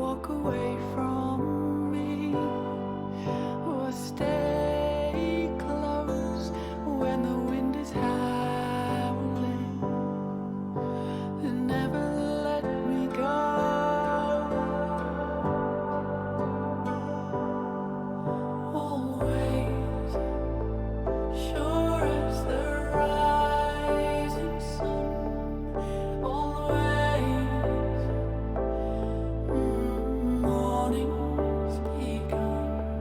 walk away from me or stay close when the wind is howling and never let me go. Always sure as the rising sun. Always morning's begun.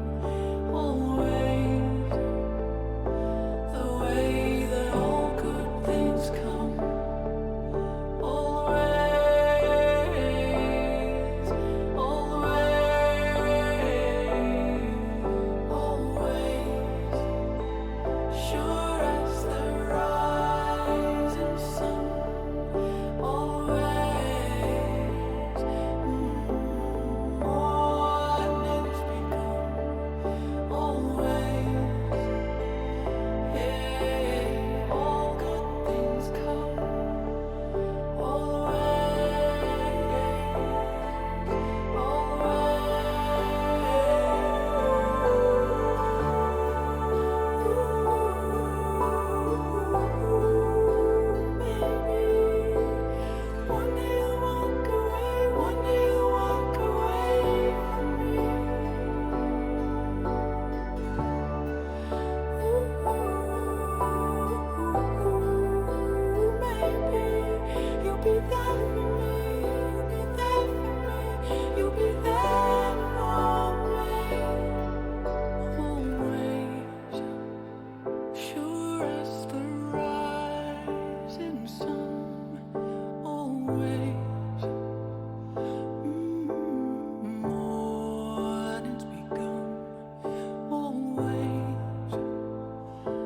Always the way that all good things come. Always, always, sure as the rising sun. Always, morning's begun. Always, yeah, all good things come. Sure as the rising sun, always, morning's begun, always,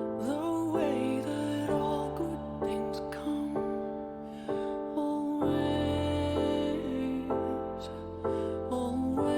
the way that all good things come, always, always.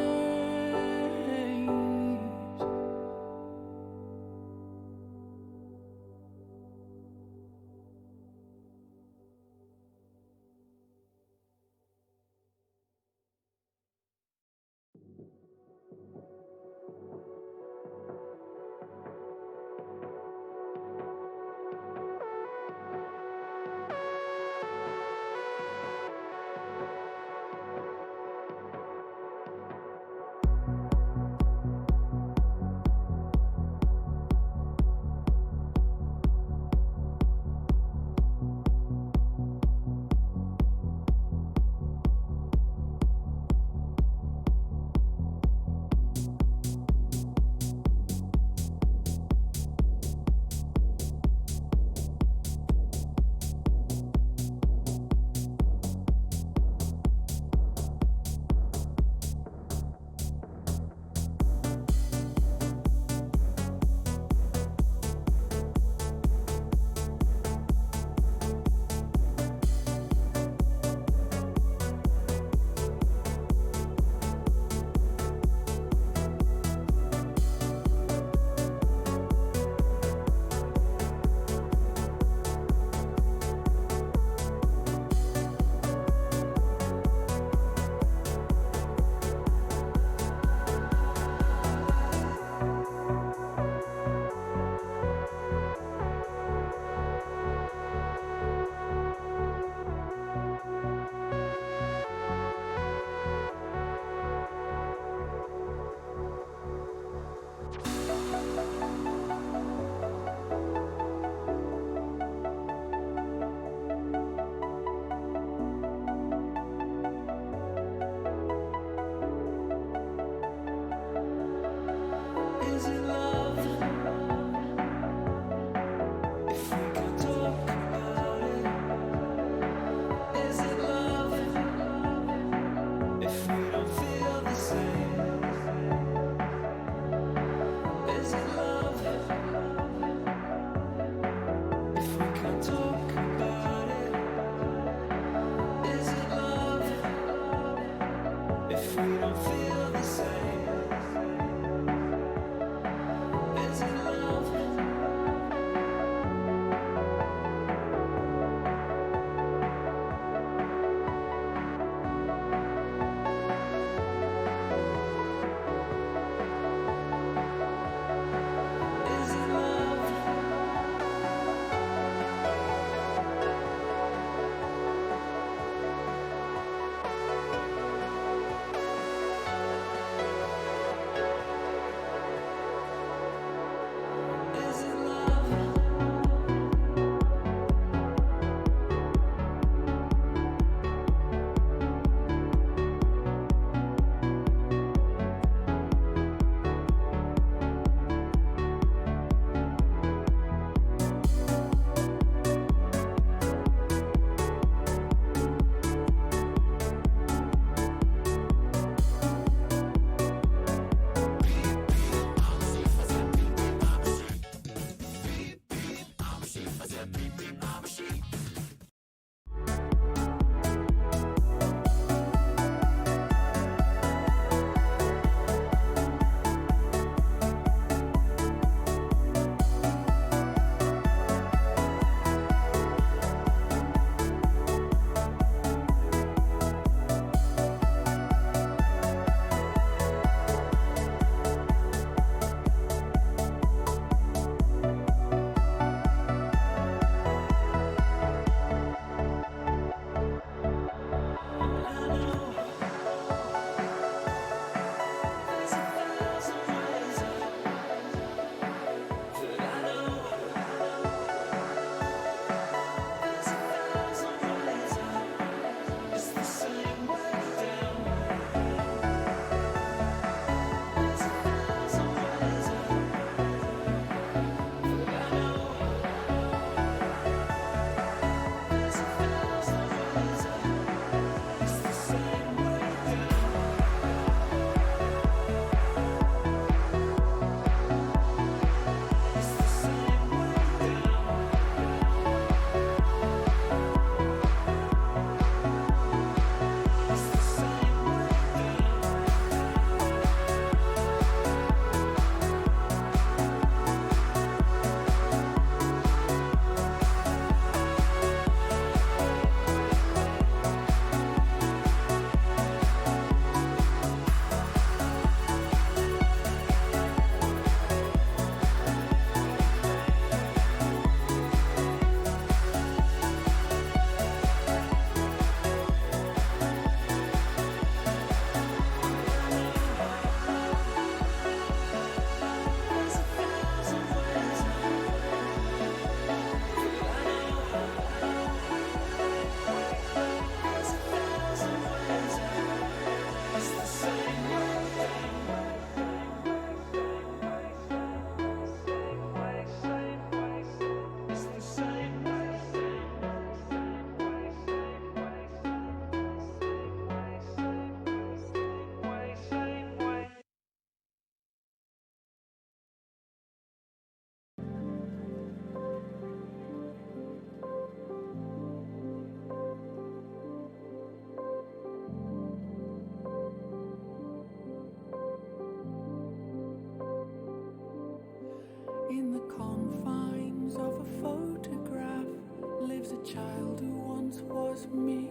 child who once was me.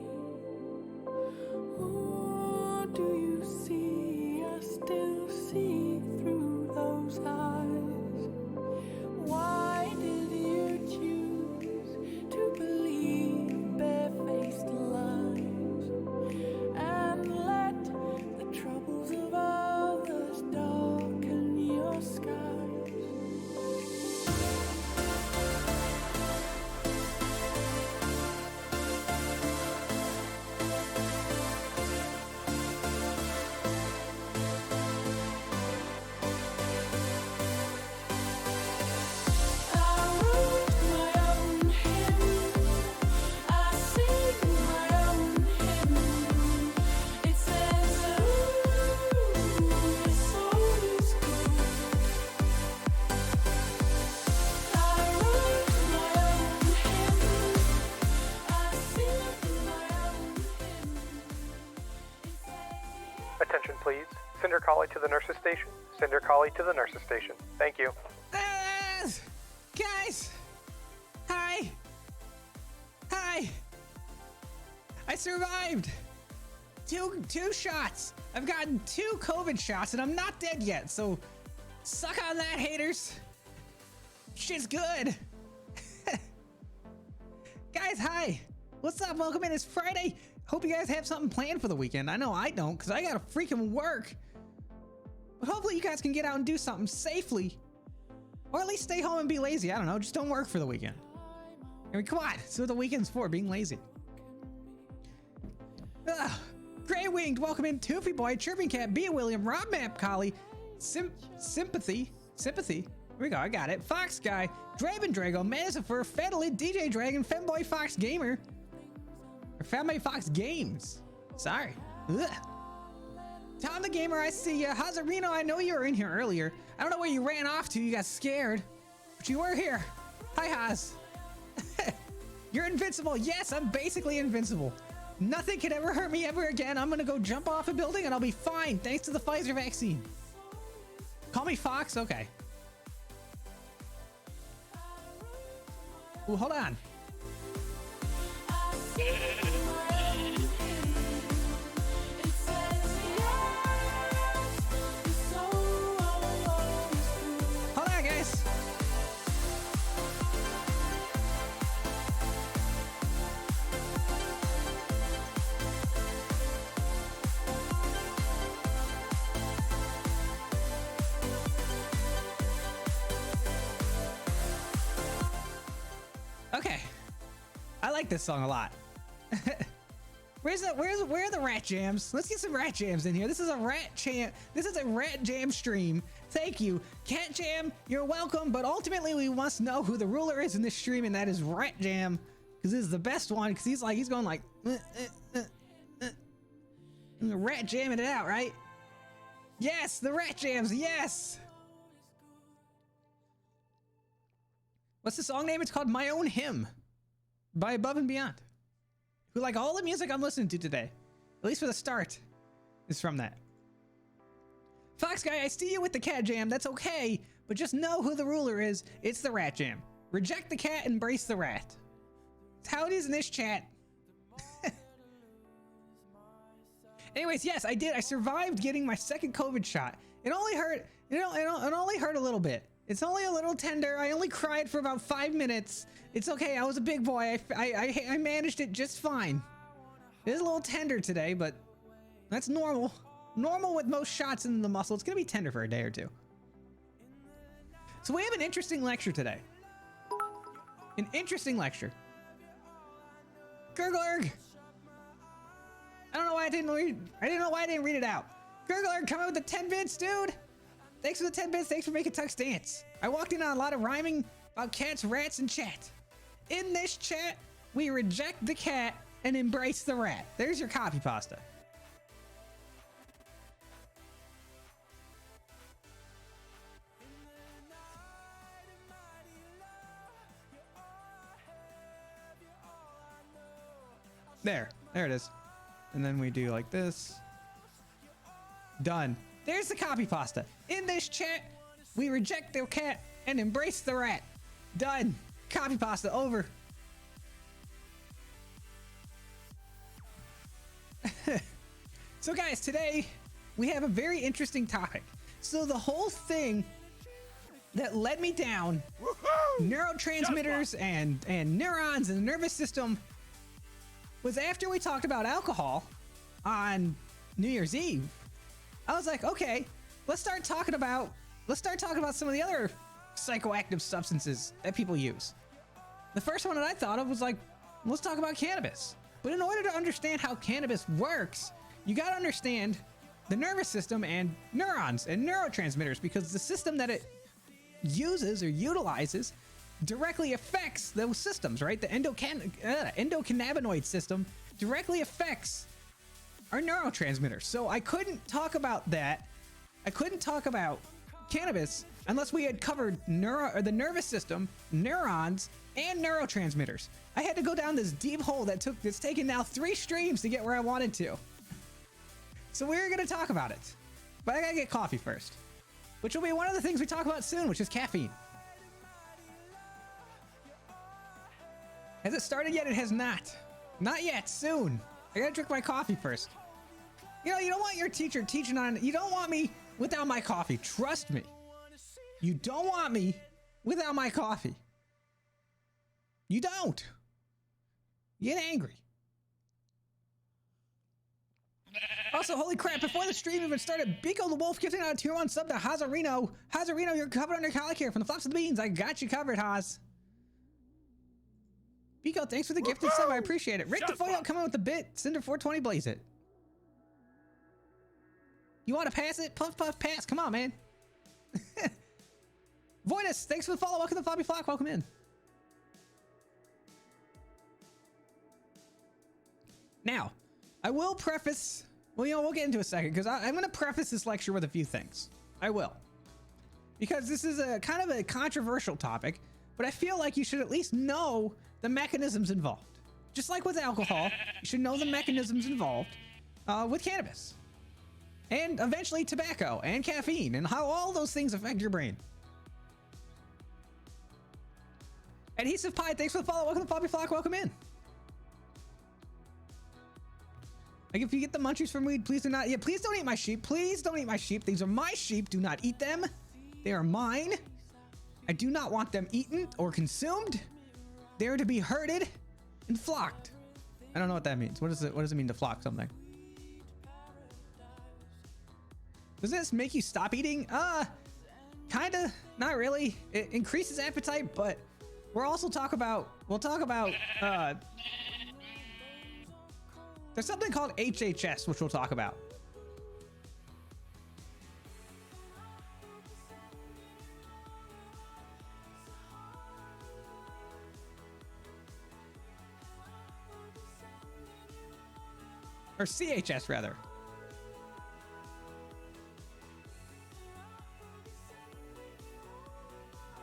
Oh, do you see? I still see through those eyes. Why did you choose to believe barefaced lies and let the troubles of others darken your skies? Attention please. Send your collie to the nurse's station. Send your collie to the nurse's station. Thank you. Guys! Hi! Hi! I survived! Two shots! I've gotten 2 COVID shots and I'm not dead yet, so suck on that, haters! Shit's good! Guys, hi! What's up? Welcome in. It's Friday. Hope you guys have something planned for the weekend. I know I don't, because I gotta freaking work. But hopefully you guys can get out and do something safely. Or at least stay home and be lazy. I don't know, just don't work for the weekend. I mean, come on, that's what the weekend's for, being lazy. Grey Winged, welcome in. Toofy Boy, Chirping Cat, B. William, Rob Map Collie, Sympathy. Here we go, I got it. Fox Guy, Draven Drago, Manizifer, Fedalid, DJ Dragon, Femboy Fox Gamer. Or Femboy Fox Games. Sorry. Ugh. Tom the Gamer, I see ya. Hazarino, I know you were in here earlier. I don't know where you ran off to, you got scared. But you were here. Hi, Haz. You're invincible. Yes, I'm basically invincible. Nothing can ever hurt me ever again. I'm gonna go jump off a building and I'll be fine, thanks to the Pfizer vaccine. Call me Fox? Okay. Ooh, hold on. Hold on, guys. Okay. I like this song a lot. Where are the rat jams? Let's get some rat jams in here. This is a rat jam stream. Thank you. Cat Jam, you're welcome, but ultimately we must know who the ruler is in this stream, and that is Rat Jam, because this is the best one, because he's going like rat jamming it out, right? Yes, the rat jams, yes. What's the song name? It's called My Own Hymn by Above and Beyond, who like all the music I'm listening to today, at least for the start, is from that. Fox Guy, I see you with the cat jam. That's okay, but just know who the ruler is. It's the rat jam. Reject the cat, embrace the rat. That's how it is in this chat. Anyways, yes, I did. I survived getting my second COVID shot. It only hurt, it only hurt a little bit. It's only a little tender. I only cried for about 5 minutes. It's okay. I was a big boy. I managed it just fine. It is a little tender today, but that's normal. Normal with most shots in the muscle. It's going to be tender for a day or two. So we have an interesting lecture today. An interesting lecture. Gurglerg. I don't know why I didn't read it out. Gurglerg, come out with the 10 bits, dude. Thanks for the 10 bits. Thanks for making Tux dance. I walked in on a lot of rhyming about cats, rats, and chat. In this chat, we reject the cat and embrace the rat. There's your copy pasta. There it is. And then we do like this. Done. There's the copy pasta. In this chat, we reject the cat and embrace the rat. Done. Copy pasta over. So guys, today we have a very interesting topic. So the whole thing that led me down neurotransmitters and neurons and the nervous system was after we talked about alcohol on New Year's Eve. I was like, okay, let's start talking about some of the other psychoactive substances that people use. The first one that I thought of was like, let's talk about cannabis. But in order to understand how cannabis works, you got to understand the nervous system and neurons and neurotransmitters, because the system that it uses or utilizes directly affects those systems, right? The endocannabinoid system directly affects our neurotransmitters. So I couldn't talk about that. I couldn't talk about cannabis unless we had covered the nervous system, neurons, and neurotransmitters. I had to go down this deep hole that's taken now 3 streams to get where I wanted to. So we're gonna talk about it, but I gotta get coffee first, which will be one of the things we talk about soon, which is caffeine. Has it started yet? It has not. Not yet. Soon. I gotta drink my coffee first. You know, you don't want your teacher teaching on, you don't want me without my coffee. Trust me. You don't want me without my coffee. You don't. You get angry. Also, holy crap, before the stream even started, Biko the Wolf gifting out a tier 1 sub to Hazarino. Hazarino, you're covered under colic here from the Flops of the Beans. I got you covered, Haz. Biko, thanks for the gifted sub. I appreciate it. Rick DeFoyo coming with the bit. Cinder 420 blaze it. You want to pass it? Puff, puff, pass. Come on, man. Voidus, thanks for the follow. Welcome to the Floppy Flock. Welcome in. Now, I will preface, well, you know, we'll get into a second, because I'm going to preface this lecture with a few things. I will. Because this is a kind of a controversial topic, but I feel like you should at least know the mechanisms involved. Just like with alcohol, you should know the mechanisms involved with cannabis. And eventually tobacco and caffeine and how all those things affect your brain. Adhesive Pie, thanks for the follow. Welcome to Poppy Flock. Welcome in. Like, if you get the munchies from weed, please do not. Yeah, please don't eat my sheep. Please don't eat my sheep. These are my sheep. Do not eat them. They are mine. I do not want them eaten or consumed. They are to be herded and flocked. I don't know what that means. What does it mean to flock something? Does this make you stop eating? Kinda. Not really. It increases appetite, but we'll talk about there's something called HHS, which we'll talk about. Or CHS, rather.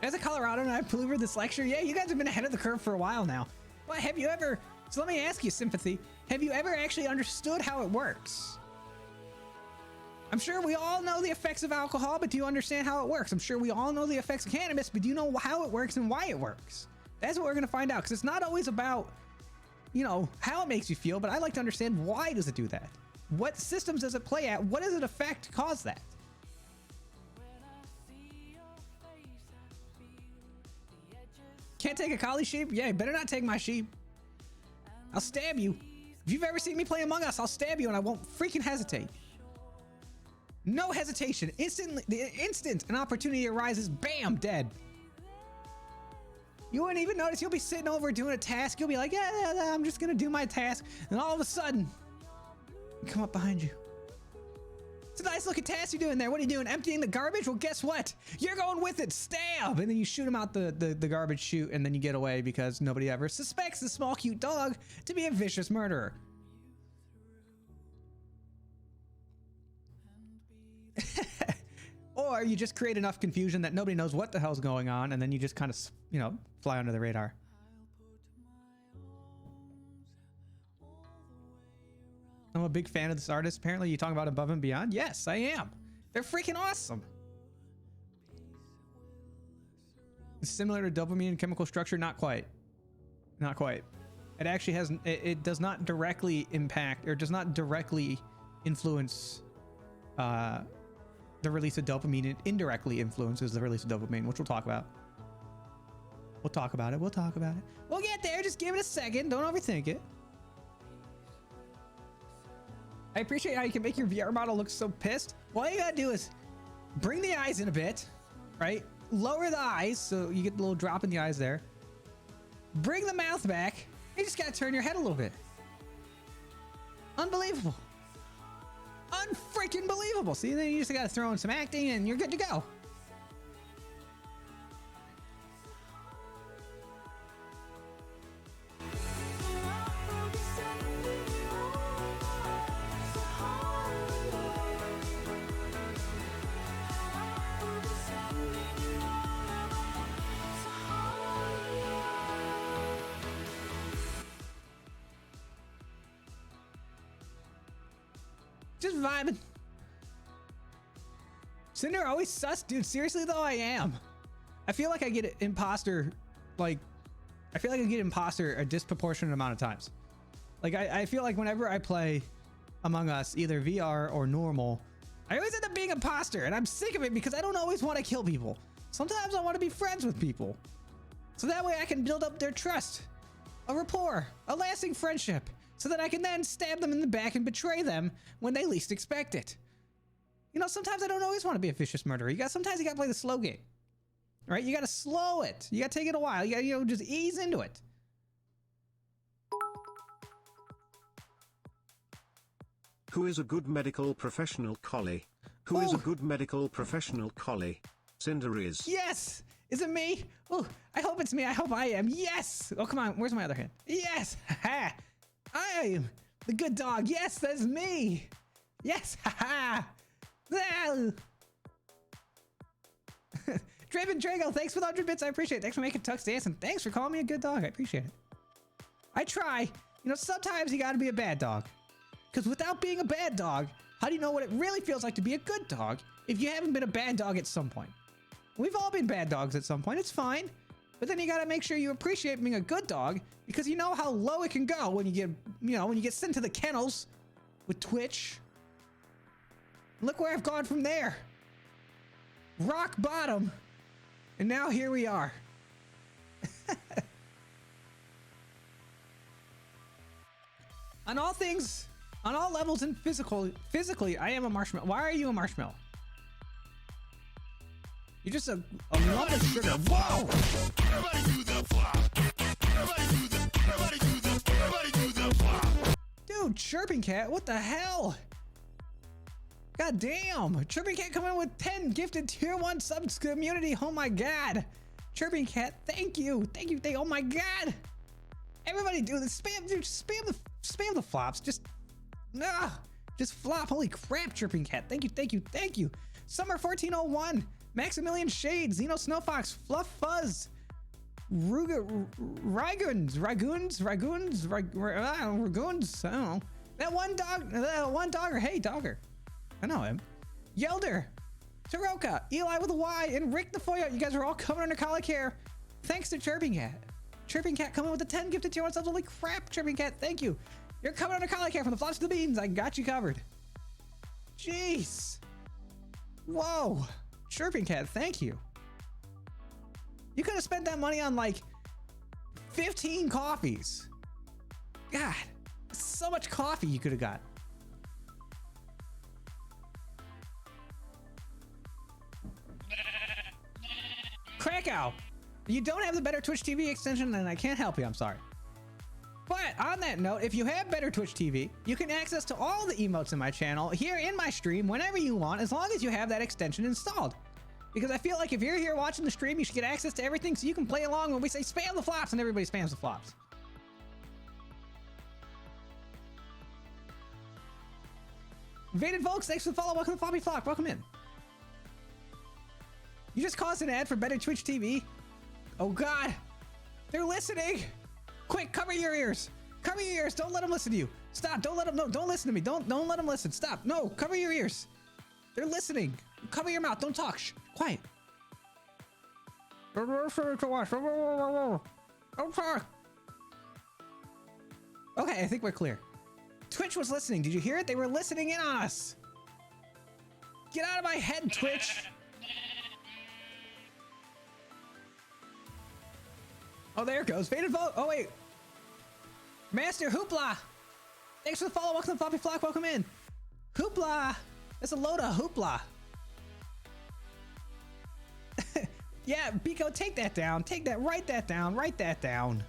As a Coloradan, I've delivered this lecture. Yeah, you guys have been ahead of the curve for a while now. Well, have you ever... So let me ask you, Sympathy, have you ever actually understood how it works? I'm sure we all know the effects of alcohol, but do you understand how it works? I'm sure we all know the effects of cannabis, but do you know how it works and why it works? That's what we're going to find out, because it's not always about, you know, how it makes you feel, but I like to understand why does it do that? What systems does it play at? What does it affect to cause that? Can't take a collie sheep? Yeah, you better not take my sheep. I'll stab you. If you've ever seen me play Among Us, I'll stab you and I won't freaking hesitate. No hesitation. Instantly, the instant an opportunity arises, bam, dead. You wouldn't even notice. You'll be sitting over doing a task. You'll be like, yeah, I'm just gonna do my task. And all of a sudden, I come up behind you. It's a nice looking task you're doing there. What are you doing? Emptying the garbage? Well, guess what? You're going with it. Stab! And then you shoot him out the garbage chute, and then you get away because nobody ever suspects the small cute dog to be a vicious murderer. Or you just create enough confusion that nobody knows what the hell's going on, and then you just kind of, you know, fly under the radar. I'm a big fan of this artist. Apparently you talking about Above and Beyond? Yes, I am. They're freaking awesome. It's similar to dopamine chemical structure? Not quite. Not quite. It actually has, it does not directly impact or does not directly influence the release of dopamine. It indirectly influences the release of dopamine, which we'll talk about. We'll talk about it. We'll talk about it. We'll get there. Just give it a second. Don't overthink it. I appreciate how you can make your VR model look so pissed. Well, all you gotta do is bring the eyes in a bit, right? Lower the eyes so you get the little drop in the eyes there. Bring the mouth back. You just gotta turn your head a little bit. Unbelievable. Unfreaking believable. See, then you just gotta throw in some acting and you're good to go. Just vibing. Cinder always sus, dude. Seriously though, I am. I feel like I get imposter, like, I feel like I get imposter a disproportionate amount of times. Like, I feel like whenever I play Among Us, either VR or normal, I always end up being imposter, and I'm sick of it because I don't always want to kill people. Sometimes I want to be friends with people. So that way I can build up their trust, a rapport, a lasting friendship, so that I can then stab them in the back and betray them when they least expect it. You know, sometimes I don't always want to be a vicious murderer. Sometimes you gotta play the slow game, right? You gotta slow it. You gotta take it a while. You gotta, just ease into it. Who is a good medical professional, Collie? Who is a good medical professional, Collie? Cinder is. Yes! Is it me? Oh, I hope it's me. I hope I am. Yes! Oh, come on. Where's my other hand? Yes! Ha! I am the good dog. Yes, that's me. Yes, haha. Draven Drago, thanks for the 100 bits. I appreciate it. Thanks for making Tux dance, and thanks for calling me a good dog. I appreciate it. I try. You know, sometimes you gotta be a bad dog. Because without being a bad dog, how do you know what it really feels like to be a good dog if you haven't been a bad dog at some point? We've all been bad dogs at some point. It's fine. But then you gotta make sure you appreciate being a good dog, because you know how low it can go when you get, when you get sent to the kennels with Twitch. Look where I've gone from there. Rock bottom. And now here we are. On all things, on all levels and physically, I am a marshmallow. Why are you a marshmallow? You're just a lump of sugar. Whoa! Everybody do the flop. Everybody do the flop. Dude, Chirping Cat, what the hell? God damn. Chirping Cat coming in with 10 gifted tier 1 subs community. Oh my god. Chirping Cat, thank you. Thank you. Oh my god. Everybody do this. Spam, dude, spam the flops. Just flop. Holy crap, Chirping Cat. Thank you, thank you, thank you. Summer 1401. Maximilian Shades, Xeno Snowfox, Fluff Fuzz, Ragoons, I don't know. That one dogger, hey dogger. I know him. Yelder, Taroka, Eli with a Y, and Rick the Foya. You guys are all coming under collar care. Thanks to Chirping Cat. Chirping Cat coming with the 10 gifted tier 1 subs. Holy crap, Chirping Cat, thank you. You're coming under collar care from the flops to the beans. I got you covered. Jeez. Whoa. Chirping Cat, thank you. You could have spent that money on like 15 coffees. God, so much coffee you could have got. Krakow, you don't have the Better Twitch TV extension, and I can't help you. I'm sorry. But on that note, if you have Better Twitch TV, you can access to all the emotes in my channel here in my stream whenever you want, as long as you have that extension installed. Because I feel like if you're here watching the stream, you should get access to everything so you can play along when we say spam the flops, and everybody spams the flops. Invaded folks, thanks for the follow. Welcome to Floppy Flock. Welcome in. You just caused an ad for Better Twitch TV? Oh god. They're listening. Quick, cover your ears. Cover your ears. Don't let them listen to you. Stop. Don't let them. No, don't listen to me. Don't let them listen. Stop. No, cover your ears. They're listening. Cover your mouth. Don't talk. Shh. Quiet. Don't talk. Okay, I think we're clear. Twitch was listening. Did you hear it? They were listening in on us. Get out of my head, Twitch. Oh, there it goes. Faded vote. Oh, wait. Master Hoopla. Thanks for the follow. Welcome to Floppy Flock. Welcome in. Hoopla. That's a load of hoopla. Yeah, Biko, take that down. Take that. Write that down. Write that down.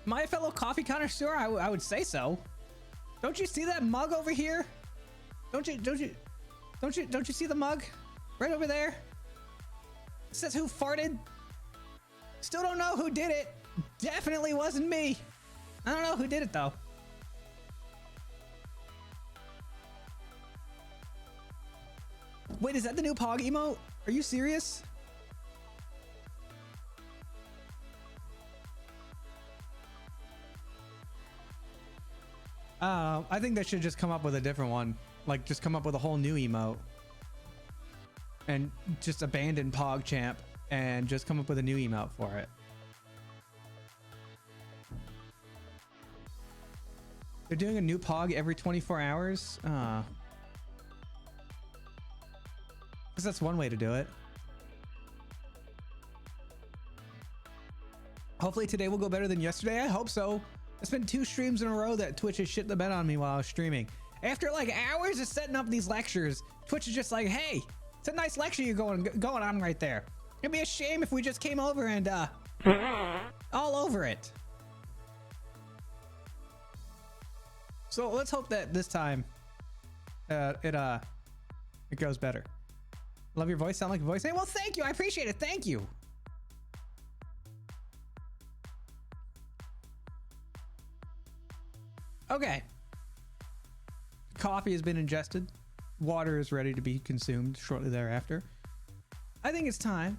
My fellow coffee connoisseur, I would say so. Don't you see that mug over here? Don't you see the mug? Right over there? It says who farted. Still don't know who did it. Definitely wasn't me. I don't know who did it though. Wait, is that the new Pog emote? Are you serious? I think they should just come up with a different one. Like, just come up with a whole new emote. And just abandon PogChamp and just come up with a new emote for it. They're doing a new Pog every 24 hours? Because that's one way to do it. Hopefully today will go better than yesterday. I hope so. It's been 2 streams in a row that Twitch has shit the bed on me while I was streaming. After like hours of setting up these lectures, Twitch is just like, hey, it's a nice lecture you're going on right there. It'd be a shame if we just came over and all over it. So let's hope that this time it goes better. Love your voice. Sound like a voice. Hey, well, thank you. I appreciate it. Thank you. Okay. Coffee has been ingested. Water is ready to be consumed shortly thereafter. I think it's time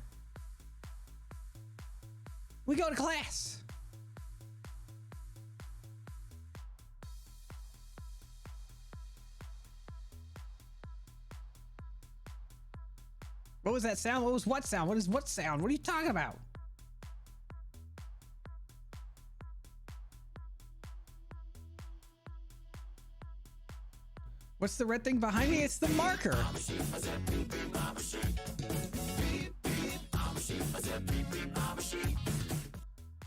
we go to class. What was that sound? What was what sound? What is what sound? What are you talking about? What's the red thing behind me? It's the marker.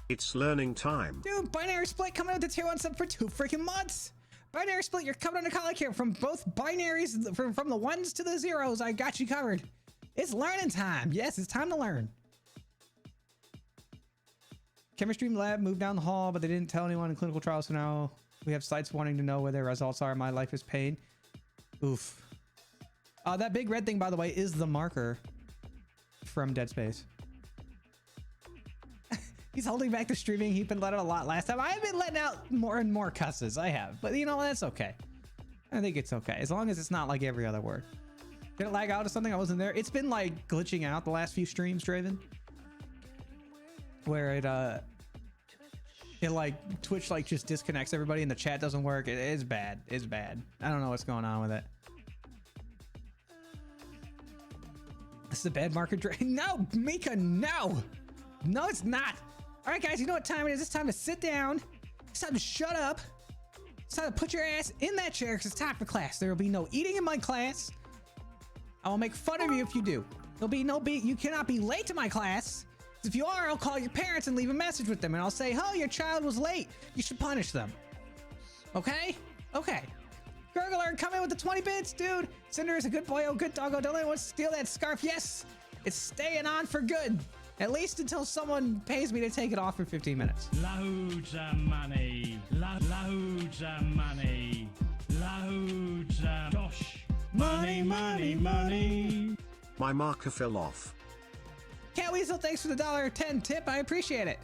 It's learning time. Dude, Binary Split coming out to tier 1 sub for 2 freaking months. Binary Split, you're coming on to college here from both binaries, from the ones to the zeros. I got you covered. It's learning time. Yes, it's time to learn. Chemistry lab moved down the hall, but they didn't tell anyone in clinical trials, so now we have sites wanting to know where their results are. My life is pain. Oof. That big red thing, by the way, is the marker from Dead Space. He's holding back the streaming. He's been letting a lot last time. I've been letting out more and more cusses. I have. But you know, that's okay. I think it's okay. As long as it's not like every other word. Did it lag out or something? I wasn't there. It's been like glitching out the last few streams, Draven. Where it like Twitch like just disconnects everybody and the chat doesn't work. It is bad. It's bad. I don't know what's going on with it. This is a bad marker. No, Mika, no. No, it's not. All right, guys, you know what time it is. It's time to sit down. It's time to shut up. It's time to put your ass in that chair because it's time for class. There will be no eating in my class. I will make fun of you if you do. There'll be no you cannot be late to my class. If you are, I'll call your parents and leave a message with them and I'll say, oh, your child was late. You should punish them. Okay? Okay. Gurgler, come in with the 20 bits, dude. Cinder is a good boy. Oh, good doggo. Don't let anyone steal that scarf. Yes, it's staying on for good. At least until someone pays me to take it off for 15 minutes. Loads of money. Loads of money. Loads of gosh. Money, money, money. My marker fell off. Cat Weasel, thanks for the $1.10 tip. I appreciate it.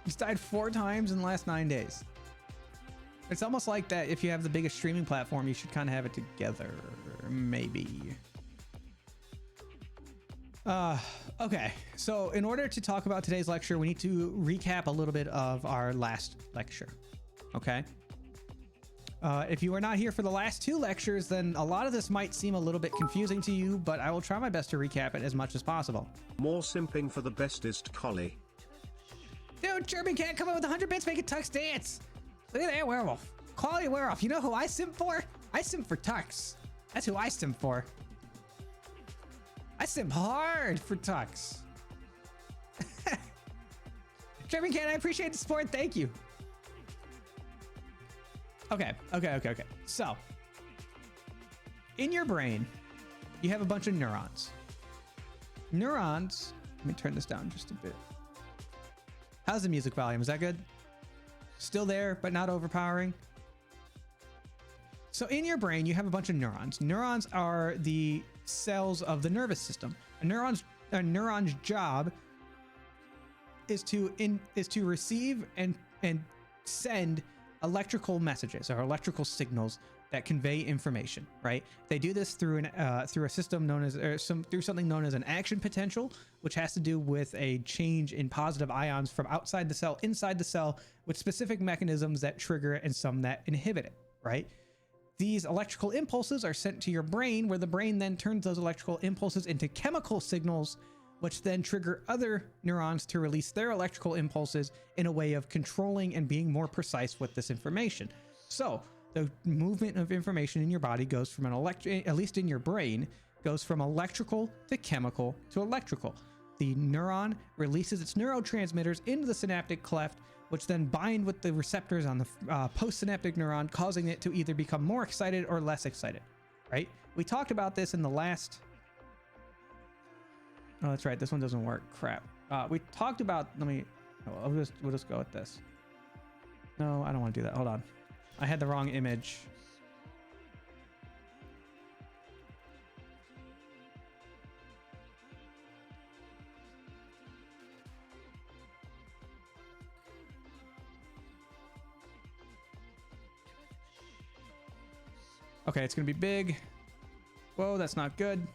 He's died 4 times in the last 9 days. It's almost like that if you have the biggest streaming platform, you should kind of have it together. Maybe. Okay. So in order to talk about today's lecture, we need to recap a little bit of our last lecture. Okay. If you were not here for the last 2 lectures, then a lot of this might seem a little bit confusing to you, but I will try my best to recap it as much as possible. More simping for the bestest collie. Dude, German Cat coming with 100 bits making Tux dance. Look at that werewolf. Quality werewolf. You know who I simp for? I simp for Tux. That's who I simp for. I simp hard for Tux. German Cat, I appreciate the support. Thank you. Okay. So, in your brain, you have a bunch of neurons. Neurons, let me turn this down just a bit. How's the music volume? Is that good? Still there, but not overpowering? So in your brain, you have a bunch of neurons. Neurons are the cells of the nervous system. A neuron's job is to receive and send electrical messages or electrical signals that convey information, right? They do this through a system known as through something known as an action potential, which has to do with a change in positive ions from outside the cell inside the cell, with specific mechanisms that trigger it and some that inhibit it, right? These electrical impulses are sent to your brain, where the brain then turns those electrical impulses into chemical signals, which then trigger other neurons to release their electrical impulses in a way of controlling and being more precise with this information. So the movement of information in your body goes from at least in your brain, goes from electrical to chemical to electrical. The neuron releases its neurotransmitters into the synaptic cleft, which then bind with the receptors on the postsynaptic neuron, causing it to either become more excited or less excited, right? We talked about this in the last... Oh, that's right. This one doesn't work. Crap. We talked about... We'll just go with this. No, I don't want to do that. Hold on. I had the wrong image. Okay, it's going to be big. Whoa, that's not good.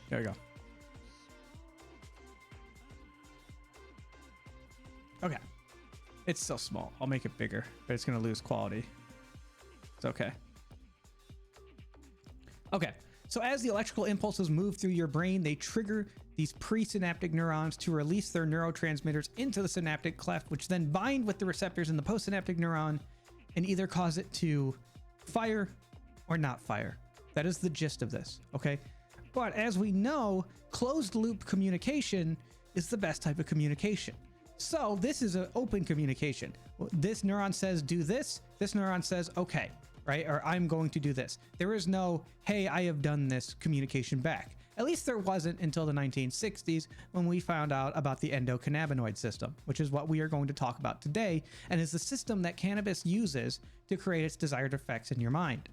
There we go. Okay. It's still small. I'll make it bigger, but it's going to lose quality. It's okay. Okay. So as the electrical impulses move through your brain, they trigger these presynaptic neurons to release their neurotransmitters into the synaptic cleft, which then bind with the receptors in the postsynaptic neuron and either cause it to fire or not fire. That is the gist of this, okay? But as we know, closed loop communication is the best type of communication. So this is an open communication. This neuron says, do this. This neuron says, okay, right? Or I'm going to do this. There is no, hey, I have done this communication back. At least there wasn't until the 1960s, when we found out about the endocannabinoid system, which is what we are going to talk about today, and is the system that cannabis uses to create its desired effects in your mind.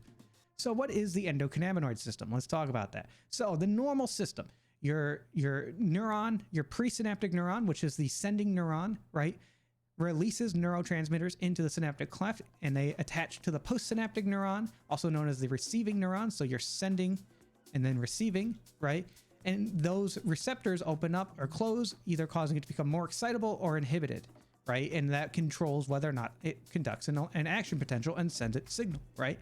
So what is the endocannabinoid system? Let's talk about that. So the normal system, your neuron, your presynaptic neuron, which is the sending neuron, right, releases neurotransmitters into the synaptic cleft, and they attach to the postsynaptic neuron, also known as the receiving neuron. So you're sending and then receiving, right? And those receptors open up or close, either causing it to become more excitable or inhibited, right? And that controls whether or not it conducts an action potential and sends it signal, right?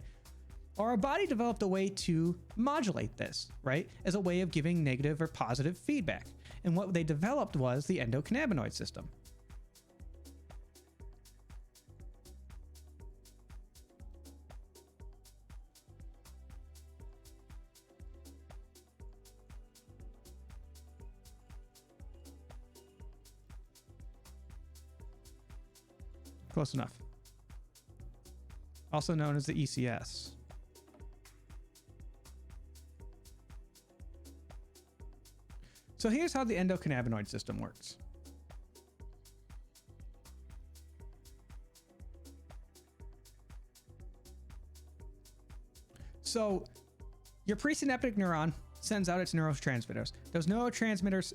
Our body developed a way to modulate this, right? As a way of giving negative or positive feedback. And what they developed was the endocannabinoid system. Close enough. Also known as the ECS. So here's how the endocannabinoid system works. So your presynaptic neuron sends out its neurotransmitters. Those neurotransmitters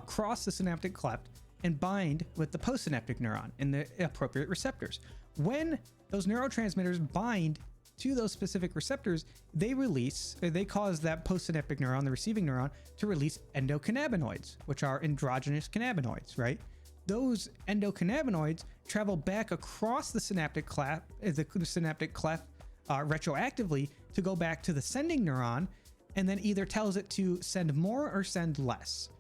cross the synaptic cleft and bind with the postsynaptic neuron in the appropriate receptors. When those neurotransmitters bind to those specific receptors, they cause that postsynaptic neuron, the receiving neuron, to release endocannabinoids, which are endogenous cannabinoids, right? Those endocannabinoids travel back across the synaptic cleft, retroactively to go back to the sending neuron, and then either tells it to send more or send less.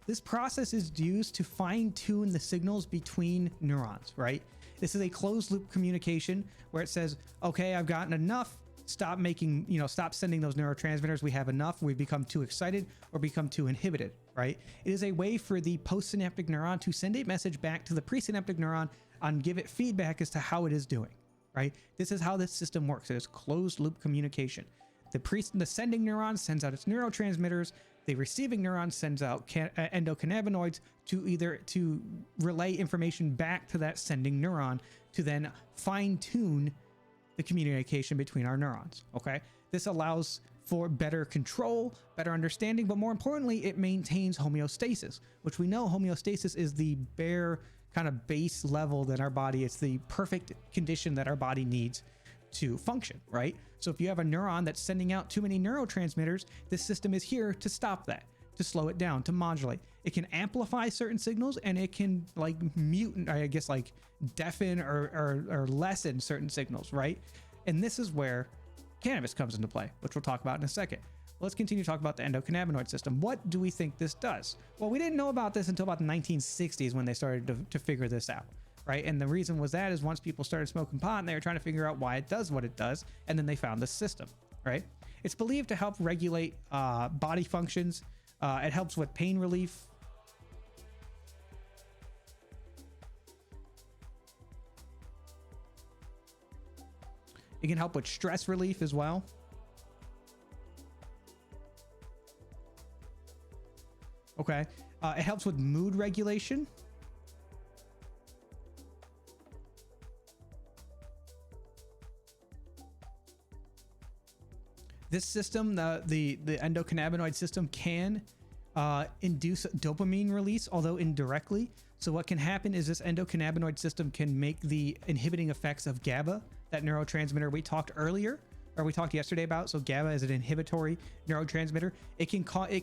This process is used to fine-tune the signals between neurons, right? This is a closed loop communication where it says, okay, I've gotten enough. Stop sending those neurotransmitters. We have enough. We've become too excited or become too inhibited, right? It is a way for the postsynaptic neuron to send a message back to the presynaptic neuron and give it feedback as to how it is doing, right? This is how this system works. It is closed loop communication. The sending neuron sends out its neurotransmitters. The receiving neuron sends out endocannabinoids to relay information back to that sending neuron to then fine-tune the communication between our neurons, okay? This allows for better control, better understanding, but more importantly, it maintains homeostasis, which we know homeostasis is the bare kind of base level that our body, it's the perfect condition that our body needs to function, right? So if you have a neuron that's sending out too many neurotransmitters, this system is here to stop that, to slow it down, to modulate. It can amplify certain signals, and it can like mute, I guess, like deafen or lessen certain signals, right? And this is where cannabis comes into play, which we'll talk about in a second. Let's continue to talk about the endocannabinoid system. What do we think this does? Well, we didn't know about this until about the 1960s when they started to figure this out, right? And the reason was that is once people started smoking pot and they were trying to figure out why it does what it does, and then they found this system, right? It's believed to help regulate body functions. It helps with pain relief. It can help with stress relief as well. Okay. It helps with mood regulation. This system, the endocannabinoid system, can induce dopamine release, although indirectly. So what can happen is this endocannabinoid system can make the inhibiting effects of GABA, that neurotransmitter we talked earlier, or we talked yesterday about. So GABA is an inhibitory neurotransmitter. It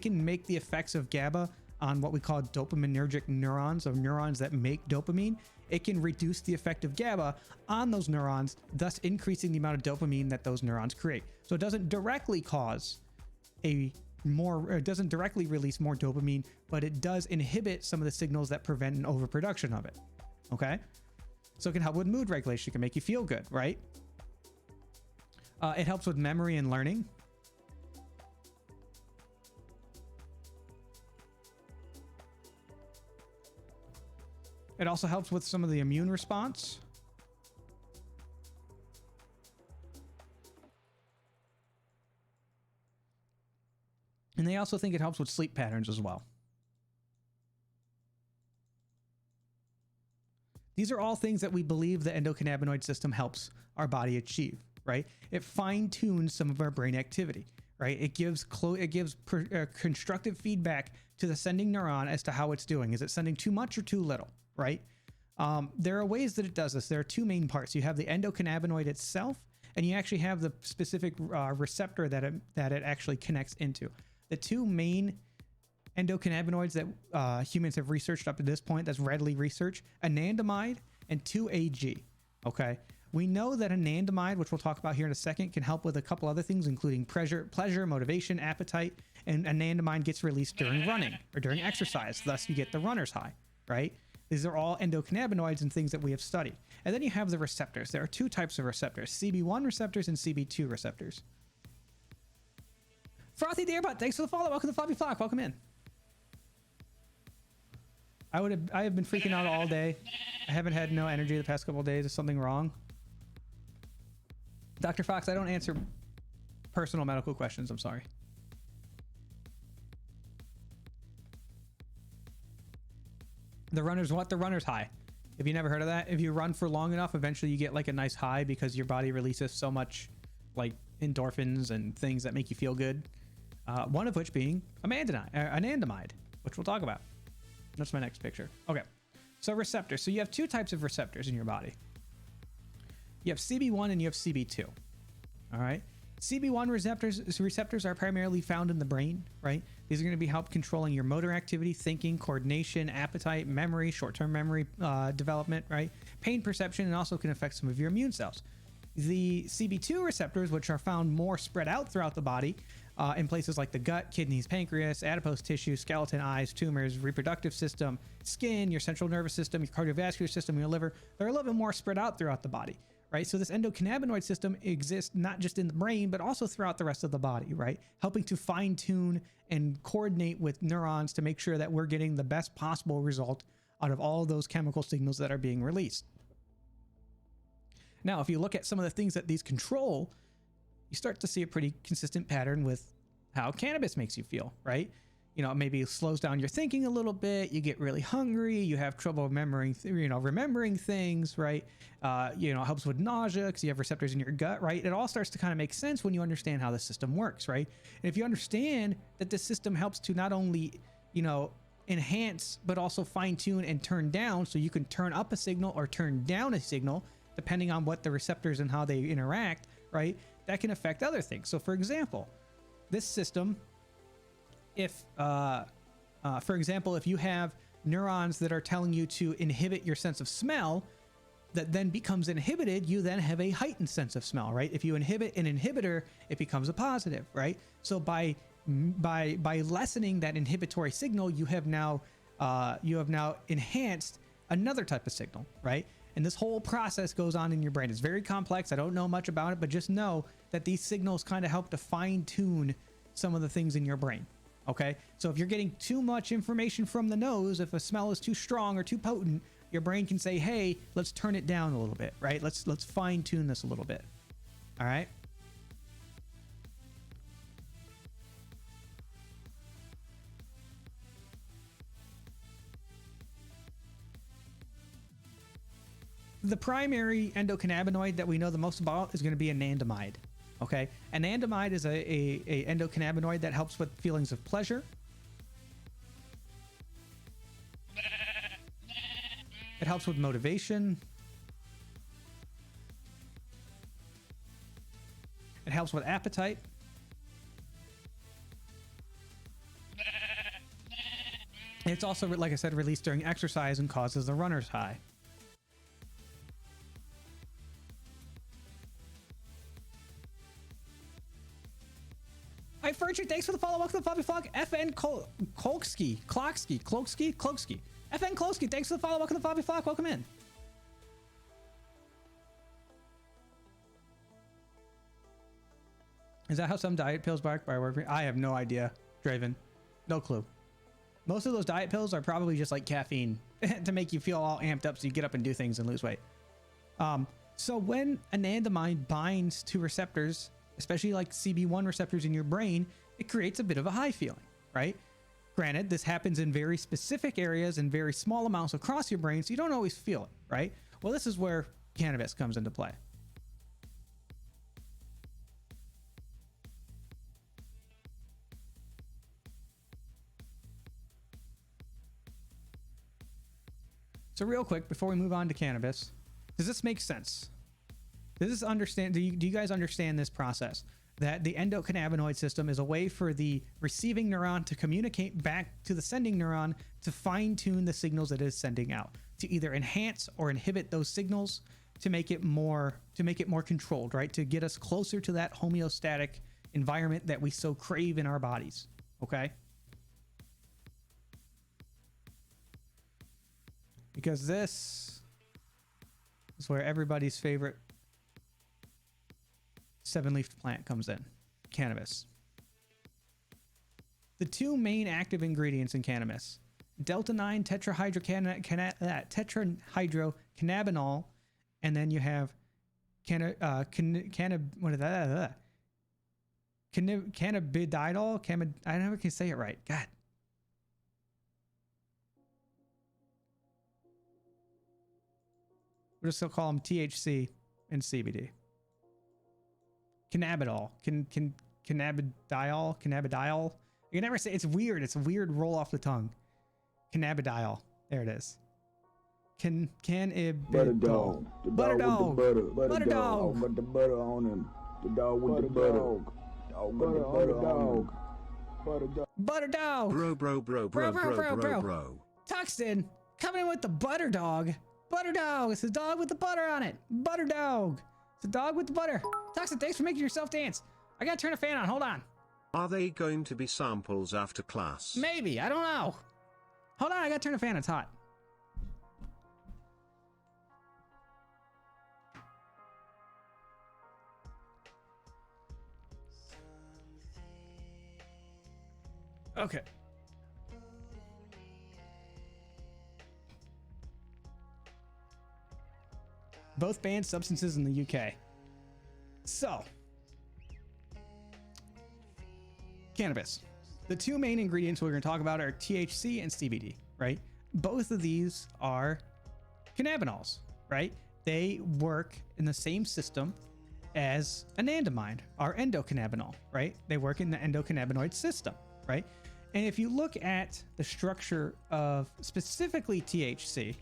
can make the effects of GABA on what we call dopaminergic neurons, or neurons that make dopamine. It can reduce the effect of GABA on those neurons, thus increasing the amount of dopamine that those neurons create. So it doesn't directly it doesn't directly release more dopamine, but it does inhibit some of the signals that prevent an overproduction of it. Okay? So it can help with mood regulation. It can make you feel good, right? It helps with memory and learning. It also helps with some of the immune response. And they also think it helps with sleep patterns as well. These are all things that we believe the endocannabinoid system helps our body achieve, right? It fine-tunes some of our brain activity, right? It gives constructive feedback to the sending neuron as to how it's doing. Is it sending too much or too little, right? There are ways that it does this. There are two main parts. You have the endocannabinoid itself, and you actually have the specific receptor that it actually connects into. The two main endocannabinoids that humans have researched up to this point, that's readily researched, anandamide and 2-AG. Okay, we know that anandamide, which we'll talk about here in a second, can help with a couple other things, including pleasure, motivation, appetite, and anandamide gets released during running or during exercise. Thus, you get the runner's high, right? These are all endocannabinoids and things that we have studied. And then you have the receptors. There are two types of receptors, CB1 receptors and CB2 receptors. Frothy Deerbutt, thanks for the follow. Welcome to Floppy Flock. Welcome in. I have been freaking out all day. I haven't had no energy the past couple of days. Is something wrong? Dr. Fox, I don't answer personal medical questions. I'm sorry. The runner's what? The runner's high. Have you never heard of that? If you run for long enough, eventually you get like a nice high because your body releases so much like endorphins and things that make you feel good. One of which being anandamide, which we'll talk about. That's my next picture. Okay, so receptors. So you have two types of receptors in your body. You have CB1 and you have CB2. All right. CB1 receptors are primarily found in the brain, right? These are going to be help controlling your motor activity, thinking, coordination, appetite, memory, short-term memory development, right? Pain perception, and also can affect some of your immune cells. The CB2 receptors, which are found more spread out throughout the body, in places like the gut, kidneys, pancreas, adipose tissue, skeleton, eyes, tumors, reproductive system, skin, your central nervous system, your cardiovascular system, your liver, they're a little bit more spread out throughout the body. Right? So this endocannabinoid system exists not just in the brain, but also throughout the rest of the body, right? Helping to fine tune and coordinate with neurons to make sure that we're getting the best possible result out of all of those chemical signals that are being released. Now, if you look at some of the things that these control, you start to see a pretty consistent pattern with how cannabis makes you feel, right? You know, maybe it slows down your thinking a little bit. You get really hungry. You have trouble remembering things, right? It helps with nausea because you have receptors in your gut, right? It all starts to kind of make sense when you understand how the system works, right? And if you understand that the system helps to not only, enhance, but also fine tune and turn down, so you can turn up a signal or turn down a signal, depending on what the receptors and how they interact, right? That can affect other things. So for example, this system, for example, if you have neurons that are telling you to inhibit your sense of smell, that then becomes inhibited, you then have a heightened sense of smell, right? If you inhibit an inhibitor, it becomes a positive, right? So by lessening that inhibitory signal, you have now enhanced another type of signal, right? And this whole process goes on in your brain. It's very complex. I don't know much about it, but just know that these signals kind of help to fine tune some of the things in your brain. Okay, so if you're getting too much information from the nose, if a smell is too strong or too potent, your brain can say, hey, let's turn it down a little bit, right? Let's fine tune this a little bit. All right. The primary endocannabinoid that we know the most about is going to be anandamide. Okay, anandamide is a endocannabinoid that helps with feelings of pleasure. It helps with motivation. It helps with appetite. It's also, like I said, released during exercise and causes the runner's high. Hi, Furchy, thanks for the follow. Welcome to the Puppy Flock. FN Kloksky. FN Kloksky, thanks for the follow. Welcome to the Puppy Flock. Welcome in. Is that how some diet pills work? I have no idea, Draven. No clue. Most of those diet pills are probably just like caffeine to make you feel all amped up so you get up and do things and lose weight. So when anandamide binds to receptors, especially like CB1 receptors in your brain, it creates a bit of a high feeling, right? Granted, this happens in very specific areas and very small amounts across your brain, so you don't always feel it, right? Well, this is where cannabis comes into play. So real quick, before we move on to cannabis, does this make sense? Do you guys understand this process? That the endocannabinoid system is a way for the receiving neuron to communicate back to the sending neuron to fine tune the signals it is sending out, to either enhance or inhibit those signals to make it more controlled, right? To get us closer to that homeostatic environment that we so crave in our bodies. Okay? Because this is where everybody's favorite seven-leafed plant comes in, cannabis. The two main active ingredients in cannabis, delta-9 tetrahydrocannabinol, and then you have cannabidiol. I never can say it right. God. We'll just call them THC and CBD. Cannabidiol. Cannabidiol. You can never say, it's weird. It's a weird roll off the tongue. Cannabidiol. There it is. Cannabidol. Butter dog. The dog with the butter. Butter dog. Butter dog. Put the butter on him. The dog with the butter. Dog with the butter dog. Butter dog. Bro. Tuxton, coming in with the butter dog. Butter dog. It's a dog with the butter on it. Butter dog. It's a dog with the butter. Tuxton, thanks for making yourself dance. I gotta turn a fan on. Hold on. Are they going to be samples after class? Maybe. I don't know. Hold on. I gotta turn a fan. It's hot. Okay. Both banned substances in the UK. So, cannabis. The two main ingredients we're going to talk about are THC and CBD, right? Both of these are cannabinoids, right? They work in the same system as anandamide, or endocannabinol, right? They work in the endocannabinoid system, right? And if you look at the structure of specifically THC,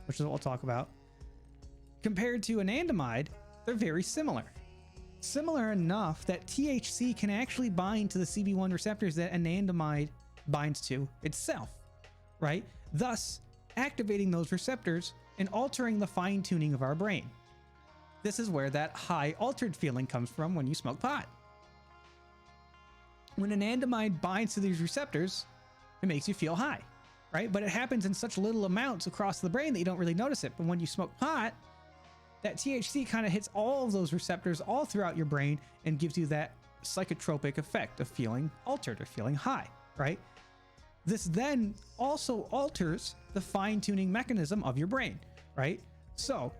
which is what we'll talk about, compared to anandamide, they're very similar. Similar enough that THC can actually bind to the CB1 receptors that anandamide binds to itself, right? Thus, activating those receptors and altering the fine-tuning of our brain. This is where that high altered feeling comes from when you smoke pot. When anandamide binds to these receptors, it makes you feel high, right? But it happens in such little amounts across the brain that you don't really notice it. But when you smoke pot, that THC kind of hits all of those receptors all throughout your brain and gives you that psychotropic effect of feeling altered or feeling high, right? This then also alters the fine-tuning mechanism of your brain, right? So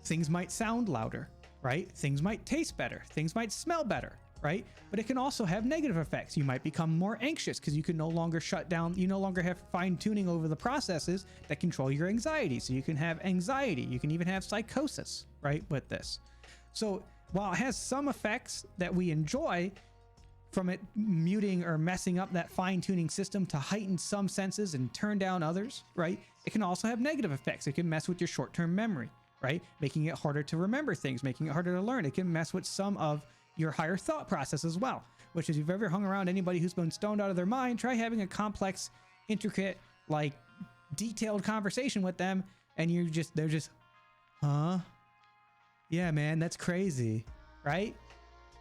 things might sound louder, right? Things might taste better. Things might smell better, right? But it can also have negative effects. You might become more anxious because you can no longer shut down, you no longer have fine tuning over the processes that control your anxiety. So you can have anxiety, you can even have psychosis, right? With this. So while it has some effects that we enjoy from it muting or messing up that fine tuning system to heighten some senses and turn down others, right? It can also have negative effects. It can mess with your short-term memory, right? Making it harder to remember things, making it harder to learn. It can mess with some of your higher thought process as well, which is, if you've ever hung around anybody who's been stoned out of their mind, try having a complex, intricate, like detailed conversation with them, and they're just, huh? Yeah, man, that's crazy, right?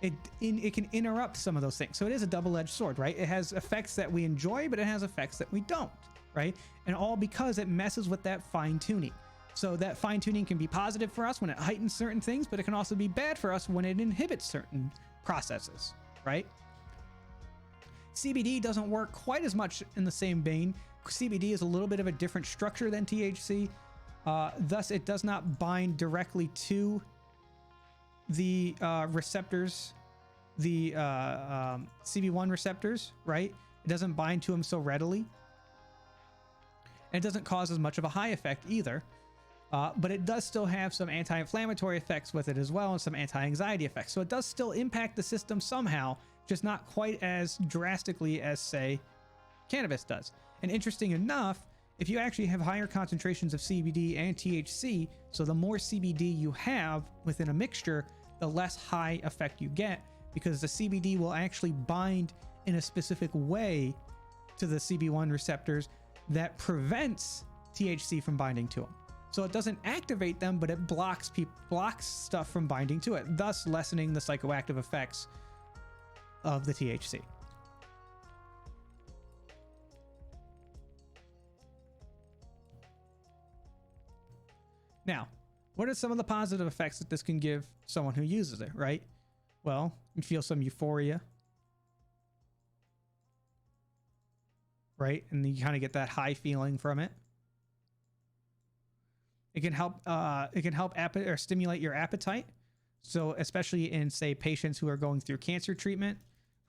It can interrupt some of those things. So it is a double-edged sword, right? It has effects that we enjoy, but it has effects that we don't, right? And all because it messes with that fine tuning. So that fine tuning can be positive for us when it heightens certain things, but it can also be bad for us when it inhibits certain processes, right? CBD doesn't work quite as much in the same vein. CBD is a little bit of a different structure than THC. Thus, it does not bind directly to the receptors, the CB1 receptors, right? It doesn't bind to them so readily. And it doesn't cause as much of a high effect either. But it does still have some anti-inflammatory effects with it as well, and some anti-anxiety effects. So it does still impact the system somehow, just not quite as drastically as, say, cannabis does. And interesting enough, if you actually have higher concentrations of CBD and THC, so the more CBD you have within a mixture, the less high effect you get, because the CBD will actually bind in a specific way to the CB1 receptors that prevents THC from binding to them. So it doesn't activate them, but it blocks stuff from binding to it, thus lessening the psychoactive effects of the THC. Now, what are some of the positive effects that this can give someone who uses it, right? Well, you feel some euphoria, right? And you kind of get that high feeling from it. It can help. Stimulate your appetite. So, especially in, say, patients who are going through cancer treatment,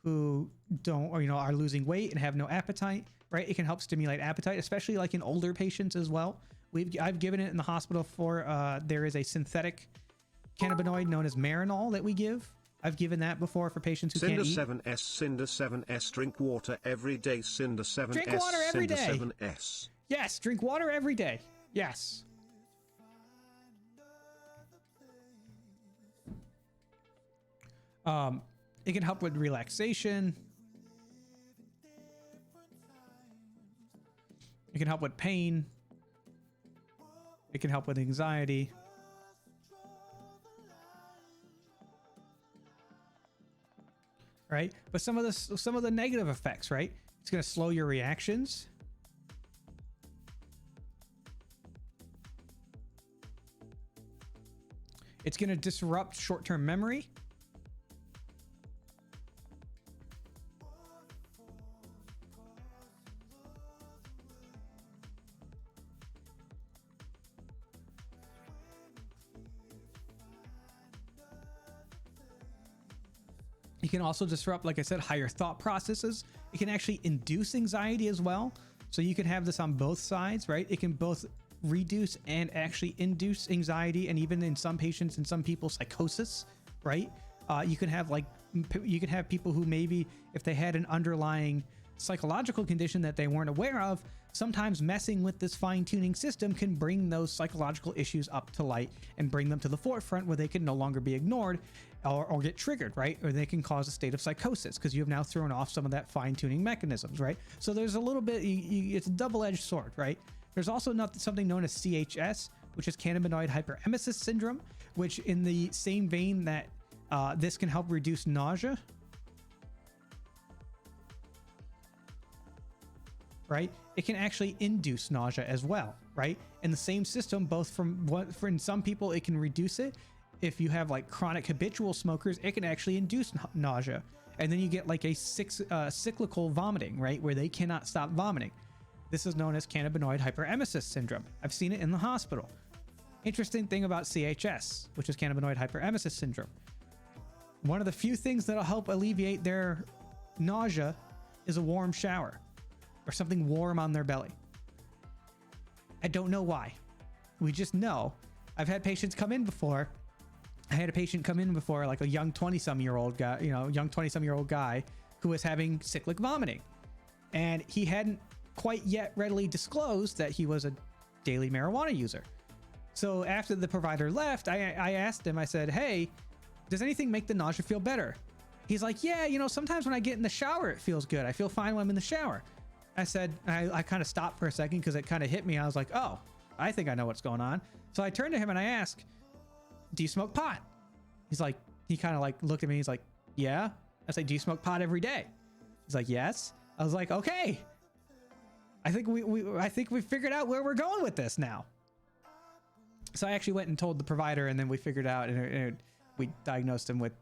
who don't, or are losing weight and have no appetite, right? It can help stimulate appetite, especially like in older patients as well. I've given it in the hospital for. There is a synthetic cannabinoid known as Marinol that we give. I've given that before for patients who can't eat. Cinder 7S, drink water every day. Cinder 7S, drink water every day. Cinder 7S. Yes, drink water every day. Yes. It can help with relaxation. It can help with pain. It can help with anxiety. Right? But some of the negative effects, right? It's going to slow your reactions. It's going to disrupt short-term memory. It can also disrupt, like I said, higher thought processes. It can actually induce anxiety as well. So you can have this on both sides, right? It can both reduce and actually induce anxiety, and even in some patients and some people, psychosis, right? You can have people who maybe, if they had an underlying psychological condition that they weren't aware of, sometimes messing with this fine-tuning system can bring those psychological issues up to light and bring them to the forefront where they can no longer be ignored or get triggered, right? Or they can cause a state of psychosis because you have now thrown off some of that fine-tuning mechanisms, right? So there's a little bit, it's a double-edged sword, right? There's also something known as CHS, which is cannabinoid hyperemesis syndrome, which in the same vein that this can help reduce nausea, right? It can actually induce nausea as well, right? In the same system, both for in some people, it can reduce it. If you have like chronic habitual smokers, it can actually induce nausea. And then you get like a cyclical vomiting, right? Where they cannot stop vomiting. This is known as cannabinoid hyperemesis syndrome. I've seen it in the hospital. Interesting thing about CHS, which is cannabinoid hyperemesis syndrome. One of the few things that'll help alleviate their nausea is a warm shower or something warm on their belly. I don't know why. We just know. I've had patients come in before. I had a patient come in before, like a young 20-some-year-old guy, young 20-some-year-old guy who was having cyclic vomiting. And he hadn't quite yet readily disclosed that he was a daily marijuana user. So after the provider left, I asked him, I said, hey, does anything make the nausea feel better? He's like, yeah, sometimes when I get in the shower, it feels good. I feel fine when I'm in the shower. I said, I kind of stopped for a second because it kind of hit me. I was like, oh, I think I know what's going on. So I turned to him and I asked, do you smoke pot? He's like, he kind of like looked at me. He's like, yeah. I said, do you smoke pot every day? He's like, yes. I was like, okay. I think we figured out where we're going with this now. So I actually went and told the provider, and then we figured out, and we diagnosed him with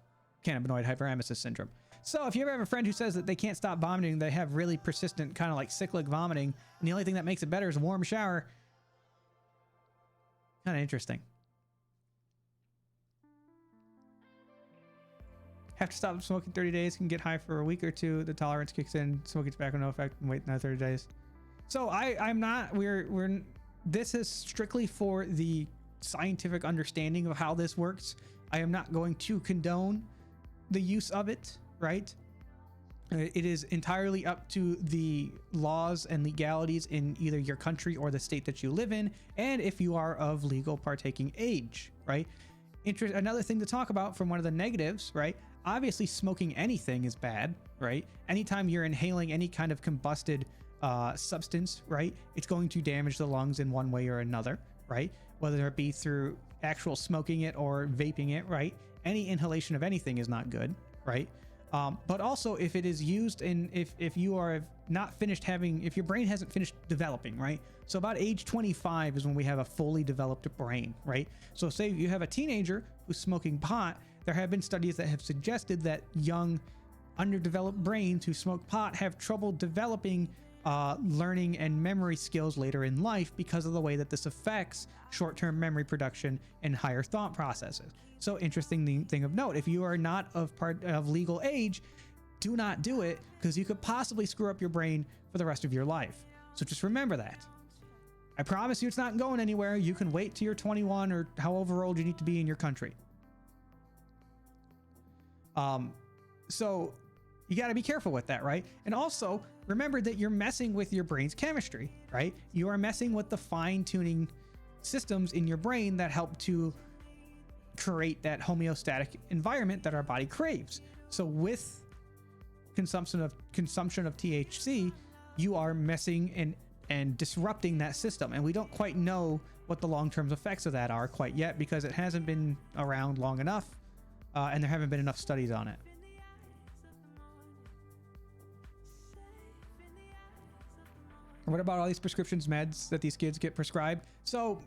cannabinoid hyperemesis syndrome. So if you ever have a friend who says that they can't stop vomiting, they have really persistent kind of like cyclic vomiting, and the only thing that makes it better is a warm shower, kind of interesting. Have to stop smoking 30 days, can get high for a week or two. The tolerance kicks in, smoking tobacco no effect, and wait another 30 days. So this is strictly for the scientific understanding of how this works. I am not going to condone the use of it, right? It is entirely up to the laws and legalities in either your country or the state that you live in, and if you are of legal partaking age, right? Another thing to talk about from one of the negatives, right? Obviously, smoking anything is bad, right? Anytime you're inhaling any kind of combusted substance, right? It's going to damage the lungs in one way or another, right? Whether it be through actual smoking it or vaping it, right? Any inhalation of anything is not good, right? But also if it is used if you are not finished if your brain hasn't finished developing, right? So about age 25 is when we have a fully developed brain, right? So say you have a teenager who's smoking pot, there have been studies that have suggested that young underdeveloped brains who smoke pot have trouble developing learning and memory skills later in life because of the way that this affects short-term memory production and higher thought processes. So interesting thing of note, if you are not of legal age, do not do it because you could possibly screw up your brain for the rest of your life. So just remember that. I promise you it's not going anywhere. You can wait till you're 21 or however old you need to be in your country. So you got to be careful with that, right? And also remember that you're messing with your brain's chemistry, right? You are messing with the fine-tuning systems in your brain that help to create that homeostatic environment that our body craves. So with consumption of THC, you are messing and disrupting that system, and we don't quite know what the long-term effects of that are quite yet because it hasn't been around long enough, and there haven't been enough studies on it. What about all these prescriptions meds that these kids get prescribed? So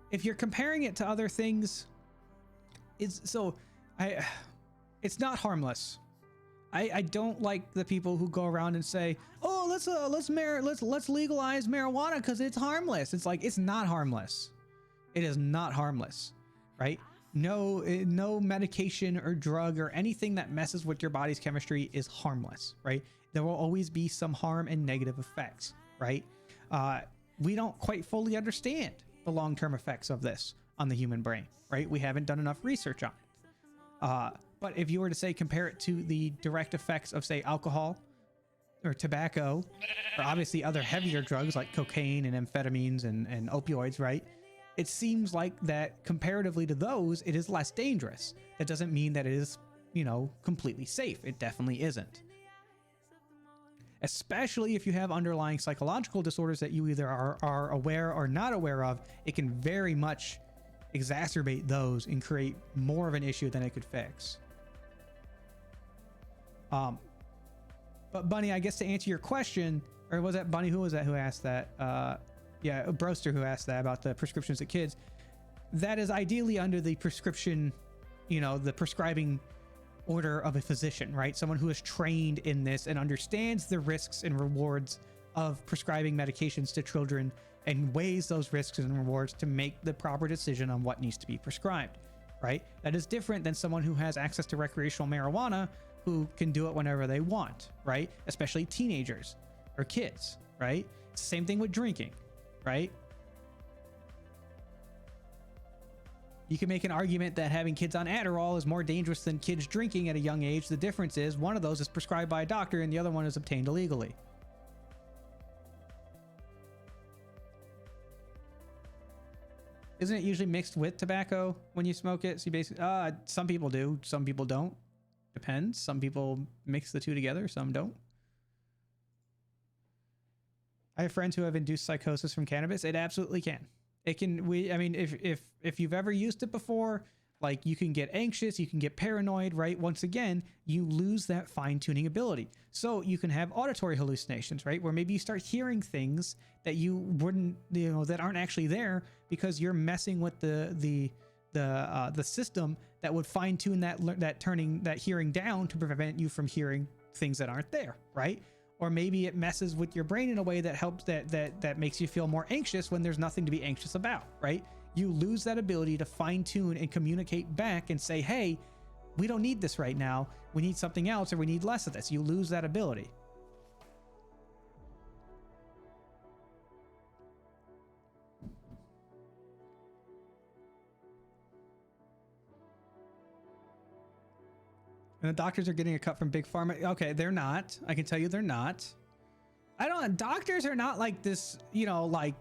if you're comparing it to other things, it's not harmless. I don't like the people who go around and say, "Oh, let's legalize marijuana because it's harmless." It's like, it's not harmless. It is not harmless, right? No medication or drug or anything that messes with your body's chemistry is harmless, right? There will always be some harm and negative effects, right? We don't quite fully understand the long-term effects of this on the human brain, right? We haven't done enough research on it. But if you were to say compare it to the direct effects of, say, alcohol or tobacco, or obviously other heavier drugs like cocaine and amphetamines and opioids, right? It seems like that comparatively to those, it is less dangerous. That doesn't mean that it is, completely safe. It definitely isn't. Especially if you have underlying psychological disorders that you either are aware or not aware of, it can very much exacerbate those and create more of an issue than it could fix. But Bunny, I guess to answer your question, or was that Bunny? Who was that who asked that? Yeah, Broster who asked that about the prescriptions of kids. That is ideally under the prescription, the prescribing order of a physician, right? Someone who is trained in this and understands the risks and rewards of prescribing medications to children and weighs those risks and rewards to make the proper decision on what needs to be prescribed, right? That is different than someone who has access to recreational marijuana who can do it whenever they want, right? Especially teenagers or kids, right? It's the same thing with drinking, right? You can make an argument that having kids on Adderall is more dangerous than kids drinking at a young age. The difference is one of those is prescribed by a doctor and the other one is obtained illegally. Isn't it usually mixed with tobacco when you smoke it? So you basically, some people do, some people don't. Depends. Some people mix the two together, some don't. I have friends who have induced psychosis from cannabis. It absolutely can. It can. If you've ever used it before, like, you can get anxious, you can get paranoid, right? Once again, you lose that fine-tuning ability. So you can have auditory hallucinations, right? Where maybe you start hearing things that you wouldn't, that aren't actually there because you're messing with the system that would fine-tune that hearing down to prevent you from hearing things that aren't there, right? Or maybe it messes with your brain in a way that helps that makes you feel more anxious when there's nothing to be anxious about, right? You lose that ability to fine-tune and communicate back and say, hey, we don't need this right now. We need something else, or we need less of this. You lose that ability. And the doctors are getting a cut from Big Pharma. Okay, they're not. I can tell you they're not. Doctors are not like this, like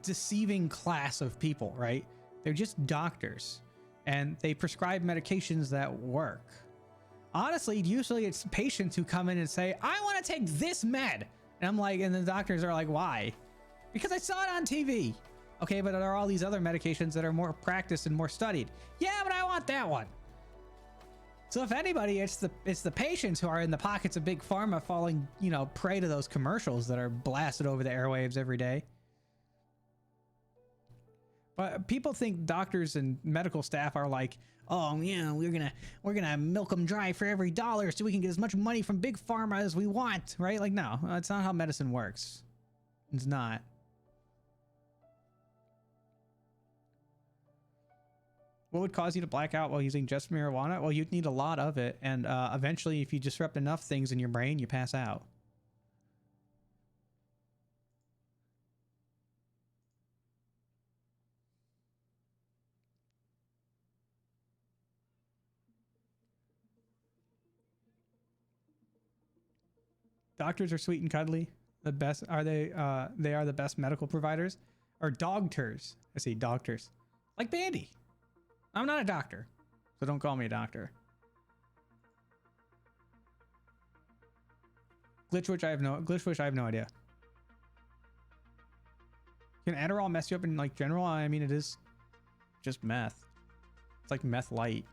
deceiving class of people, right? They're just doctors and they prescribe medications that work. Honestly, usually it's patients who come in and say, I want to take this med. And I'm like, and the doctors are like, why? Because I saw it on TV. Okay, but there are all these other medications that are more practiced and more studied. Yeah, but I want that one. So if anybody, it's the patients who are in the pockets of Big Pharma falling, prey to those commercials that are blasted over the airwaves every day. But people think doctors and medical staff are like, oh yeah, we're gonna milk them dry for every dollar so we can get as much money from Big Pharma as we want, right? Like, no, that's not how medicine works. It's not. What would cause you to black out while using just marijuana? Well, you'd need a lot of it, and eventually, if you disrupt enough things in your brain, you pass out. Doctors are sweet and cuddly. The best are they? They are the best medical providers. Or doctors. I see doctors. Like Bandy. I'm not a doctor, so don't call me a doctor. Glitchwitch, I have no idea. Can Adderall mess you up in like general? I mean, it is just meth. It's like meth light.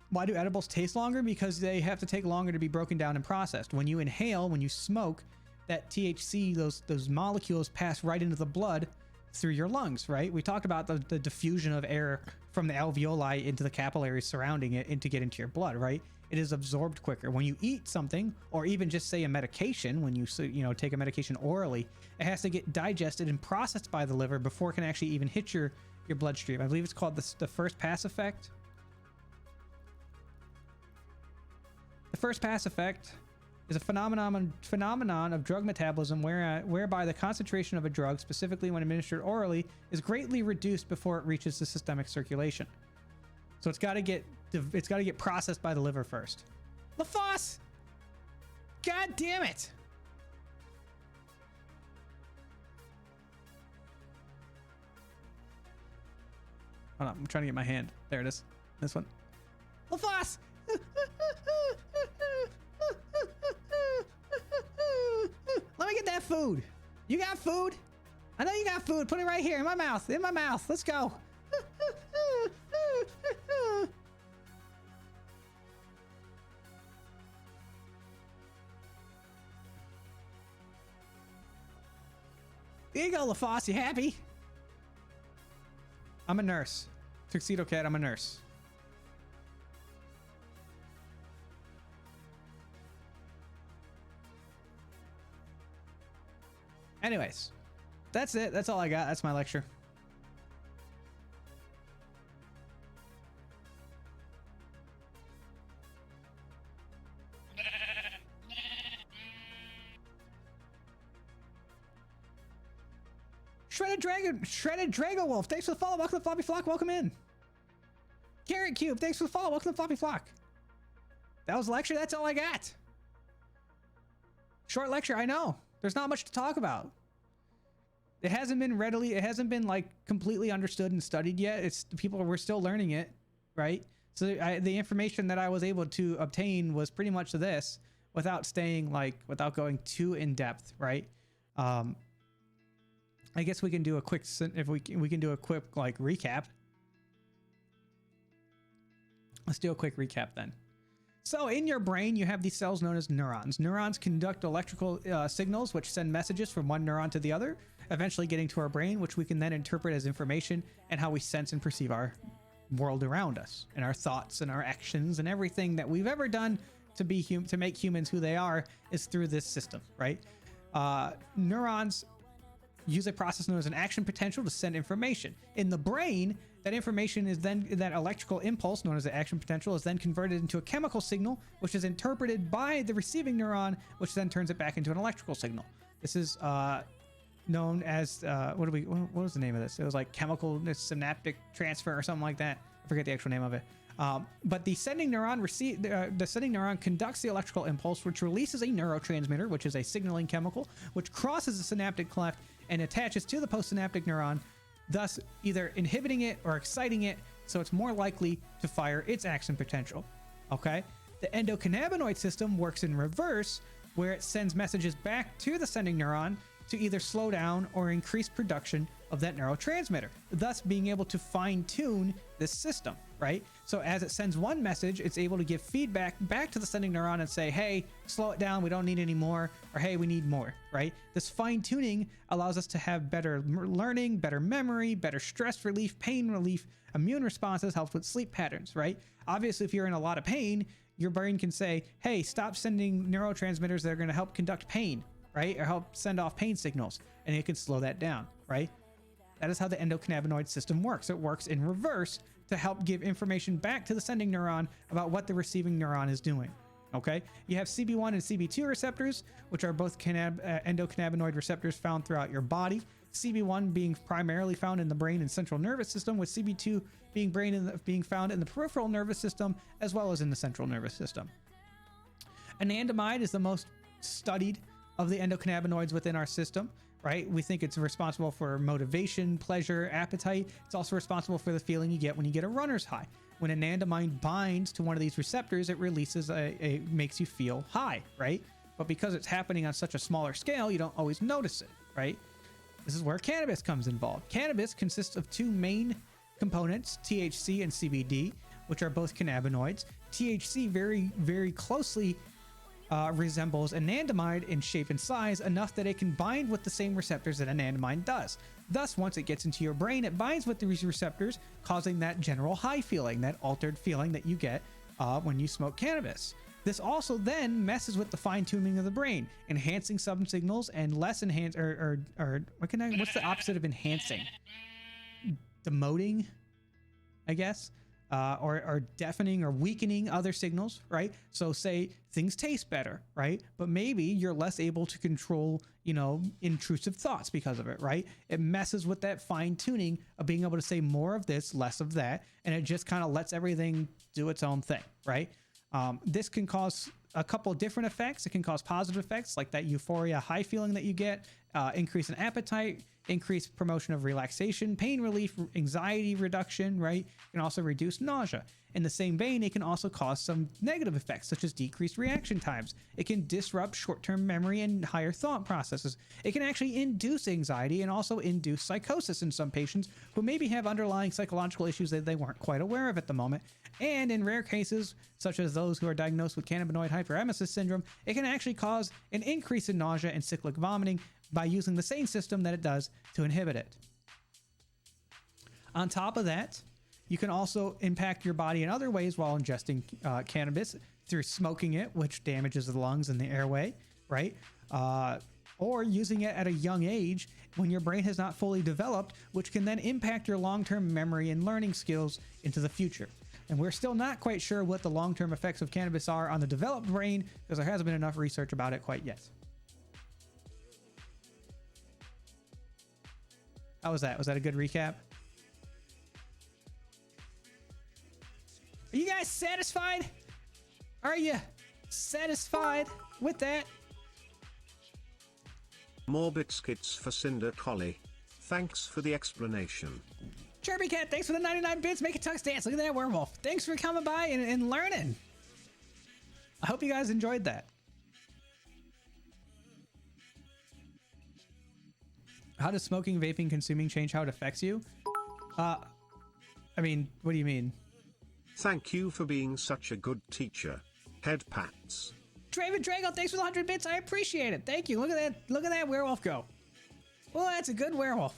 Why do edibles taste longer? Because they have to take longer to be broken down and processed. When you inhale, when you smoke, that THC, those molecules pass right into the blood through your lungs, right? We talked about the diffusion of air from the alveoli into the capillaries surrounding it to get into your blood, right? It is absorbed quicker. When you eat something, or even just say a medication, when you take a medication orally, it has to get digested and processed by the liver before it can actually even hit your bloodstream. I believe it's called the first pass effect. The first pass effect is a phenomenon of drug metabolism whereby the concentration of a drug, specifically when administered orally, is greatly reduced before it reaches the systemic circulation. So it's got to get processed by the liver first. LaFosse! God damn it! Hold on, I'm trying to get my hand. There it is. This one. LaFosse! Let me get that food. You got food? I know you got food. Put it right here in my mouth. In my mouth. Let's go. There you go, LaFosse. You happy? I'm a nurse. Tuxedo Cat, I'm a nurse. Anyways, that's it. That's all I got. That's my lecture. Shredded Drago Wolf, thanks for the follow. Welcome to the Floppy Flock. Welcome in. Carrot Cube, thanks for the follow. Welcome to the Floppy Flock. That was the lecture. That's all I got. Short lecture, I know. There's not much to talk about. It hasn't been like completely understood and studied yet. We're still learning it, right? So the information that I was able to obtain was pretty much this without going too in depth, right? I guess we can do a quick, like recap. Let's do a quick recap then. So in your brain, you have these cells known as neurons. Neurons conduct electrical signals, which send messages from one neuron to the other, eventually getting to our brain, which we can then interpret as information and how we sense and perceive our world around us, and our thoughts and our actions and everything that we've ever done to make humans who they are is through this system, right? Neurons use a process known as an action potential to send information. In the brain, that electrical impulse known as the action potential is then converted into a chemical signal, which is interpreted by the receiving neuron, which then turns it back into an electrical signal. This is known as what was the name of this? It was like chemical synaptic transfer or something like that. I forget the actual name of it. But the sending neuron conducts the electrical impulse, which releases a neurotransmitter, which is a signaling chemical, which crosses the synaptic cleft and attaches to the postsynaptic neuron, thus either inhibiting it or exciting it, so it's more likely to fire its action potential. Okay? The endocannabinoid system works in reverse, where it sends messages back to the sending neuron to either slow down or increase production of that neurotransmitter, thus being able to fine-tune this system, right? So as it sends one message, it's able to give feedback back to the sending neuron and say, hey, slow it down, we don't need any more, or hey, we need more, right? This fine-tuning allows us to have better learning, better memory, better stress relief, pain relief, immune responses, helps with sleep patterns, right? Obviously, if you're in a lot of pain, your brain can say, hey, stop sending neurotransmitters that are going to help conduct pain, right? Or help send off pain signals, and it can slow that down, right? That is how the endocannabinoid system works. It works in reverse to help give information back to the sending neuron about what the receiving neuron is doing, okay? You have CB1 and CB2 receptors, which are both endocannabinoid receptors found throughout your body. CB1 being primarily found in the brain and central nervous system, with CB2 being found in the peripheral nervous system, as well as in the central nervous system. Anandamide is the most studied of the endocannabinoids within our system, right? We think it's responsible for motivation, pleasure, appetite. It's also responsible for the feeling you get when you get a runner's high. When anandamide binds to one of these receptors, it releases makes you feel high, right? But because it's happening on such a smaller scale, you don't always notice it, right? This is where cannabis comes involved. Cannabis consists of two main components, THC and CBD, which are both cannabinoids. THC very, very closely resembles anandamide in shape and size enough that it can bind with the same receptors that anandamide does. Thus, once it gets into your brain, it binds with these receptors, causing that general high feeling, that altered feeling that you get when you smoke cannabis. This also then messes with the fine-tuning of the brain, enhancing some signals and less enhance or what's the opposite of enhancing? Demoting, I guess. Or deafening or weakening other signals, right? So say things taste better, right? But maybe you're less able to control, intrusive thoughts because of it, right? It messes with that fine tuning of being able to say more of this, less of that, and it just kind of lets everything do its own thing, right? This can cause a couple different effects. It can cause positive effects like that euphoria high feeling that you get, increase in appetite, increased promotion of relaxation, pain relief, anxiety reduction, right? It can also reduce nausea. In the same vein, it can also cause some negative effects, such as decreased reaction times. It can disrupt short-term memory and higher thought processes. It can actually induce anxiety and also induce psychosis in some patients who maybe have underlying psychological issues that they weren't quite aware of at the moment. And in rare cases, such as those who are diagnosed with cannabinoid hyperemesis syndrome, it can actually cause an increase in nausea and cyclic vomiting by using the same system that it does to inhibit it. On top of that, you can also impact your body in other ways while ingesting cannabis through smoking it, which damages the lungs and the airway, right? Or using it at a young age when your brain has not fully developed, which can then impact your long-term memory and learning skills into the future. And we're still not quite sure what the long-term effects of cannabis are on the developed brain because there hasn't been enough research about it quite yet. How was that? Was that a good recap? Are you guys satisfied? Are you satisfied with that? More biscuits for Cinder Collie. Thanks for the explanation. Chirpy Cat, thanks for the 99 bits. Make a tux dance. Look at that werewolf. Thanks for coming by and learning. I hope you guys enjoyed that. How does smoking, vaping, consuming change how it affects you? I mean, what do you mean? Thank you for being such a good teacher. Head pats. Draven Drago, thanks for the 100 bits. I appreciate it. Thank you. Look at that. Look at that werewolf go. Well, that's a good werewolf.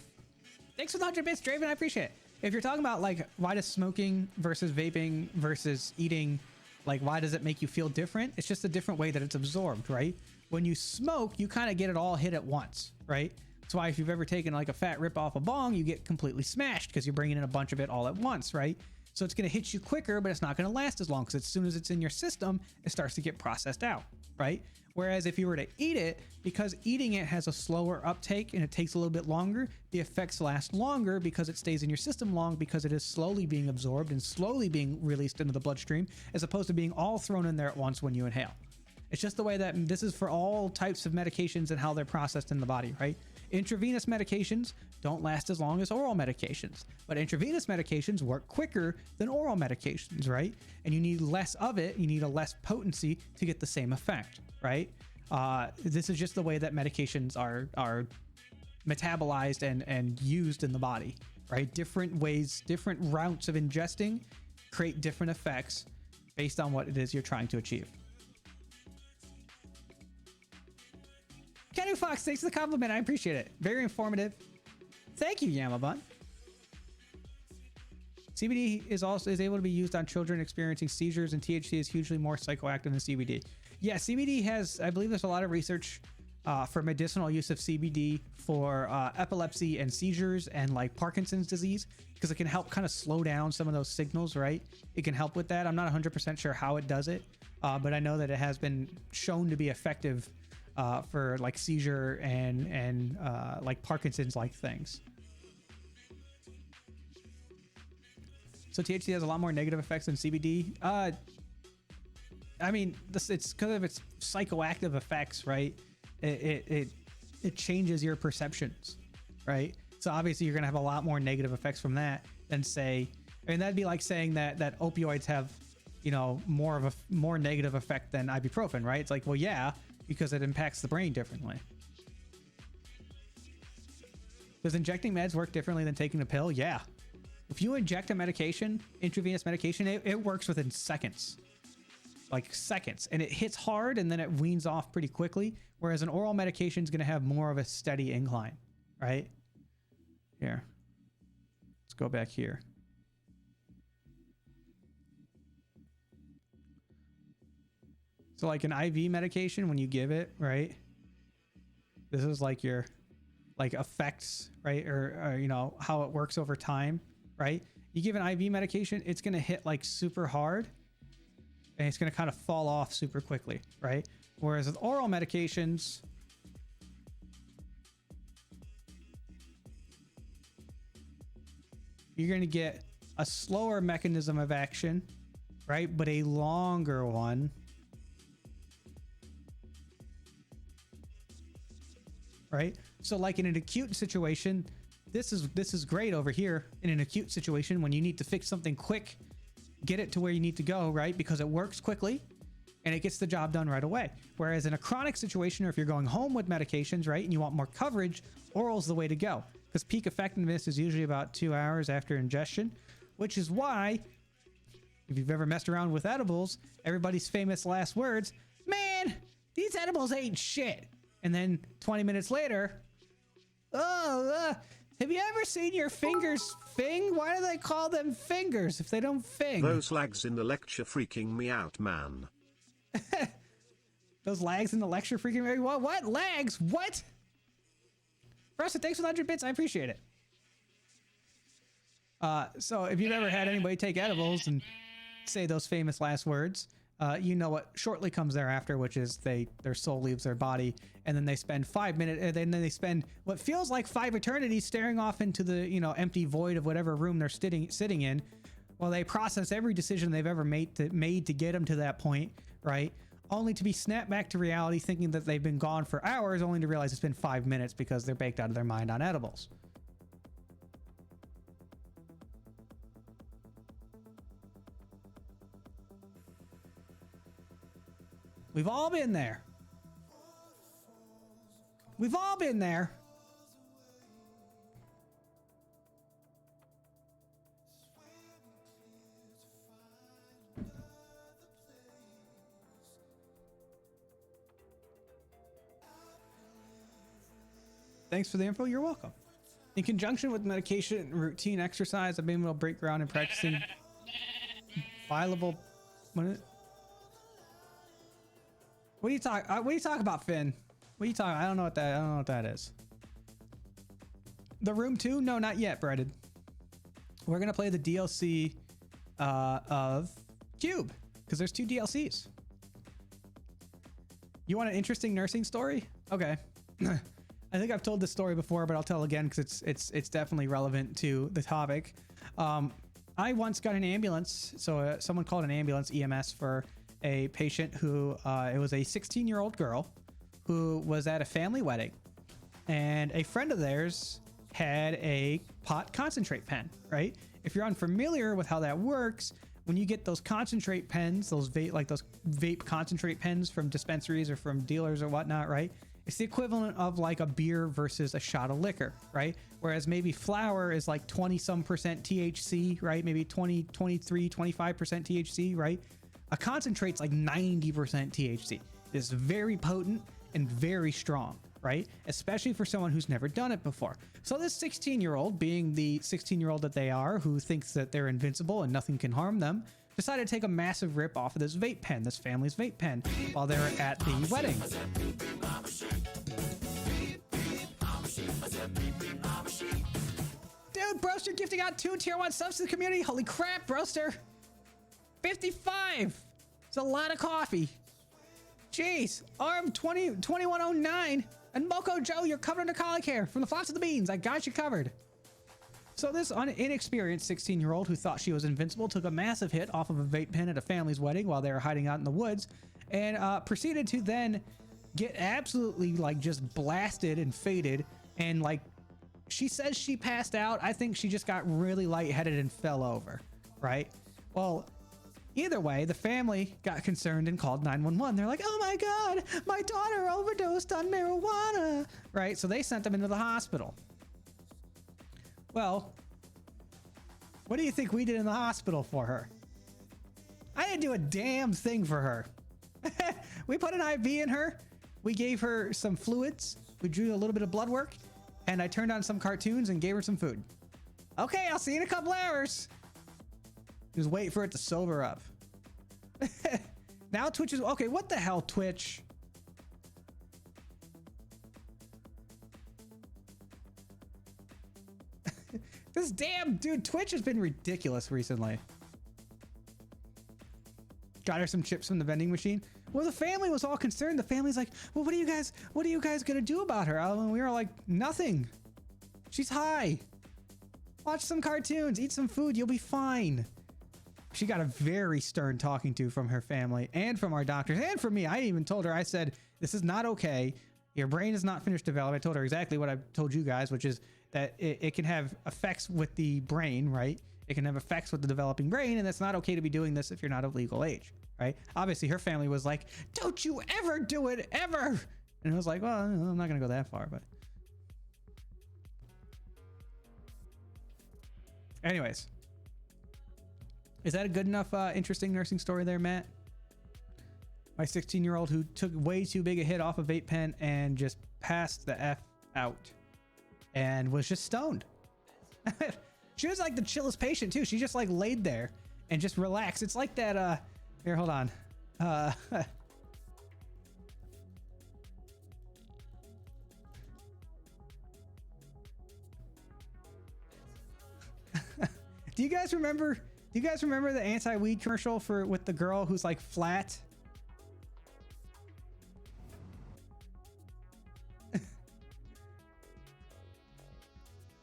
Thanks for the 100 bits, Draven. I appreciate it. If you're talking about like why does smoking versus vaping versus eating, like why does it make you feel different? It's just a different way that it's absorbed, right? When you smoke, you kind of get it all hit at once, right? That's why if you've ever taken like a fat rip off a bong, you get completely smashed because you're bringing in a bunch of it all at once, right? So it's going to hit you quicker, but it's not going to last as long because as soon as it's in your system, it starts to get processed out, right? Whereas if you were to eat it, because eating it has a slower uptake and it takes a little bit longer, the effects last longer because it stays in your system long because it is slowly being absorbed and slowly being released into the bloodstream as opposed to being all thrown in there at once when you inhale. It's just the way that this is for all types of medications and how they're processed in the body, right? Intravenous medications don't last as long as oral medications, but intravenous medications work quicker than oral medications, right? And you need less of it, you need a less potency to get the same effect, right? This is just the way that medications are metabolized and used in the body, right? Different ways, different routes of ingesting create different effects based on what it is you're trying to achieve. Kenny Fox, thanks for the compliment. I appreciate it. Very informative. Thank you, Yamabun. CBD is able to be used on children experiencing seizures, and THC is hugely more psychoactive than CBD. Yeah, CBD has, I believe there's a lot of research for medicinal use of CBD for epilepsy and seizures and like Parkinson's disease, because it can help kind of slow down some of those signals, right? It can help with that. I'm not 100% sure how it does it, but I know that it has been shown to be effective for like seizure and like Parkinson's like things. So THC has a lot more negative effects than CBD. I mean, it's because of its psychoactive effects, right? It it changes your perceptions, right? So obviously you're gonna have a lot more negative effects from that than say, I mean, that'd be like saying that opioids have, you know, more negative effect than ibuprofen, right? It's like, well, yeah, because it impacts the brain differently. Does injecting meds work differently than taking a pill? Yeah. If you inject a medication, intravenous medication, it works within seconds. Like seconds. And it hits hard and then it weans off pretty quickly. Whereas an oral medication is going to have more of a steady incline, right? Here. Let's go back here. So like an IV medication, when you give it, right? This is like your like effects, right? Or you know, how it works over time, right? You give an IV medication, it's going to hit like super hard and it's going to kind of fall off super quickly, right? Whereas with oral medications, you're going to get a slower mechanism of action, right? But a longer one. Right? So like in an acute situation, this is great over here in an acute situation when you need to fix something quick, get it to where you need to go, right? Because it works quickly and it gets the job done right away. Whereas in a chronic situation, or if you're going home with medications, right, and you want more coverage, oral's the way to go. Because peak effectiveness is usually about 2 hours after ingestion, which is why, if you've ever messed around with edibles, everybody's famous last words, man, these edibles ain't shit. And then 20 minutes later, have you ever seen your fingers fing? Why do they call them fingers if they don't fing? Those lags in the lecture freaking me out, man. Those lags in the lecture freaking me out? What? Lags? What? Rustin, thanks for the 100 bits. I appreciate it. So if you've ever had anybody take edibles and say those famous last words, you know what shortly comes thereafter, which is their soul leaves their body, and then they spend 5 minutes, and then they spend what feels like 5 eternities staring off into the, you know, empty void of whatever room they're sitting in, while they process every decision they've ever made to get them to that point, right? Only to be snapped back to reality, thinking that they've been gone for hours, only to realize it's been 5 minutes because they're baked out of their mind on edibles. We've all been there. We've all been there. Thanks for the info. You're welcome. In conjunction with medication and routine exercise, I've been able to break ground in practicing viable. What do you talk about, Finn? What are you talking? I don't know what that is. The Room 2? No, not yet, Breaded. We're gonna play the DLC of QUBE because there's 2 DLCs. You want an interesting nursing story? Okay. I think I've told this story before, but I'll tell again because it's definitely relevant to the topic. I once got an ambulance, so someone called an ambulance, EMS, for a patient who it was a 16-year-old girl who was at a family wedding, and a friend of theirs had a pot concentrate pen, right? If you're unfamiliar with how that works, when you get those concentrate pens, those vape concentrate pens from dispensaries or from dealers or whatnot, right? It's the equivalent of like a beer versus a shot of liquor, right? Whereas maybe flower is like 20-some% THC, right? Maybe 20, 23, 25% THC, right? A concentrate's like 90% THC. It's very potent and very strong, right? Especially for someone who's never done it before. So this 16-year-old, being the 16-year-old that they are, who thinks that they're invincible and nothing can harm them, decided to take a massive rip off of this vape pen, this family's vape pen, while they were at the wedding. Dude, Broster gifting out 2 tier 1 subs to the community. Holy crap, Broster. 55. It's a lot of coffee. Jeez. Arm 2109. And Moko Joe, you're covered in colic hair from the flops of the beans. I got you covered. So this inexperienced 16-year-old who thought she was invincible took a massive hit off of a vape pen at a family's wedding while they were hiding out in the woods, and proceeded to then get absolutely like just blasted and faded, and like she says she passed out. I think she just got really lightheaded and fell over, right? Well, either way, the family got concerned and called 911. They're like, oh my God, my daughter overdosed on marijuana, right? So they sent them into the hospital. Well, what do you think we did in the hospital for her? I didn't do a damn thing for her. We put an IV in her. We gave her some fluids. We drew a little bit of blood work, and I turned on some cartoons and gave her some food. Okay, I'll see you in a couple hours. Just wait for it to sober up. Now Twitch is okay. What the hell, Twitch? This damn dude, Twitch has been ridiculous recently. Got her some chips from the vending machine. Well, the family was all concerned. The family's like, well, what are you guys gonna do about her? And we were like, nothing. She's high. Watch some cartoons, eat some food, you'll be fine. She got a very stern talking to from her family and from our doctors and from me. I even told her, I said, this is not okay. Your brain is not finished developing. I told her exactly what I told you guys, which is that it can have effects with the brain, right? It can have effects with the developing brain, and it's not okay to be doing this if you're not of legal age, right? Obviously, her family was like, don't you ever do it, ever. And I was like, well, I'm not going to go that far, but. Anyways. Is that a good enough, interesting nursing story there, Matt? My 16-year-old who took way too big a hit off a vape pen and just passed the F out and was just stoned. She was like the chillest patient too. She just like laid there and just relaxed. It's like that, here, hold on. Do you guys remember the anti-weed commercial with the girl who's like flat?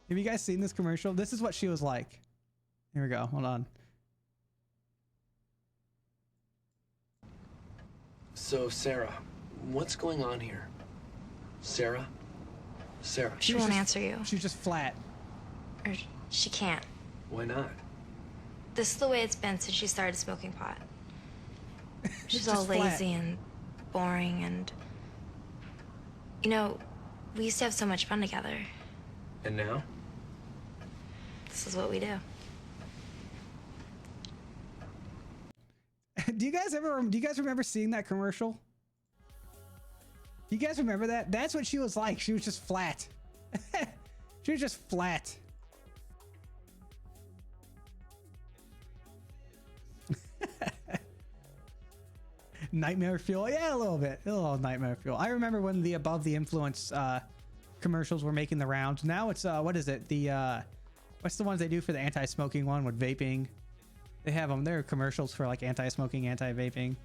Have you guys seen this commercial? This is what she was like. Here we go. Hold on. So, Sarah, what's going on here? Sarah? Sarah. She won't answer you. She's just flat. Or she can't. Why not? This is the way it's been since she started smoking pot. She's just all flat. lazy and boring and... You know, we used to have so much fun together. And now? This is what we do. Do you guys remember seeing that commercial? Do you guys remember that? That's what she was like. She was just flat. She was just flat. Nightmare fuel. Yeah, a little bit. A little nightmare fuel. I remember when the Above the Influence commercials were making the rounds. Now it's what is it? The what's the ones they do for the anti-smoking one with vaping? They have them. They're commercials for like anti-smoking, anti-vaping.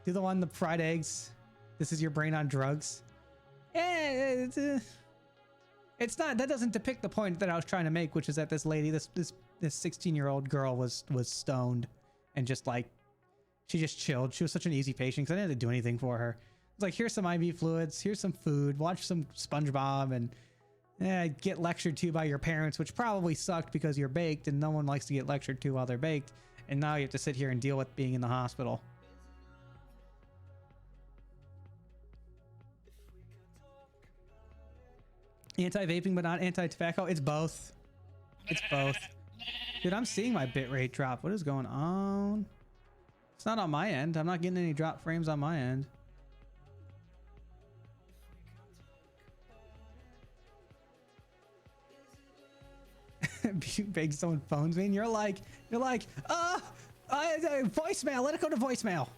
Do the one, the fried eggs. This is your brain on drugs. Yeah, it's not. That doesn't depict the point that I was trying to make, which is that this lady, this 16-year-old girl was stoned and just like, she just chilled. She was such an easy patient because I didn't have to do anything for her. It's like, here's some IV fluids, here's some food, watch some SpongeBob, and get lectured to by your parents, which probably sucked because you're baked and no one likes to get lectured to while they're baked. And now you have to sit here and deal with being in the hospital. Anti-vaping but not anti-tobacco. It's both. It's both. Dude, I'm seeing my bitrate drop. What is going on? It's not on my end. I'm not getting any drop frames on my end. Big someone phones me and you're like, voicemail. Let it go to voicemail.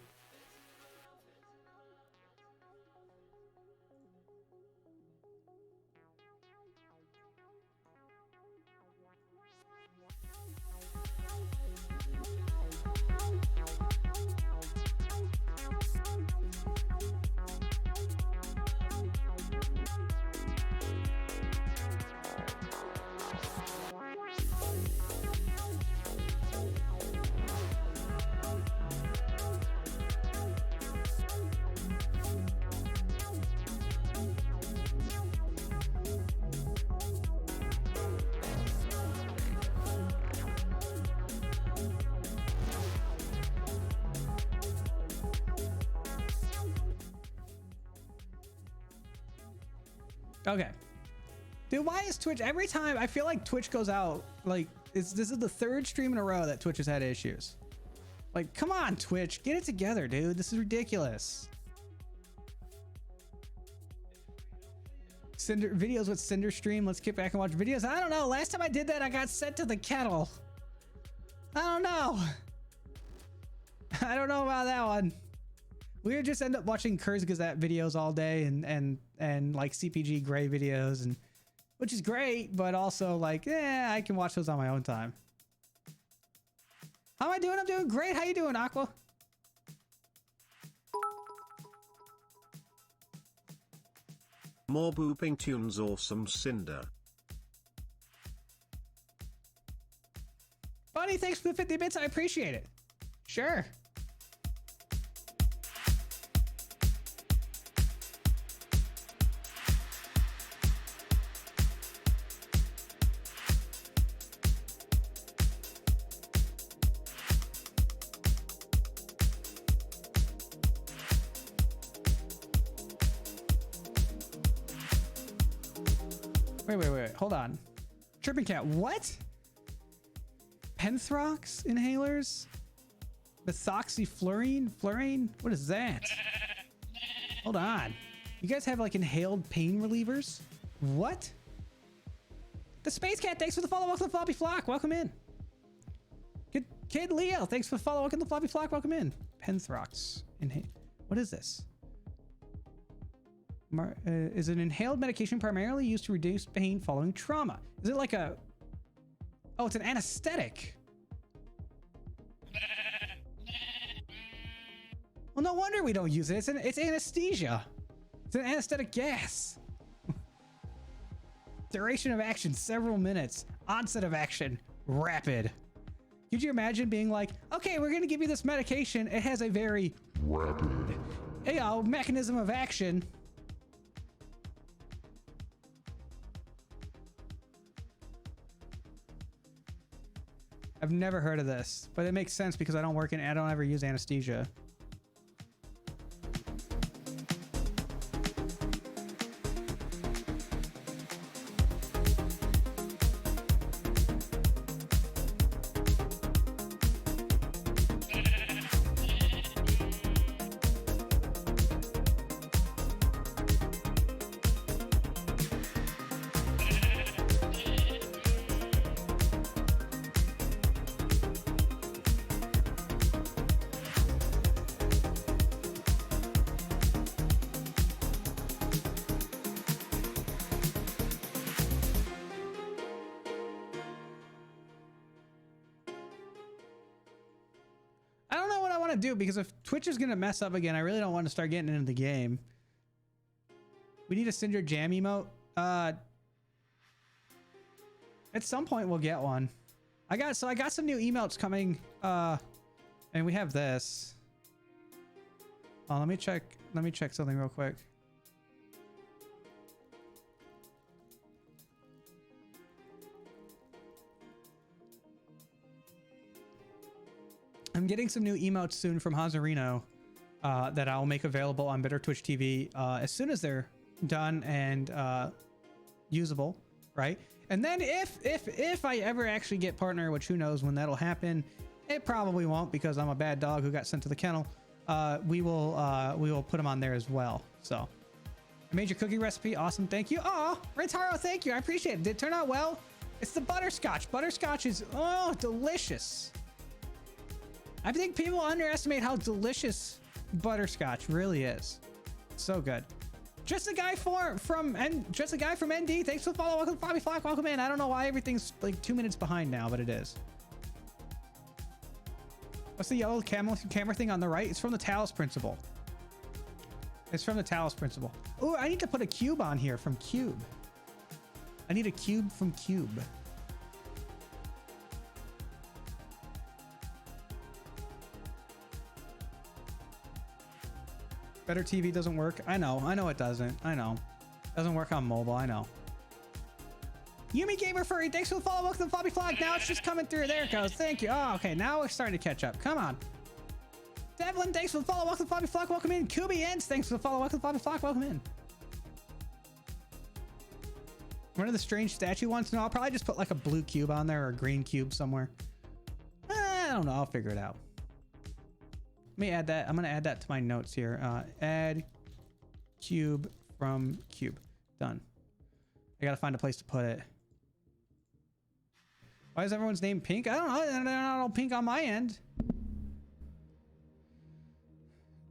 Okay. Dude, why is Twitch every time I feel like Twitch goes out, like this is the third stream in a row that Twitch has had issues. Like, come on, Twitch, get it together, dude. This is ridiculous. Cinder videos with Cinder stream. Let's get back and watch videos. I don't know. Last time I did that, I got sent to the kettle. I don't know. I don't know about that one. We would just end up watching Kurz Gazette videos all day and like CPG Gray videos, and which is great, but also like, yeah, I can watch those on my own time. How am I doing? I'm doing great. How you doing, Aqua? More booping tunes, awesome, Cinder. Bunny, thanks for the 50 bits. I appreciate it. Sure. Wait. Hold on. Tripping Cat, what? Penthrox inhalers? Methoxyflurane? What is that? Hold on. You guys have like inhaled pain relievers? What? The Space Cat, thanks for the follow. Welcome to the Floppy Flock. Welcome in. Kid Leo, thanks for the follow. Welcome to the Floppy Flock. Welcome in. Penthrox. What is this? Is an inhaled medication primarily used to reduce pain following trauma. Is it like a... Oh, it's an anesthetic. Well, no wonder we don't use it. It's anesthesia. It's an anesthetic gas. Duration of action, several minutes. Onset of action, rapid. Could you imagine being like, okay, we're going to give you this medication. It has a very rapid, mechanism of action. I've never heard of this, but it makes sense because I don't ever use anesthesia. Do because if Twitch is gonna mess up again, I really don't want to start getting into the game. We need a Cinder Jam emote. At some point we'll get one. I got some new emotes coming, and we have this. Oh, let me check something real quick. I'm getting some new emotes soon from Hazarino that I'll make available on Bitter Twitch TV as soon as they're done and usable, right? And then if I ever actually get partner, which who knows when that'll happen, it probably won't because I'm a bad dog who got sent to the kennel. We will put them on there as well. So, I made your cookie recipe. Awesome, thank you. Oh, Rentaro, thank you. I appreciate it. Did it turn out well? It's the butterscotch. Butterscotch is delicious. I think people underestimate how delicious butterscotch really is. So good. Just a guy from ND. Thanks for the follow. Welcome to Bobby Flock. Welcome in. I don't know why everything's like 2 minutes behind now, but it is. What's the yellow camera thing on the right? It's from the Talos Principle. It's from the Talos Principle. Oh, I need to put a cube on here from QUBE. I need a cube from QUBE. Better TV doesn't work. I know it doesn't. I know. Doesn't work on mobile. I know. Yumi Gamer Furry, thanks for the follow. Welcome to the Floppy Flock. Now it's just coming through. There it goes. Thank you. Oh, okay. Now we're starting to catch up. Come on. Devlin, thanks for the follow. Welcome to the Floppy Flock. Welcome in. QUBE Ends, thanks for the follow. Welcome to the Floppy Flock. Welcome in. One of the strange statue ones? No, I'll probably just put like a blue cube on there or a green cube somewhere. I don't know. I'll figure it out. Let me add that. I'm going to add that to my notes here. Add cube from cube. Done. I got to find a place to put it. Why is everyone's name pink? I don't know. They're not all pink on my end.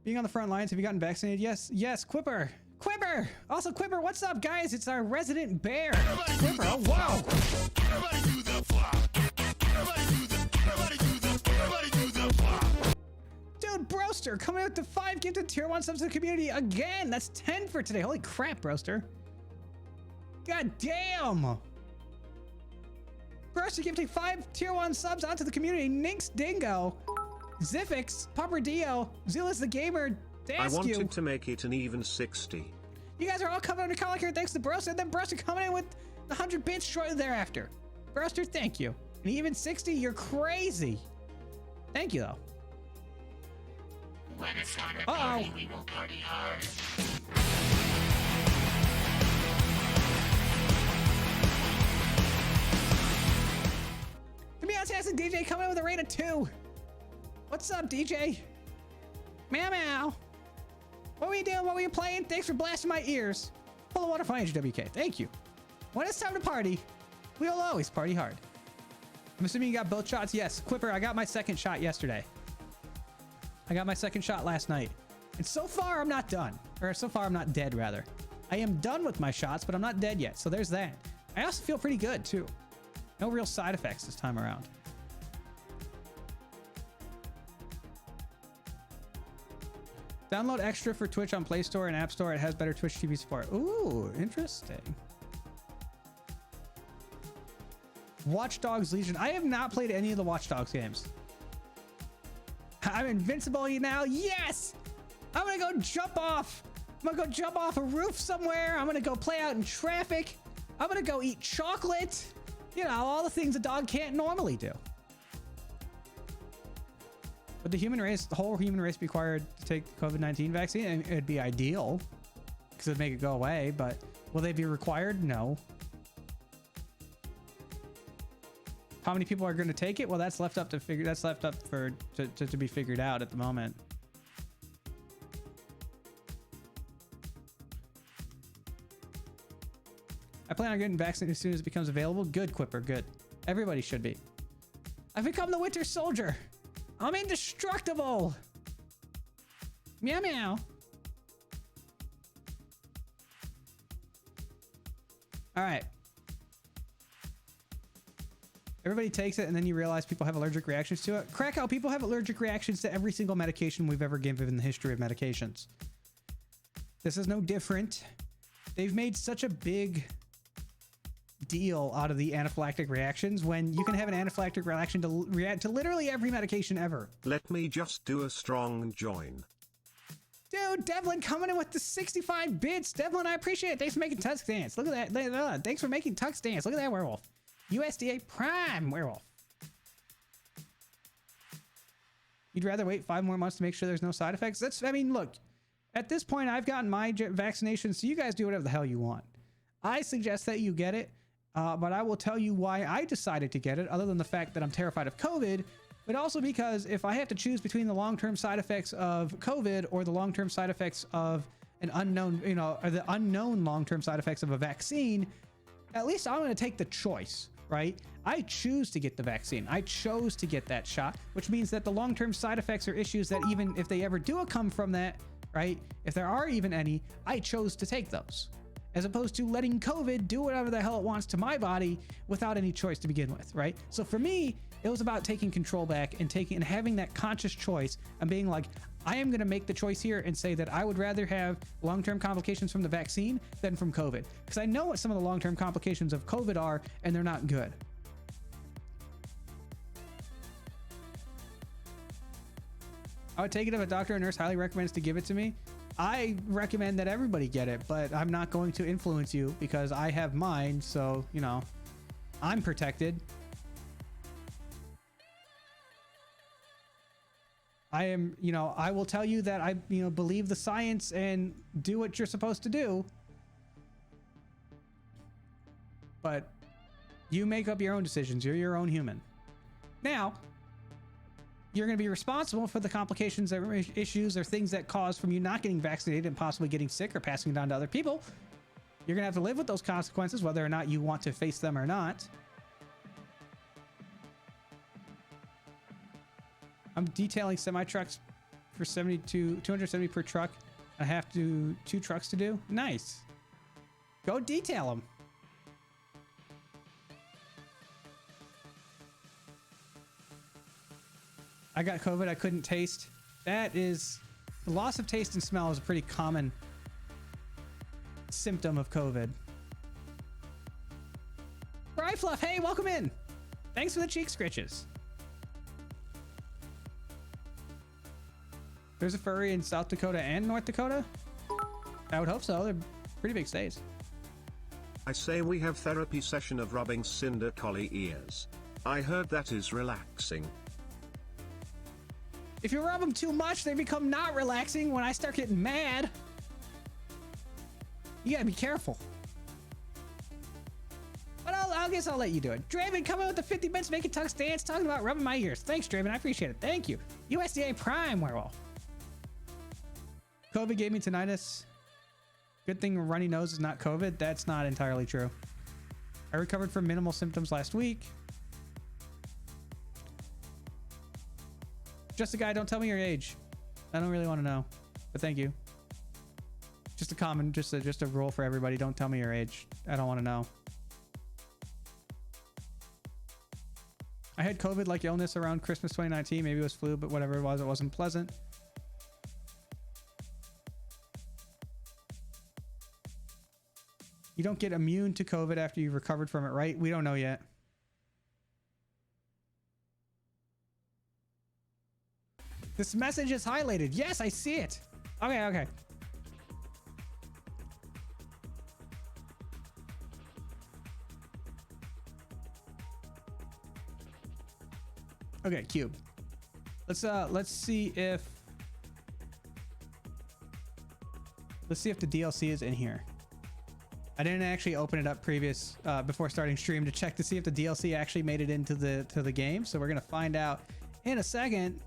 Being on the front lines, have you gotten vaccinated? Yes. Yes, Quipper. Quipper! Also, Quipper, what's up, guys? It's our resident bear. Quipper, oh, wow. Everybody do the flop. Everybody do the flop. Dude, Broster, coming out to 5 gifted tier 1 subs to the community again. That's 10 for today. Holy crap, Broster. God damn. Broster gifting 5 tier 1 subs out to the community. Ninx Dingo, Ziffix, Papadio, Zilas the Gamer, I Daskew. wanted to make it an even 60. You guys are all coming under color here thanks to Broster, and then Broster coming in with the 100 bits shortly thereafter. Broster, thank you. And even 60, you're crazy. Thank you, though. When it's time to Uh-oh. party, we will party hard. To be fantastic, DJ coming in with a rate of 2. What's up, DJ? Meow meow. What were you doing? What were you playing? Thanks for blasting my ears. Full of water fine, HWK. Thank you. When it's time to party, we'll always party hard. I'm assuming you got both shots? Yes. Quipper, I got my second shot yesterday. I got my second shot last night. And so far, I'm not done. Or so far, I'm not dead, rather. I am done with my shots, but I'm not dead yet. So there's that. I also feel pretty good, too. No real side effects this time around. Download Extra for Twitch on Play Store and App Store. It has better Twitch TV support. Ooh, interesting. Watch Dogs Legion. I have not played any of the Watch Dogs games. I'm invincible now. Yes! I'm gonna go jump off. I'm gonna go jump off a roof somewhere. I'm gonna go play out in traffic. I'm gonna go eat chocolate. You know, all the things a dog can't normally do. Would the human race, the whole human race, be required to take the COVID-19 vaccine? And it'd be ideal because it'd make it go away, but will they be required? No. How many people are going to take it? Well, that's left up to figure. That's left up for to be figured out at the moment. I plan on getting vaccinated as soon as it becomes available. Good, Quipper. Good. Everybody should be. I've become the Winter Soldier. I'm indestructible. Meow meow. All right. Everybody takes it, and then you realize people have allergic reactions to it. Krakow, people have allergic reactions to every single medication we've ever given in the history of medications. This is no different. They've made such a big deal out of the anaphylactic reactions when you can have an anaphylactic reaction to react to literally every medication ever. Let me just do a strong join. Dude, Devlin coming in with the 65 bits. Devlin, I appreciate it. Thanks for making Tux dance. Look at that. Thanks for making Tux dance. Look at that werewolf. USDA Prime werewolf. You'd rather wait 5 more months to make sure there's no side effects? That's, I mean, look, at this point, I've gotten my vaccination, so you guys do whatever the hell you want. I suggest that you get it. But I will tell you why I decided to get it, other than the fact that I'm terrified of COVID, but also because if I have to choose between the long-term side effects of COVID or the long-term side effects of an unknown, you know, or the unknown long-term side effects of a vaccine, at least I'm going to take the choice, right? I choose to get the vaccine. I chose to get that shot, which means that the long-term side effects or issues that even if they ever do come from that, right? If there are even any, I chose to take those, as opposed to letting COVID do whatever the hell it wants to my body without any choice to begin with, right? So for me, it was about taking control back and having that conscious choice and being like, I am going to make the choice here and say that I would rather have long-term complications from the vaccine than from COVID, because I know what some of the long-term complications of COVID are, and they're not good. I would take it if a doctor or nurse highly recommends to give it to me. I recommend that everybody get it, but I'm not going to influence you because I have mine, so, you know, I'm protected. I am, you know, I will tell you that I, you know, believe the science and do what you're supposed to do. But you make up your own decisions. You're your own human. Now, you're going to be responsible for the complications or issues or things that cause from you not getting vaccinated and possibly getting sick or passing it on to other people. You're going to have to live with those consequences, whether or not you want to face them or not. I'm detailing semi-trucks for 270 per truck. I have to 2 trucks to do. Nice. Go detail them. I got COVID. I couldn't taste. That is, the loss of taste and smell is a pretty common symptom of COVID. Fluff, hey, welcome in. Thanks for the cheek scritches. There's a furry in South Dakota and North Dakota? I would hope so. They're pretty big states. I say we have therapy session of rubbing Cinder Collie ears. I heard that is relaxing. If you rub them too much, they become not relaxing when I start getting mad. You gotta be careful. But I guess I'll let you do it. Draven coming with the 50 bits, making Tux dance, talking about rubbing my ears. Thanks, Draven. I appreciate it. Thank you. USDA Prime Werewolf. COVID gave me tinnitus. Good thing runny nose is not COVID. That's not entirely true. I recovered from minimal symptoms last week. Just a guy, don't tell me your age. I don't really want to know, but thank you. Just a common, just a rule for everybody. Don't tell me your age. I don't want to know. I had COVID-like illness around Christmas 2019. Maybe it was flu, but whatever it wasn't pleasant. You don't get immune to COVID after you've recovered from it, right? We don't know yet. This message is highlighted. Yes, I see it. Okay, okay. Okay, Cube. Let's see if the DLC is in here. I didn't actually open it up before starting stream to check to see if the DLC actually made it into the game. So we're gonna find out in a second.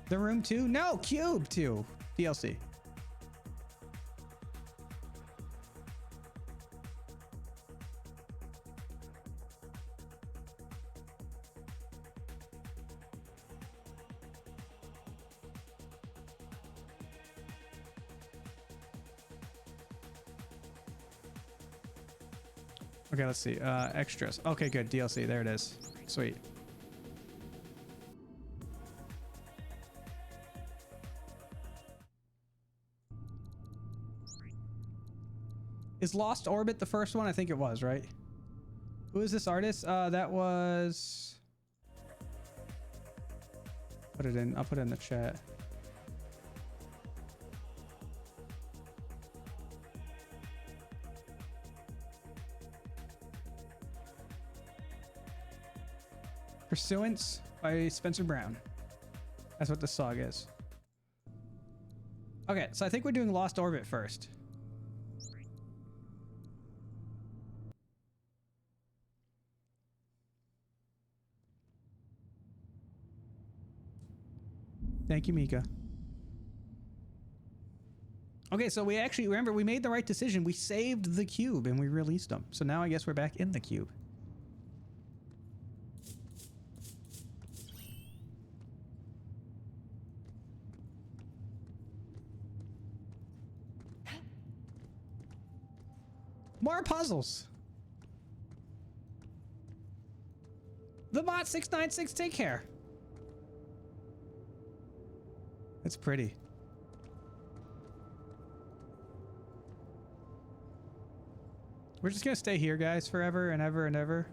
The Room 2? No, Cube 2 DLC. Okay, let's see. Extras. Okay, good. DLC. There it is. Sweet. Is Lost Orbit the first one? I think it was, right? Who is this artist? That was... Put it in. I'll put it in the chat. Pursuance by Spencer Brown. That's what the song is. Okay, so I think we're doing Lost Orbit first. Thank you, Mika. Okay, so we actually, remember, we made the right decision. We saved the cube and we released them. So now I guess we're back in the cube. More puzzles. The bot 696, take care. It's pretty. We're just gonna stay here, guys, forever and ever and ever.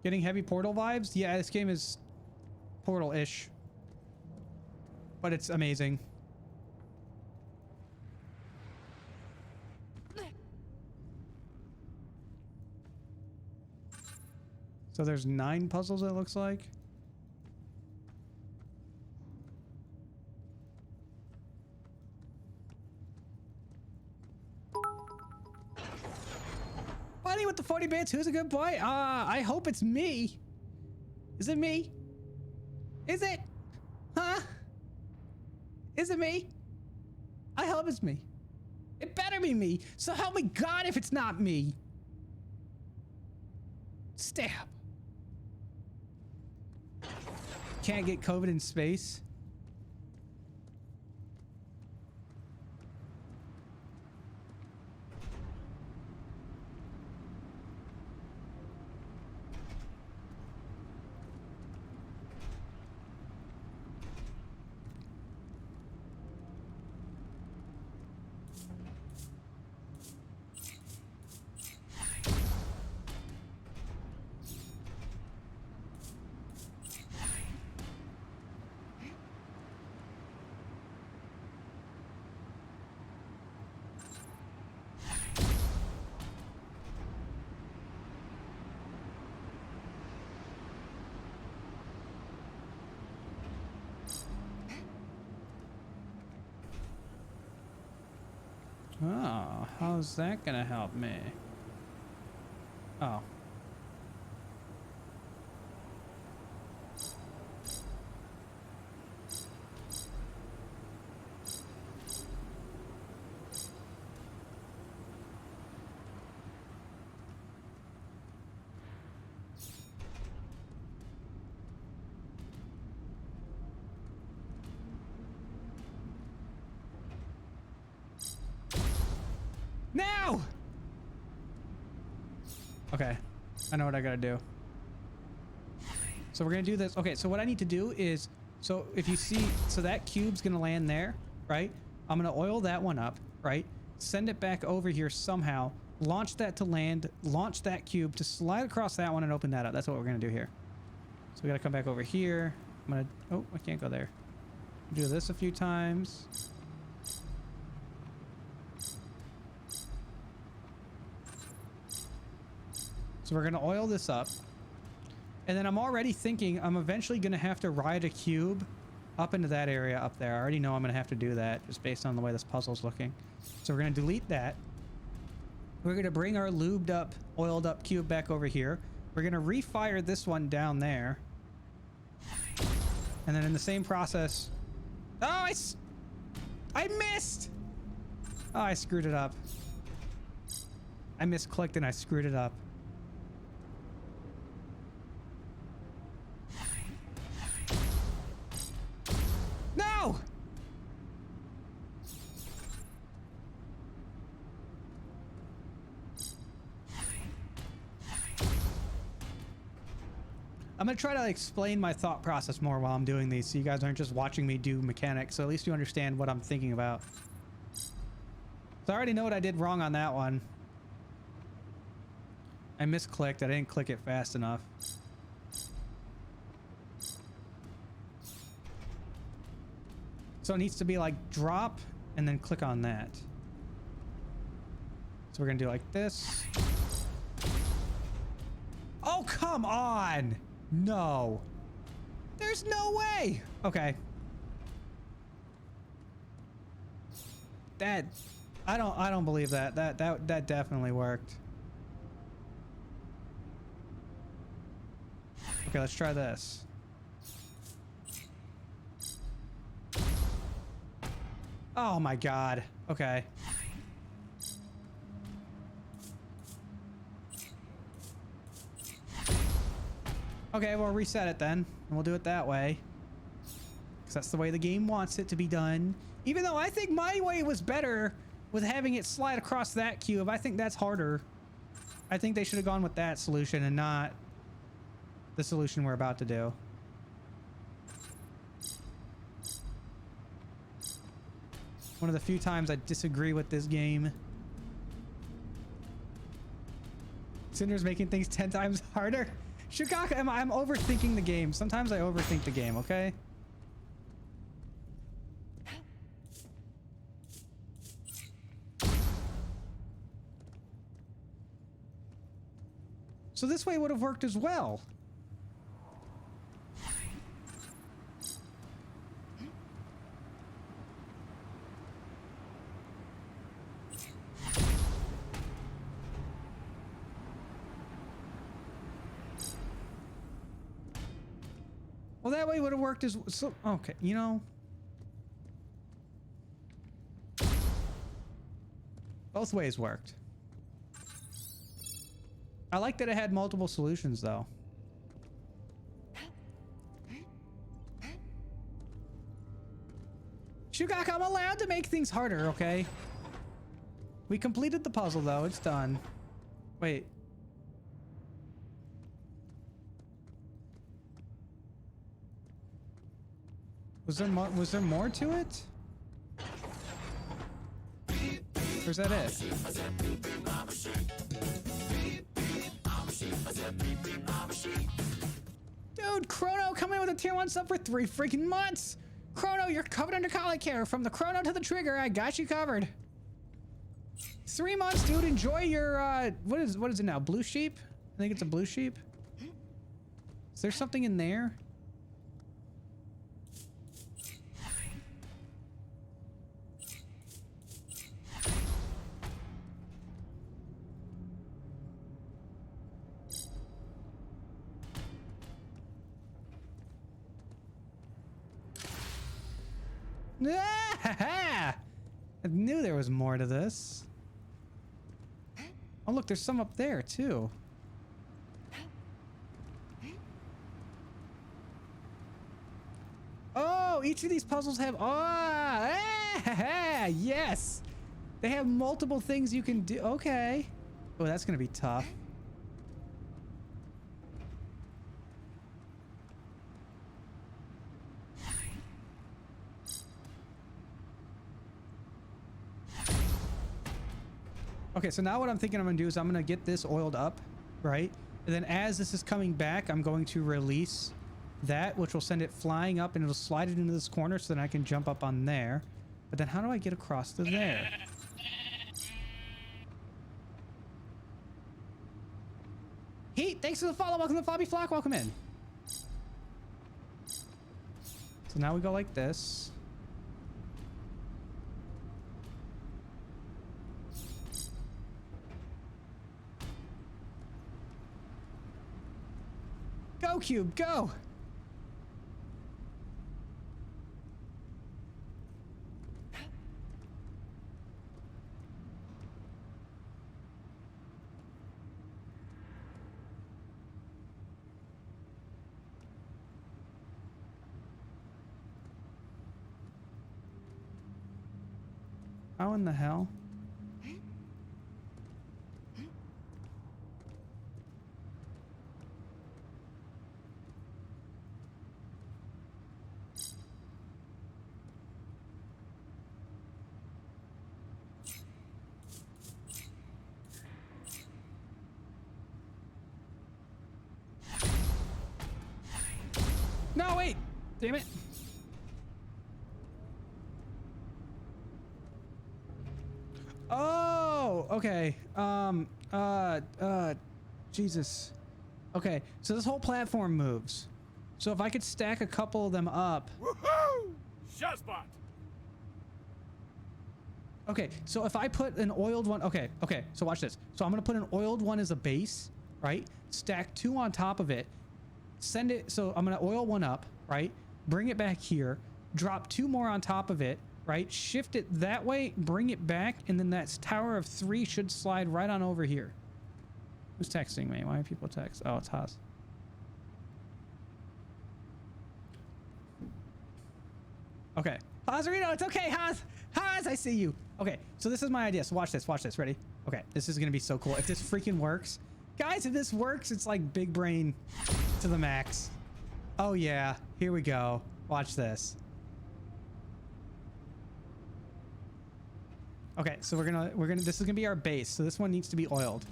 Getting heavy Portal vibes? Yeah, this game is Portal-ish. But it's amazing. So there's 9 puzzles, it looks like. Buddy with the 40 bits, who's a good boy? I hope it's me. Is it me? Is it? Huh? Is it me? I hope it's me. It better be me. So help me God if it's not me. Stab. Can't get COVID in space. Oh, how's that gonna help me? Oh. Now! Okay, I know what I gotta do. So we're gonna do this. Okay, so what I need to do is, so if you see, so that cube's gonna land there, right? I'm gonna oil that one up, right? Send it back over here somehow, launch that to land, launch that cube to slide across that one and open that up. That's what we're gonna do here. So we gotta come back over here. I'm gonna, oh, I can't go there. Do this a few times. So we're gonna oil this up. And then I'm already thinking I'm eventually gonna have to ride a cube up into that area up there. I already know I'm gonna have to do that just based on the way this puzzle's looking. So we're gonna delete that. We're gonna bring our lubed up, oiled up cube back over here. We're gonna refire this one down there. And then in the same process, oh, I missed. Oh, I screwed it up. I misclicked and I screwed it up. No! I'm gonna try to explain my thought process more while I'm doing these so you guys aren't just watching me do mechanics, so at least you understand what I'm thinking about. So I already know what I did wrong on that one. I misclicked. I didn't click it fast enough. So it needs to be like drop and then click on that. So we're gonna do like this. Oh, come on! No. There's no way! Okay. That, I don't believe that. That definitely worked. Okay, let's try this. Oh my god. Okay. Okay, we'll reset it then. And we'll do it that way. Because that's the way the game wants it to be done. Even though I think my way was better with having it slide across that cube. I think that's harder. I think they should have gone with that solution and not the solution we're about to do. One of the few times I disagree with this game. Cinder's making things 10 times harder. Shukaka, I'm overthinking the game. Sometimes I overthink the game, okay? So this way would have worked as well. Well, that way would have worked as so. Okay, you know. Both ways worked. I like that it had multiple solutions, though. Shugak, I'm allowed to make things harder, okay? We completed the puzzle, though. It's done. Wait. Was there more to it? Or is that it? Dude, Chrono coming in with a tier 1 sub for 3 freaking months! Chrono, you're covered under collie care. From the chrono to the trigger, I got you covered. 3 months, dude. Enjoy your, what is it now? Blue sheep? I think it's a blue sheep. Is there something in there? I knew there was more to this. Oh, look, there's some up there, too. Oh, each of these puzzles have... Oh, yes! They have multiple things you can do. Okay. Oh, that's going to be tough. Okay, so now what I'm thinking I'm gonna do is I'm gonna get this oiled up, right? And then as this is coming back, I'm going to release that, which will send it flying up and it'll slide it into this corner so then I can jump up on there. But then how do I get across to there? Heat, thanks for the follow. Welcome to Floppy Flock. Welcome in. So now we go like this. Go, Cube, go! How in the hell? No, wait! Damn it. Oh, okay. Jesus. Okay, so this whole platform moves. So if I could stack a couple of them up. Woohoo! Shotspot! Okay, so if I put an oiled one, okay, so watch this. So I'm gonna put an oiled one as a base, right? Stack 2 on top of it, send it, so I'm gonna oil one up, right? Bring it back here, drop 2 more on top of it, right? Shift it that way, bring it back, and then that tower of 3 should slide right on over here. Who's texting me? Why are people text? Oh, it's Haas. Okay. Hazarino, it's okay, Haas! Haas, I see you! Okay, so this is my idea. So watch this, ready? Okay, this is gonna be so cool. If this freaking works, guys, if this works, it's like big brain to the max. Oh yeah, here we go. Watch this. Okay, so we're gonna, this is gonna be our base. So this one needs to be oiled.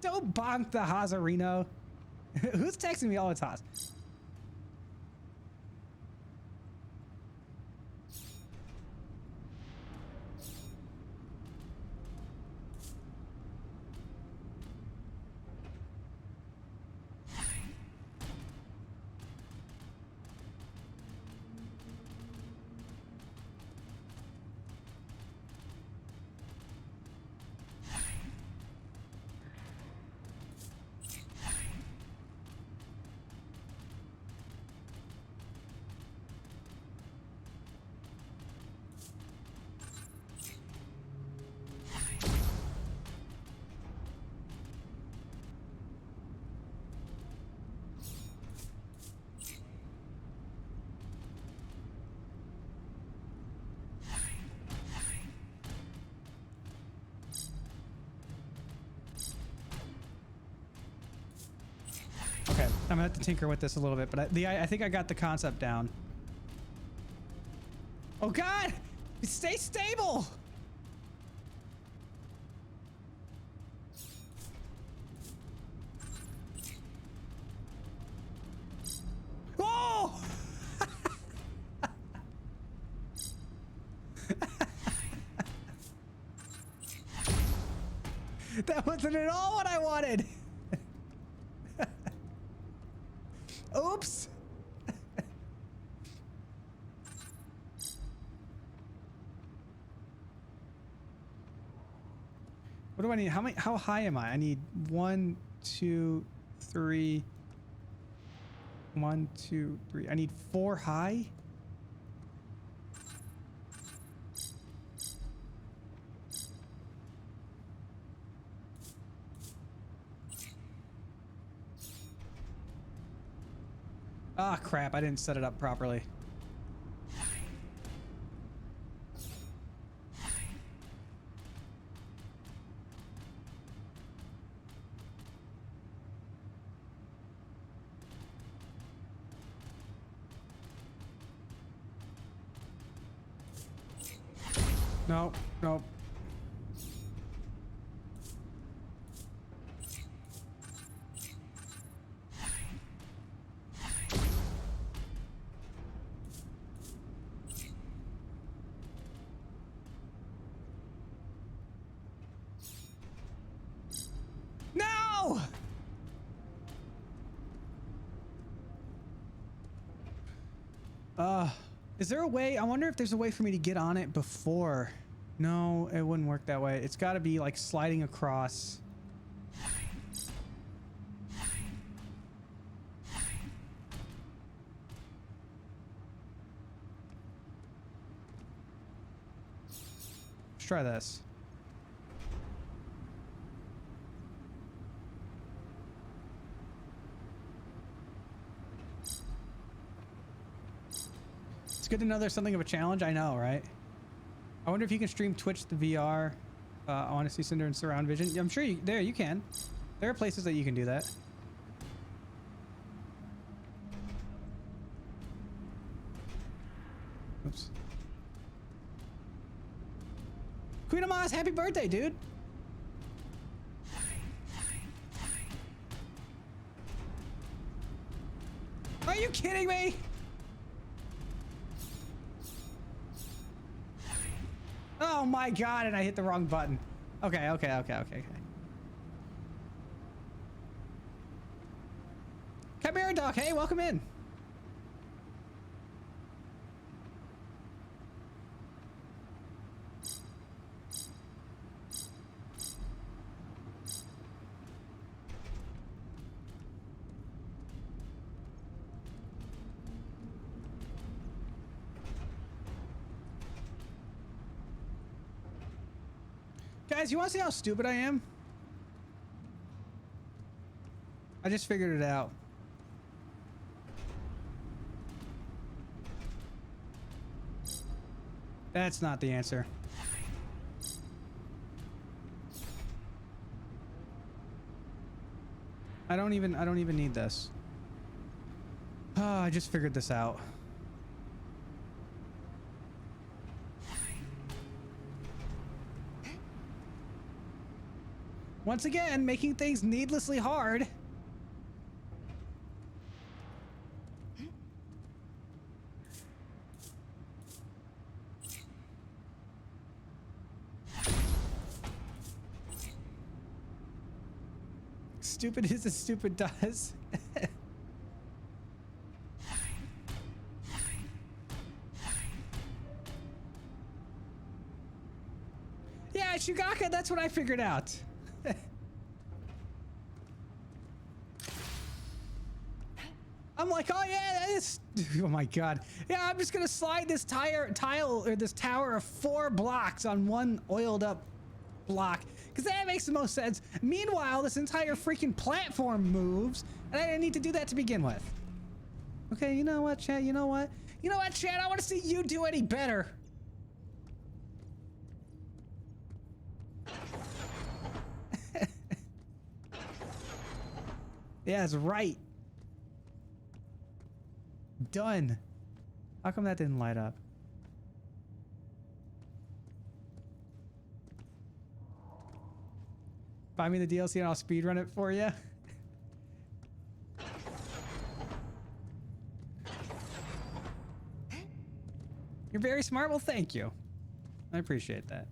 Don't bonk the Hazarino. Who's texting me? Oh, it's Haas. I'm gonna have to tinker with this a little bit, but I think I got the concept down. Oh God! Stay stable! Oh! That wasn't at all what I wanted! Oops! What do I need? How high am I? I need 1, 2, 3. 1, 2, 3. I need 4 high. Ah, crap. I didn't set it up properly. No, no. No! Is there a way? I wonder if there's a way for me to get on it before. No, it wouldn't work that way. It's got to be like sliding across. Let's try this. It's good to know there's something of a challenge. I know, right? I wonder if you can stream Twitch the VR. I want to see Cinder in surround vision. I'm sure you can. There are places that you can do that. Oops. Queen of Maz, happy birthday, dude. Are you kidding me? Oh my God, and I hit the wrong button. Okay. Chimera Doc, hey, welcome in. Guys, you want to see how stupid I am? I just figured it out. That's not the answer. I don't even need this. Oh, I just figured this out. Once again, making things needlessly hard. Stupid is as stupid does. Yeah, Shugaka, that's what I figured out. I'm like, oh yeah, this. Oh my God. Yeah, I'm just gonna slide this this tower of 4 blocks on one oiled up block, because that makes the most sense. Meanwhile, this entire freaking platform moves, and I didn't need to do that to begin with. Okay, you know what, chat? You know what? You know what, chat? I want to see you do any better. Yeah, that's right. Done. How come that didn't light up? Buy me the DLC and I'll speedrun it for you. You're very smart. Well, thank you. I appreciate that.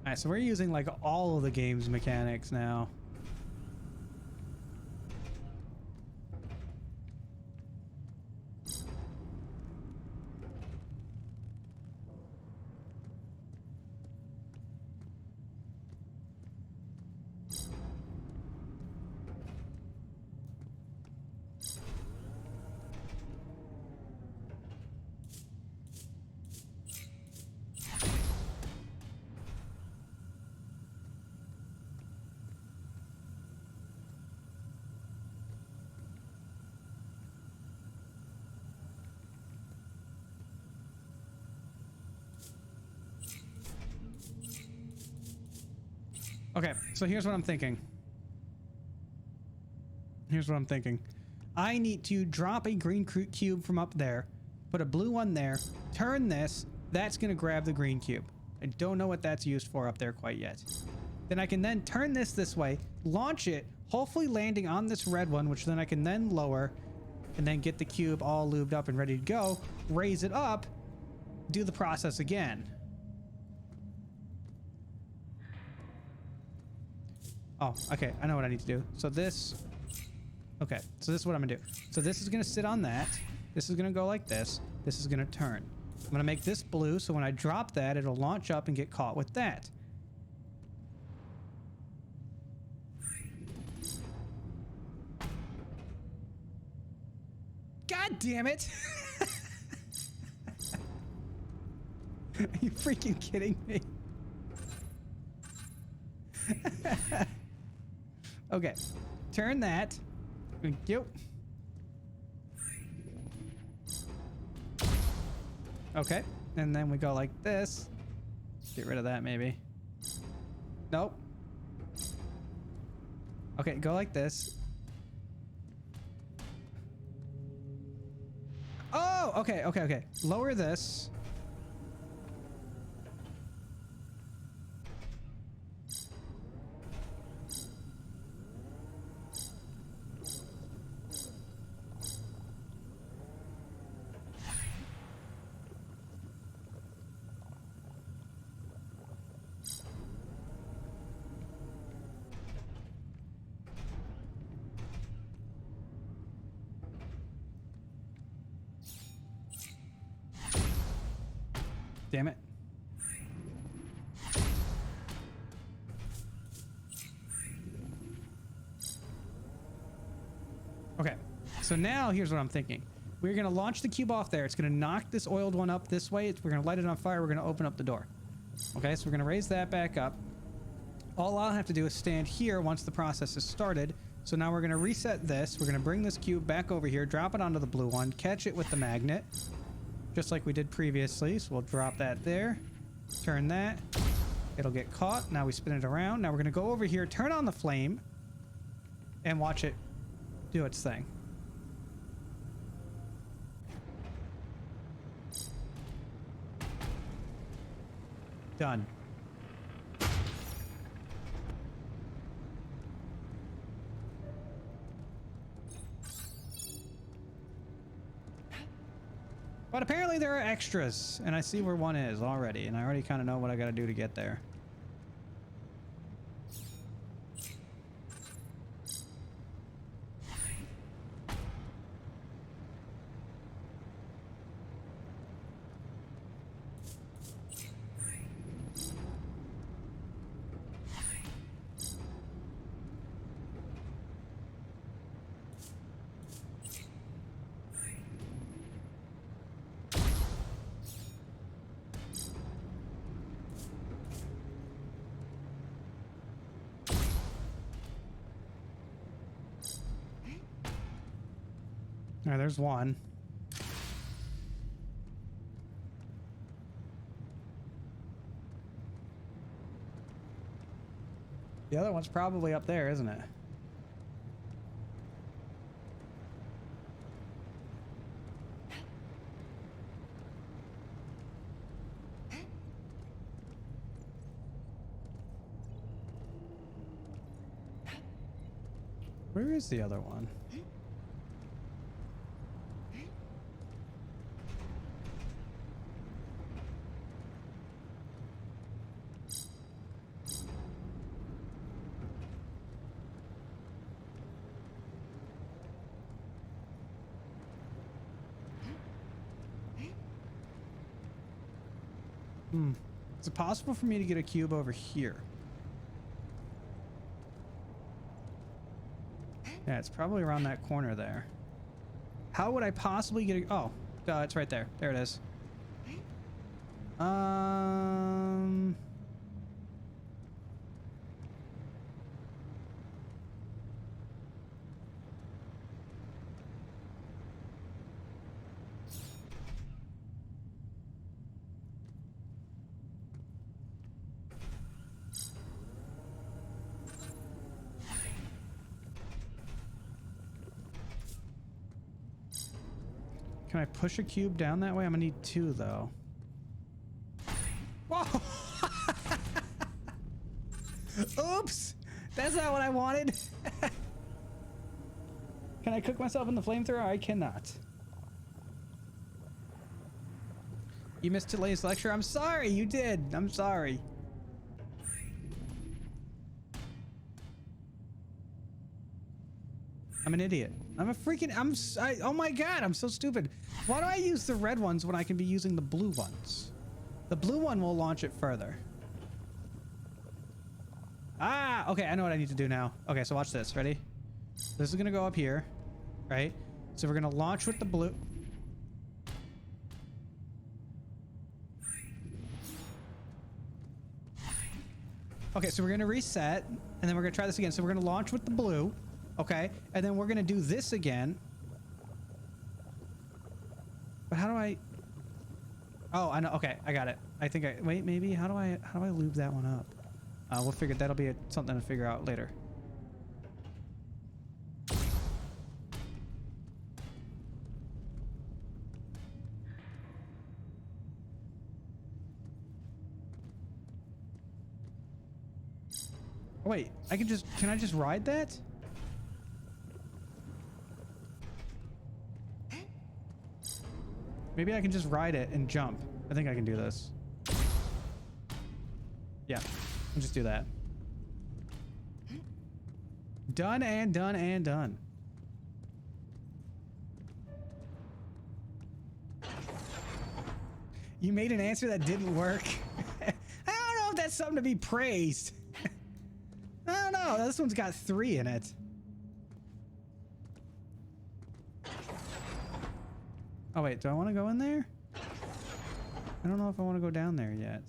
All right, so we're using like all of the game's mechanics now. Okay, so here's what I'm thinking. I need to drop a green cube from up there, put a blue one there, turn this, that's gonna grab the green cube. I don't know what that's used for up there quite yet. Then I can then turn this way, launch it, hopefully landing on this red one, which then I can then lower, and then get the cube all lubed up and ready to go, raise it up, do the process again. Oh, okay, I know what I need to do. So this, okay, so this is what I'm gonna do. So this is gonna sit on that. This is gonna go like this. This is gonna turn. I'm gonna make this blue, so when I drop that, it'll launch up and get caught with that. God damn it! Are you freaking kidding me? Okay, turn that. Thank you. Okay, and then we go like this. Get rid of that maybe. Nope. Okay, go like this. Oh, okay, okay, okay. Lower this. Damn it. Okay, so now here's what I'm thinking. We're gonna launch the cube off there. It's gonna knock this oiled one up this way. We're gonna light it on fire. We're gonna open up the door. Okay, so we're gonna raise that back up. All I'll have to do is stand here once the process is started. So now we're gonna reset this. We're gonna bring this cube back over here, drop it onto the blue one, catch it with the magnet, just like we did previously. So we'll drop that there. Turn that. It'll get caught. Now we spin it around. Now we're going to go over here, turn on the flame, and watch it do its thing. Done. But apparently there are extras, and I see where one is already, and I already kind of know what I got to do to get there. All right, there's one. The other one's probably up there, isn't it? Where is the other one? Is it possible for me to get a cube over here? Yeah, it's probably around that corner there. How would I possibly get a... Oh, it's right there. There it is. Can I push a cube down that way? I'm gonna need 2 though. Whoa! Oops! That's not what I wanted. Can I cook myself in the flamethrower? I cannot. You missed today's lecture? I'm sorry, you did. I'm sorry. I'm an idiot. I'm a freaking... oh my god, I'm so stupid. Why do I use the red ones when I can be using the blue ones? The blue one will launch it further. Ah, okay, I know what I need to do now. Okay, so watch this. Ready? This is gonna go up here, right? So we're gonna launch with the blue. Okay, so we're gonna reset, and then we're gonna try this again. So we're gonna launch with the blue, okay? And then we're gonna do this again. But how do I... Oh, I know. Okay, I got it. I think I... Wait, maybe? How do I lube that one up? We'll figure... That'll be something to figure out later. Oh, wait, I can just... Can I just ride that? Maybe I can just ride it and jump. I think I can do this. Yeah, I'll just do that. Done and done and done. You made an answer that didn't work. I don't know if that's something to be praised. I don't know. This one's got 3 in it. Oh wait, do I want to go in there? I don't know if I want to go down there yet.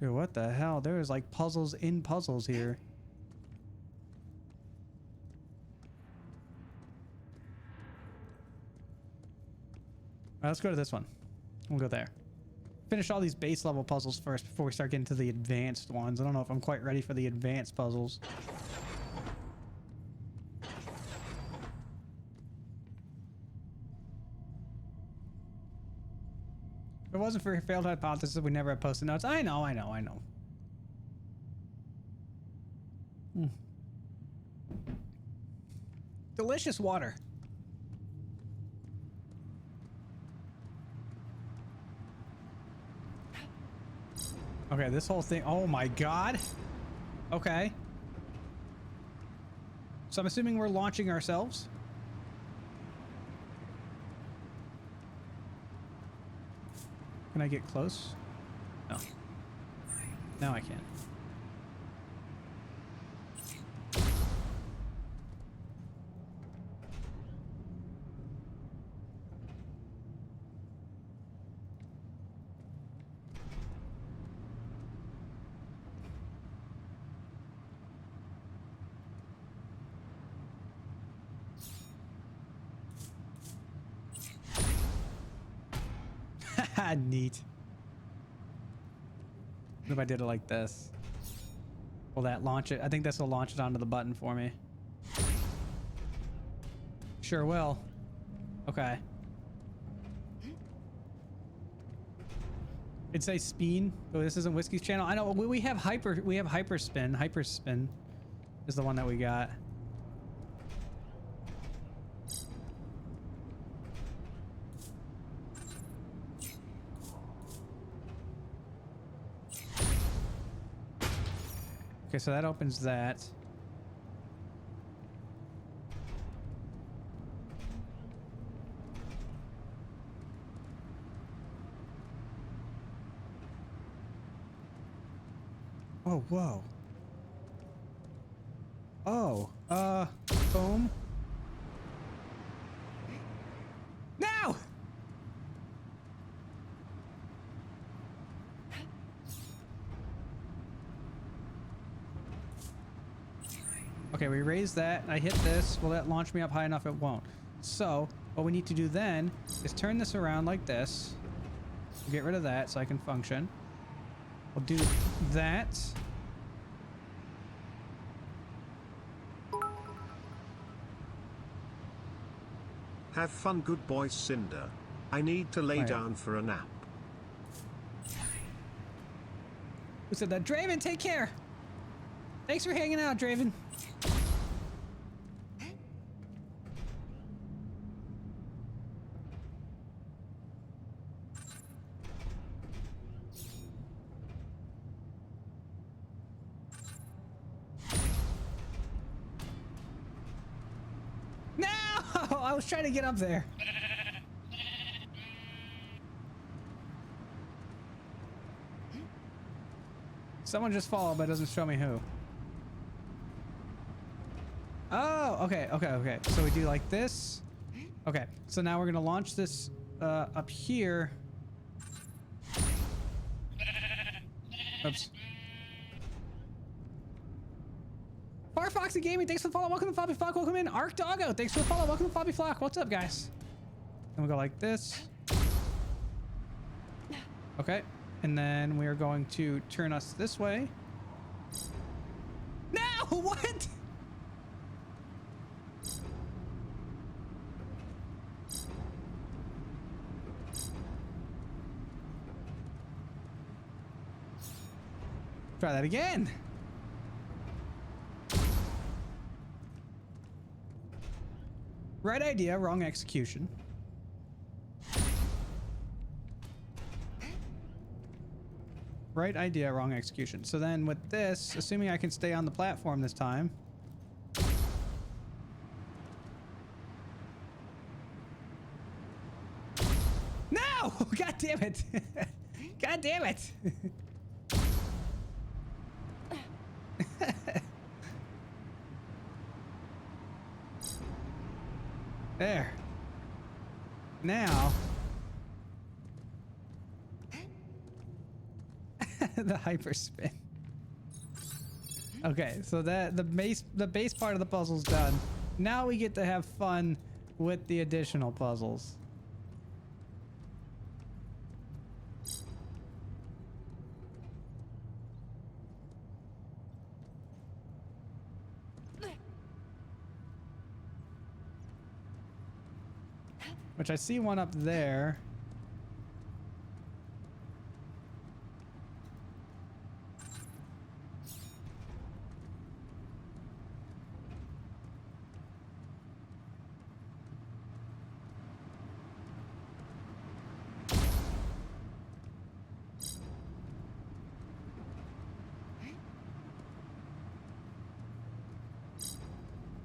Dude, what the hell? There's like puzzles in puzzles here. Alright, let's go to this one. We'll go there. Finish all these base level puzzles first before we start getting to the advanced ones. I don't know if I'm quite ready for the advanced puzzles. If it wasn't for your failed hypothesis, we never have posted notes. I know. Delicious water. Okay, this whole thing. Oh my god. Okay. So I'm assuming we're launching ourselves. Can I get close? No. Now I can. Neat. What if I did it like this? Will that launch it? I think this will launch it onto the button for me. Sure will. Okay. It'd say Speen, but this isn't Whiskey's channel. I know we have Hyperspin. Hyperspin is the one that we got. Okay, so that opens that. Oh, whoa. Oh, boom. No! Okay, we raise that. I hit this. Will that launch me up high enough? It won't. So, what we need to do then is turn this around like this. Get rid of that so I can function. We'll do that. Have fun, good boy Cinder. I need to lay Right. down for a nap. Who said that? Draven, take care. Thanks for hanging out, Draven. No! I was trying to get up there. Someone just followed, but it doesn't show me who. Oh, okay, okay, okay. So we do like this. Okay, so now we're gonna launch this up here. Oops. Firefoxy Gaming, thanks for the follow. Welcome to Floppy Flock. Welcome in. Arc Doggo, thanks for the follow. Welcome to Floppy Flock. What's up, guys? Then we go like this. Okay, and then we are going to turn us this way. No, what? Try that again. Right idea, wrong execution. Right idea, wrong execution. So then with this, assuming I can stay on the platform this time. No! God damn it! God damn it! There. Now. The hyperspin. Okay, so that the base part of the puzzle's done. Now we get to have fun with the additional puzzles. Which I see one up there.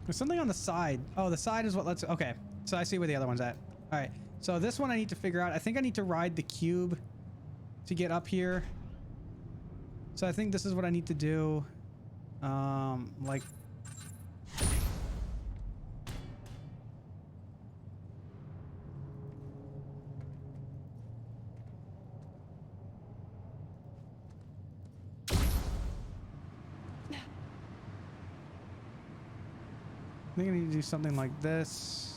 There's something on the side. Oh, the side is what lets... Okay, so I see where the other one's at. All right, so this one I need to figure out. I think I need to ride the cube to get up here. So I think this is what I need to do. Like... I think I need to do something like this.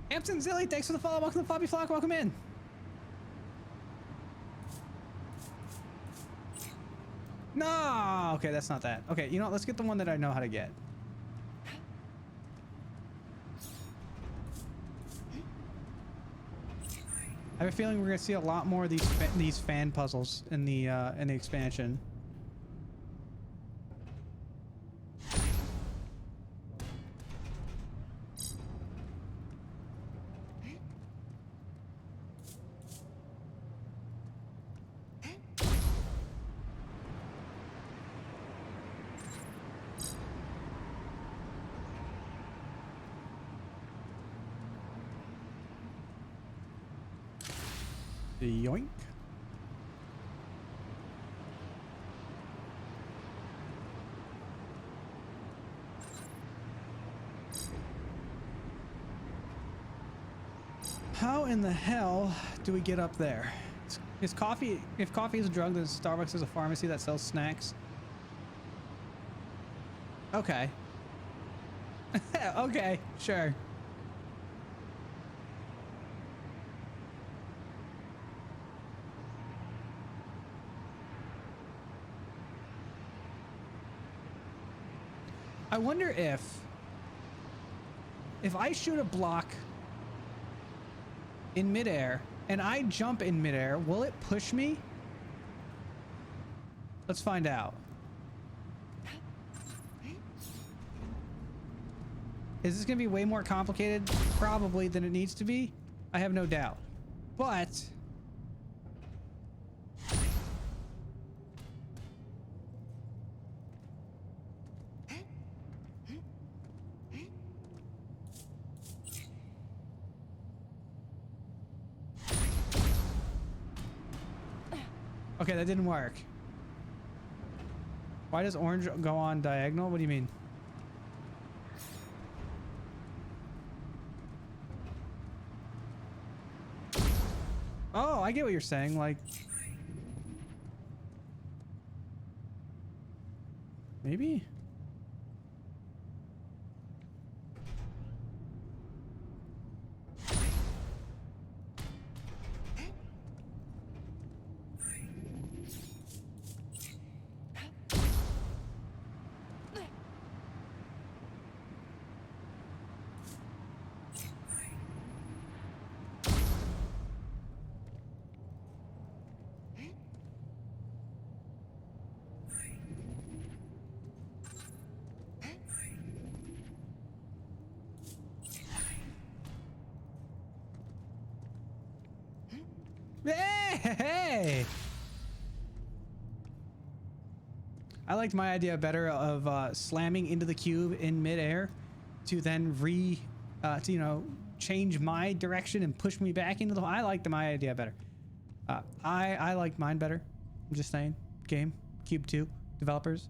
Hampton Zilly, thanks for the follow. Welcome to Floppy Flock. Welcome in. No! Okay, that's not that. Okay, you know what? Let's get the one that I know how to get. I have a feeling we're gonna see a lot more of these fan puzzles in the expansion. Yoink. How in the hell do we get up there? Is coffee, if coffee is a drug, then Starbucks is a pharmacy that sells snacks. Okay. Okay, sure. I wonder if I shoot a block in midair and I jump in midair, will it push me? Let's find out. Is this gonna be way more complicated? Probably than it needs to be. I have no doubt. But okay, that didn't work. Why does orange go on diagonal? What do you mean? Oh, I get what you're saying. Like, maybe? Hey! I liked my idea better of slamming into the cube in midair to then you know, change my direction and push me back into the. I liked my idea better. I liked mine better. I'm just saying. Game Cube 2 developers,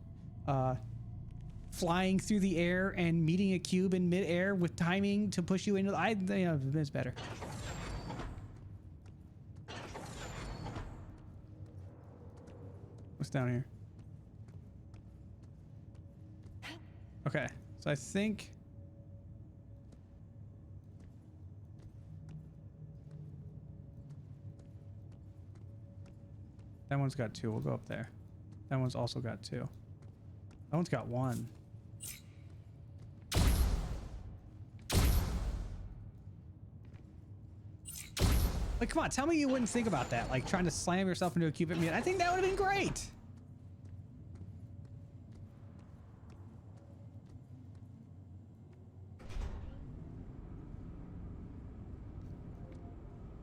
flying through the air and meeting a cube in midair with timing to push you into. You know, it's better. What's down here? Okay, so I think that one's got 2. We'll go up there. That one's also got 2. That one's got 1. Like, come on, tell me you wouldn't think about that. Like, trying to slam yourself into a cube at me. I think that would have been great.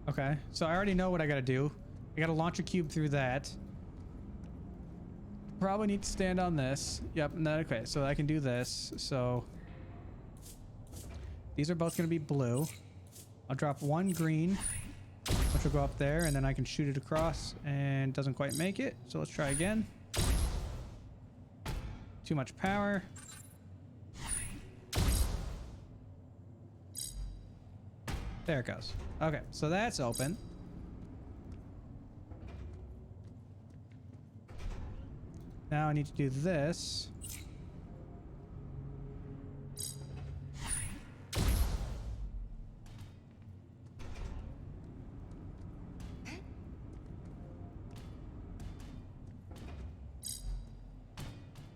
Okay, so I already know what I gotta do. I gotta launch a cube through that. Probably need to stand on this. Yep, and then, okay, so I can do this. So these are both gonna be blue. I'll drop 1 green, which will go up there, and then I can shoot it across, and doesn't quite make it. So let's try again. Too much power. There it goes. Okay, so that's open. Now I need to do this.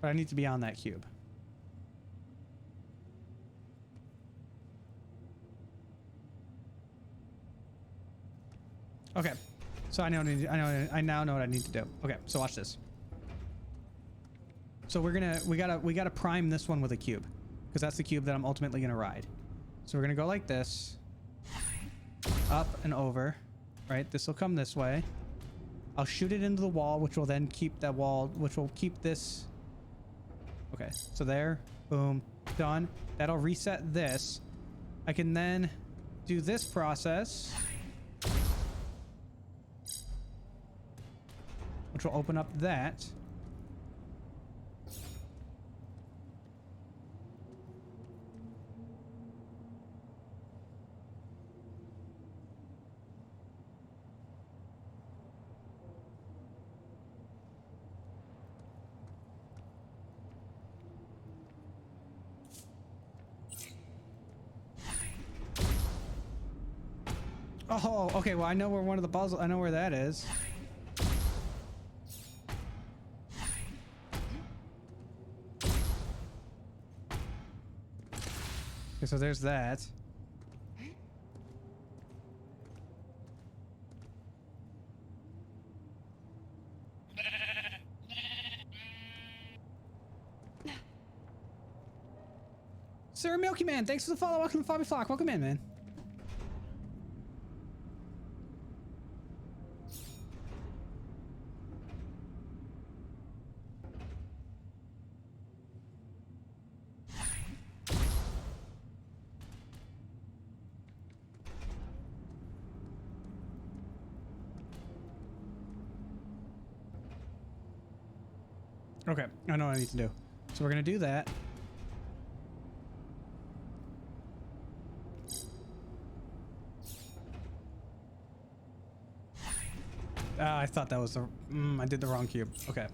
But I need to be on that cube. Okay. So I now know what I need to do. Okay, so watch this. So we gotta prime this one with a cube, because that's the cube that I'm ultimately gonna ride. So we're gonna go like this, up and over, right? This will come this way. I'll shoot it into the wall, which will then keep that wall, which will keep this. Okay, so there, boom, done. That'll reset this. I can then do this process, which will open up that. Oh, okay, well I know where one of the puzzles, I know where that is. Okay, so there's that. Sir Milky Man, thanks for the follow. Welcome to Fobby Flock. Welcome in, man. Okay, I know what I need to do. So we're gonna do that. I thought that was the... I did the wrong cube. Okay.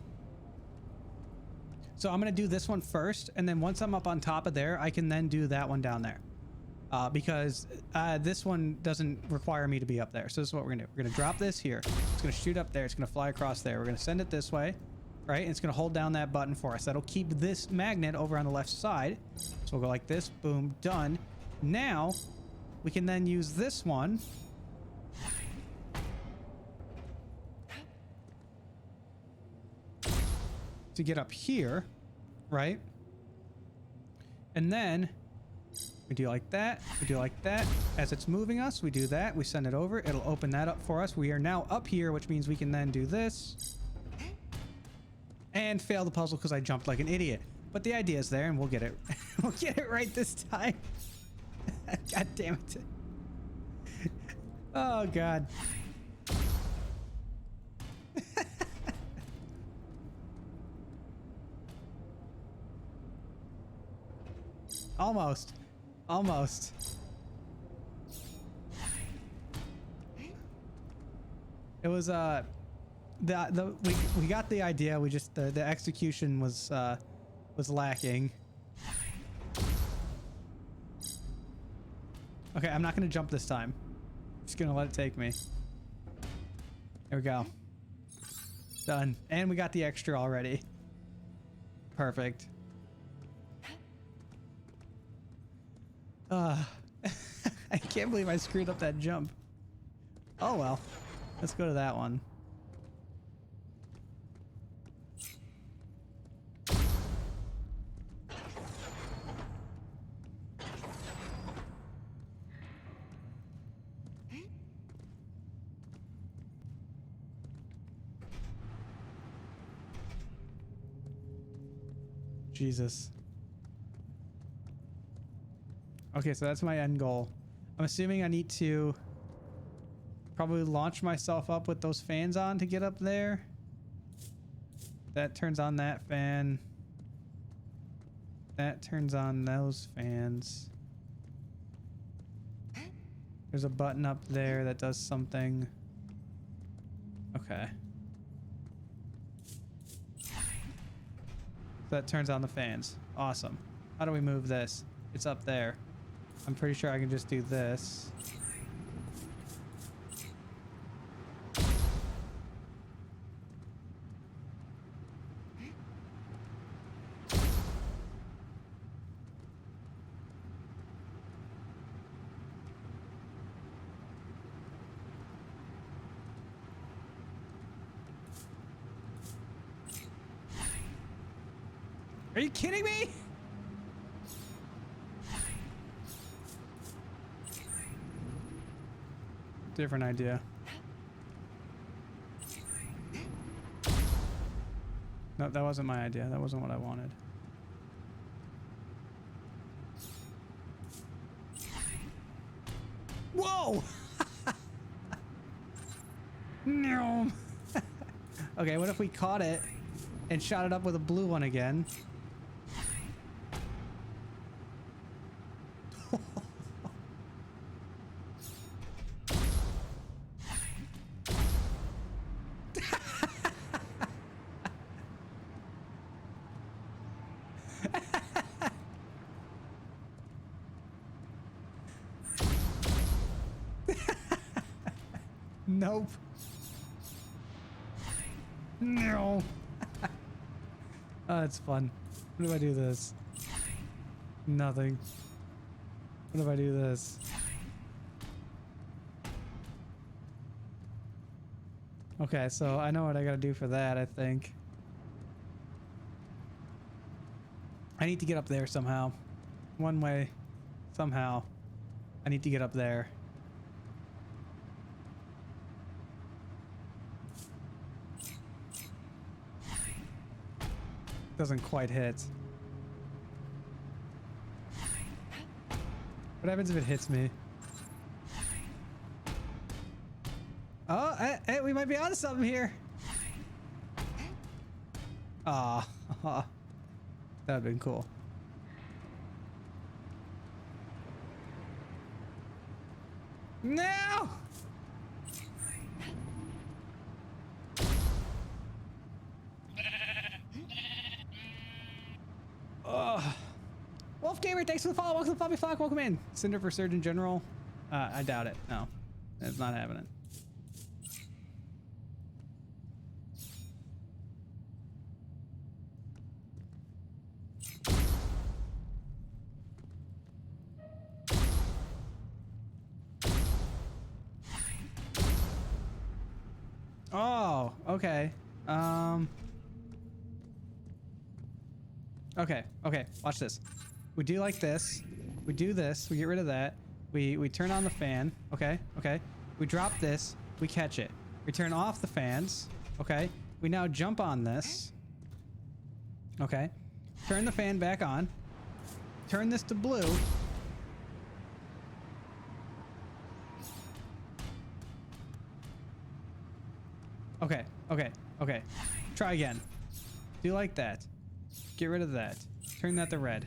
So I'm gonna do this one first, and then once I'm up on top of there, I can then do that one down there. Because this one doesn't require me to be up there. So this is what we're gonna do. We're gonna drop this here. It's gonna shoot up there. It's gonna fly across there. We're gonna send it this way. Right, and it's gonna hold down that button for us. That'll keep this magnet over on the left side. So we'll go like this, boom, done. Now we can then use this one to get up here, right? And then we do like that, we do like that. As it's moving us, we do that, we send it over, it'll open that up for us. We are now up here, which means we can then do this. And fail the puzzle because I jumped like an idiot. But the idea is there, and we'll get it. We'll get it right this time. God damn it. Oh, God. Almost. Almost. It was, we got the idea. We just the execution was lacking. Okay, I'm not gonna jump this time. I'm just gonna let it take me. There we go. Done. And we got the extra already. Perfect. I can't believe I screwed up that jump. Oh well. Let's go to that one. Jesus. Okay, so that's my end goal. I'm assuming I need to probably launch myself up with those fans on to get up there. That turns on that fan. That turns on those fans. There's a button up there that does something. Okay. That turns on the fans. Awesome. How do we move this? It's up there. I'm pretty sure I can just do this. Are you kidding me? Different idea. No, that wasn't my idea. That wasn't what I wanted. Whoa! No. Okay, what if we caught it and shot it up with a blue one again? Nope. No. Oh, it's fun. What if I do this? Nothing. What if I do this? Okay, so I know what I gotta do for that, I think. I need to get up there somehow. One way. Somehow. I need to get up there. Doesn't quite hit. What happens if it hits me? Oh, hey, we might be onto something here. Aw, that would've been cool. No! Wolf Gamer, thanks for the follow. Welcome to Floppy Flock. Welcome in. Cinder for Surgeon General. I doubt it. No, it's not happening. Oh, okay. Okay, watch this. We do like this. We do this. We get rid of that. We turn on the fan. Okay. We drop this. We catch it. We turn off the fans. Okay. We now jump on this. Okay. Turn the fan back on. Turn this to blue. Okay. Try again. Do like that. Get rid of that. Turn that to red.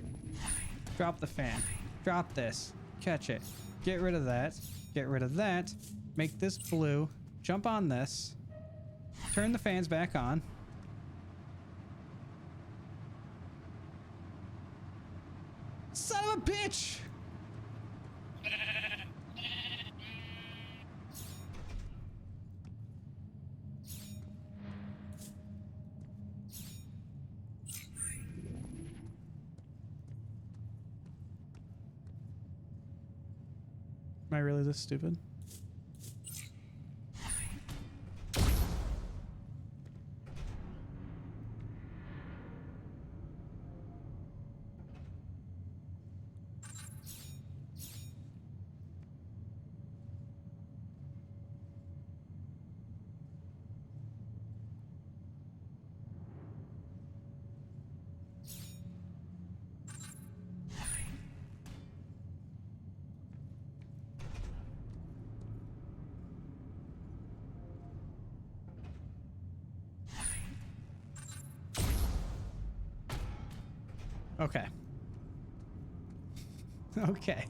Drop the fan. Drop this. Catch it. Get rid of that. Get rid of that. Make this blue. Jump on this. Turn the fans back on. Son of a bitch! Am I really this stupid? Okay. Okay.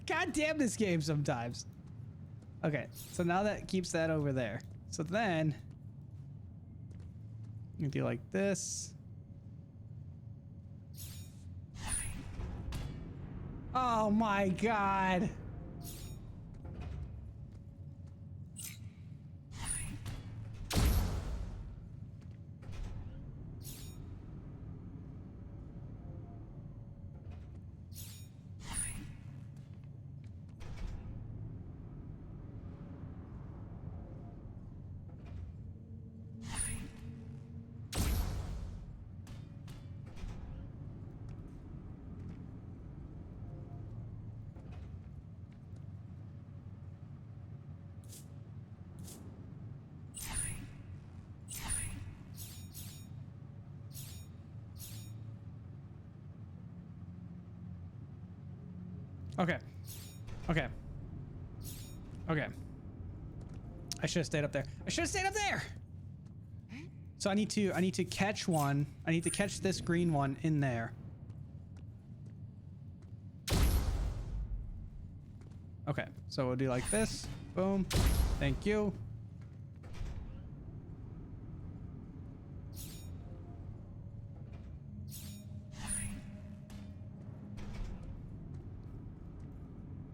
God damn this game sometimes. Okay, so now that keeps that over there. So then you do like this. Oh my god. Okay. Okay. Okay. I should have stayed up there. I should have stayed up there. So I need to catch one. I need to catch this green one in there. Okay. So we'll do like this. Boom. Thank you.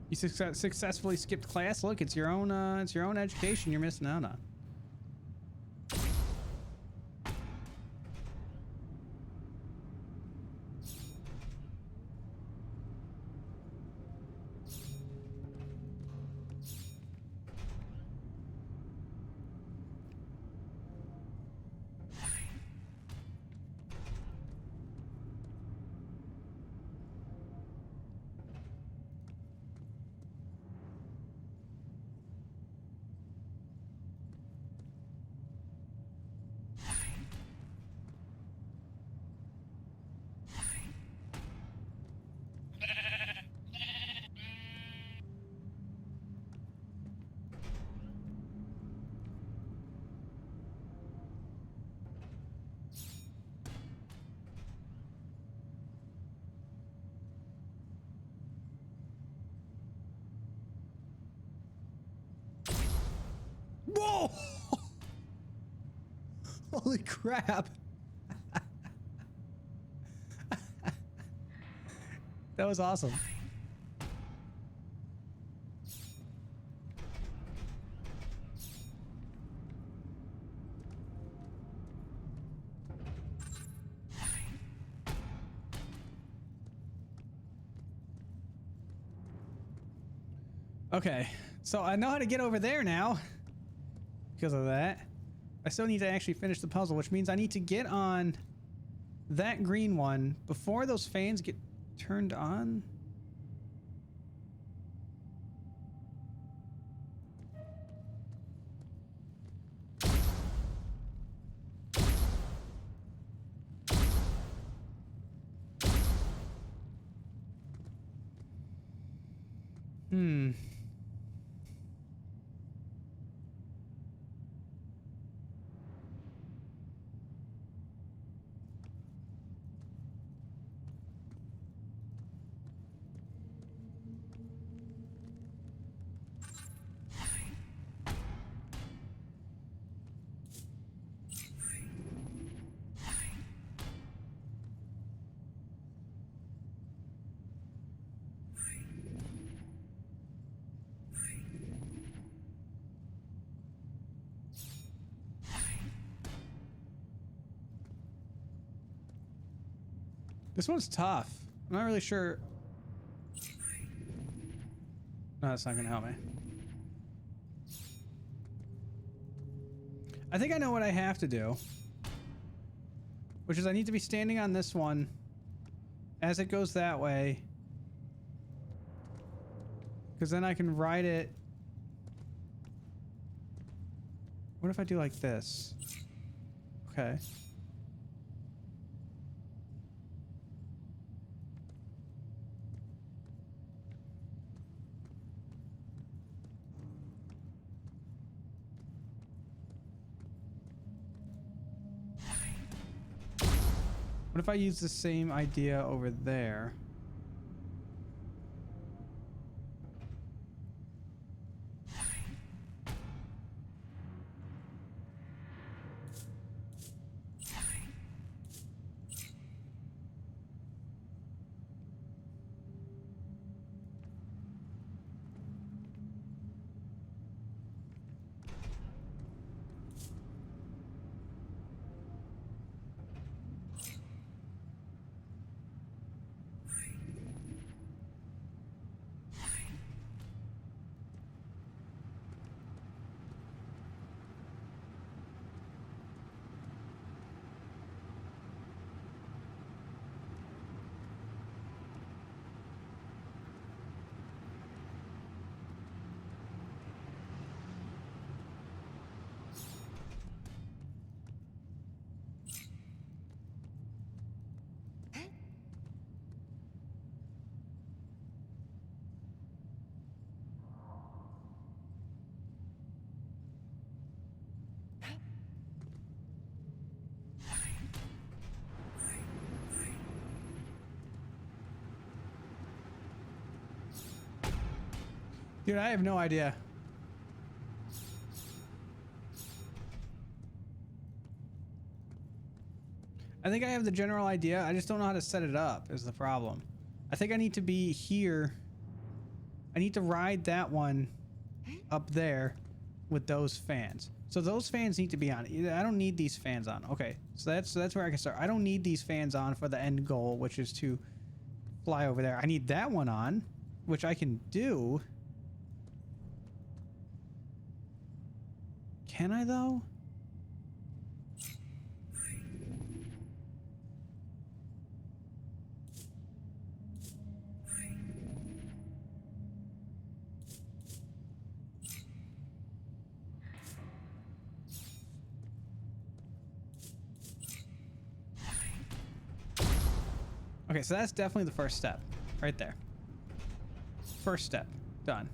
You successfully skipped class. Look, it's your own education you're missing out on. Whoa! Holy crap. That was awesome. Okay, so I know how to get over there now because of that. I still need to actually finish the puzzle, which means I need to get on that green one before those fans get turned on. Hmm. This one's tough. I'm not really sure. No, that's not gonna help me. I think I know what I have to do, which is I need to be standing on this one as it goes that way, because then I can ride it. What if I do like this? Okay. What if I use the same idea over there? Dude, I have no idea. I think I have the general idea. I just don't know how to set it up is the problem. I think I need to be here. I need to ride that one up there with those fans. So those fans need to be on. I don't need these fans on. Okay, so that's where I can start. I don't need these fans on for the end goal, which is to fly over there. I need that one on, which I can do. Can I though? Okay, so that's definitely the first step right there. First step done.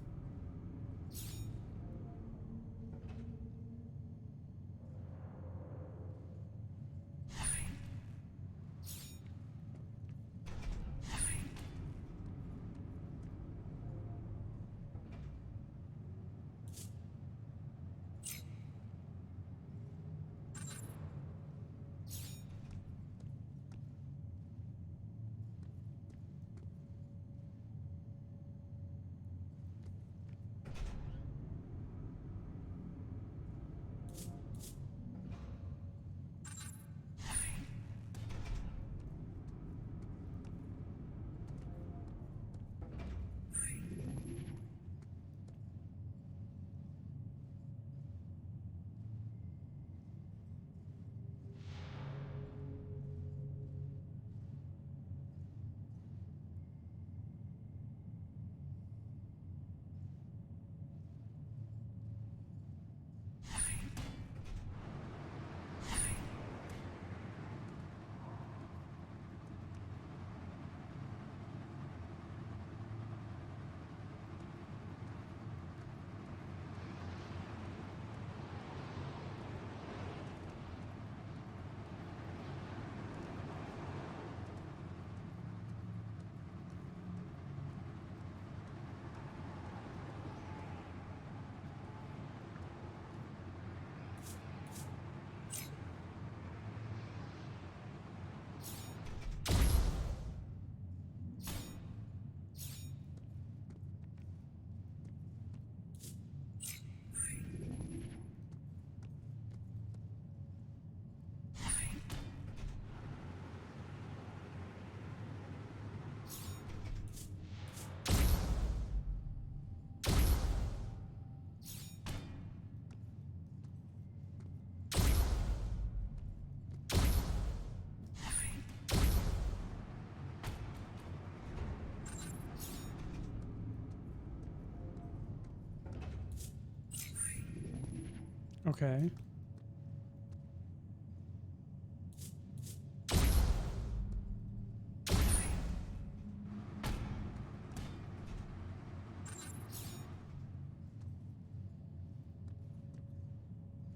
Okay.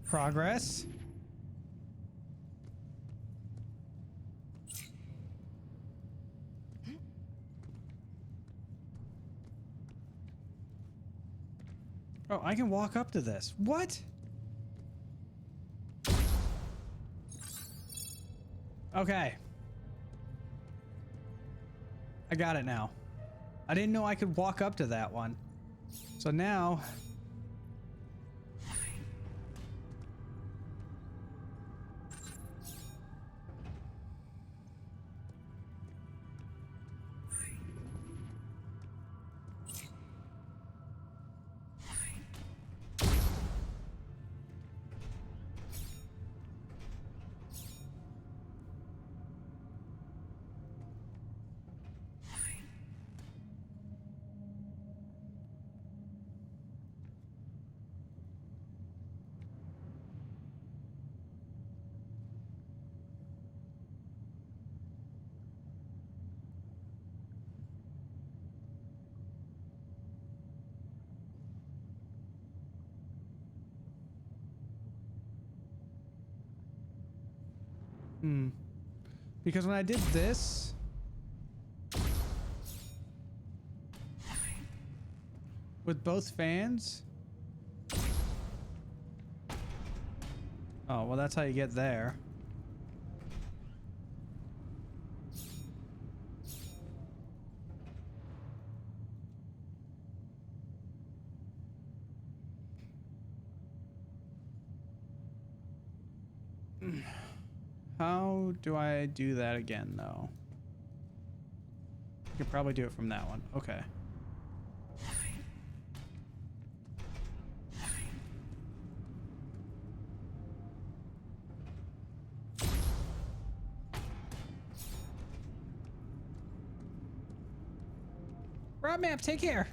Progress. Oh, I can walk up to this. What? Okay. I got it now. I didn't know I could walk up to that one. So now... Because when I did this... With both fans? Oh, well, that's how you get there. How do I do that again, though? I could probably do it from that one. Okay. Rob Map, take care.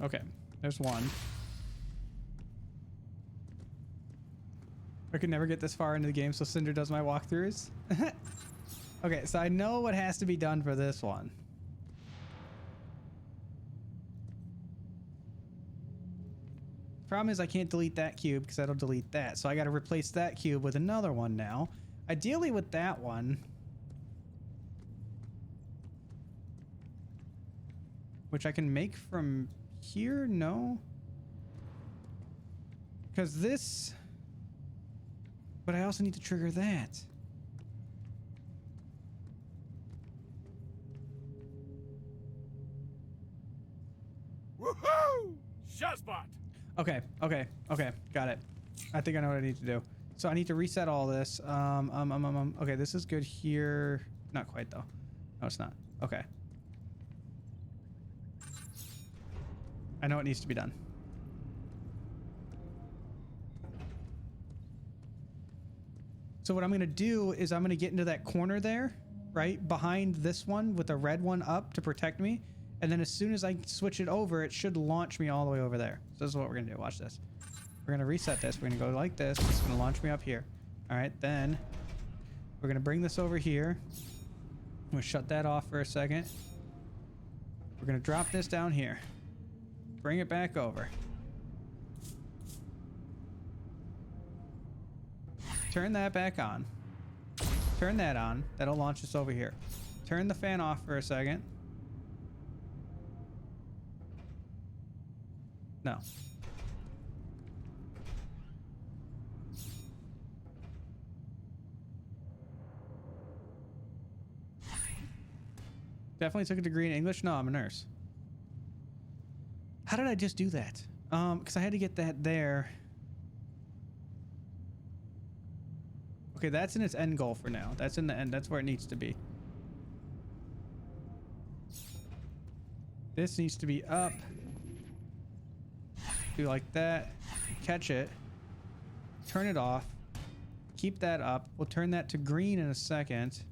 Okay, there's one. I could never get this far into the game, so Cinder does my walkthroughs. Okay, so I know what has to be done for this one. Problem is I can't delete that cube because that'll delete that. So I got to replace that cube with another one now. Ideally with that one. Which I can make from here? No. Because this... But I also need to trigger that. Woohoo! Shotspot! Okay, got it. I think I know what I need to do. So I need to reset all this. Okay, this is good here. Not quite though. No, it's not. Okay. I know what needs to be done. So what I'm going to do is I'm going to get into that corner there, right? Behind this one with the red one up to protect me. And then as soon as I switch it over, it should launch me all the way over there. So this is what we're going to do. Watch this. We're going to reset this. We're going to go like this. It's going to launch me up here. All right. Then we're going to bring this over here. I'm going to shut that off for a second. We're going to drop this down here. Bring it back over. Turn that back on. Turn that on. That'll launch us over here. Turn the fan off for a second. No. Definitely took a degree in English. No, I'm a nurse. How did I just do that? Because I had to get that there. Okay, that's in its end goal for now. That's in the end. That's where it needs to be. This needs to be up. Do like that. Catch it. Turn it off. Keep that up. We'll turn that to green in a second.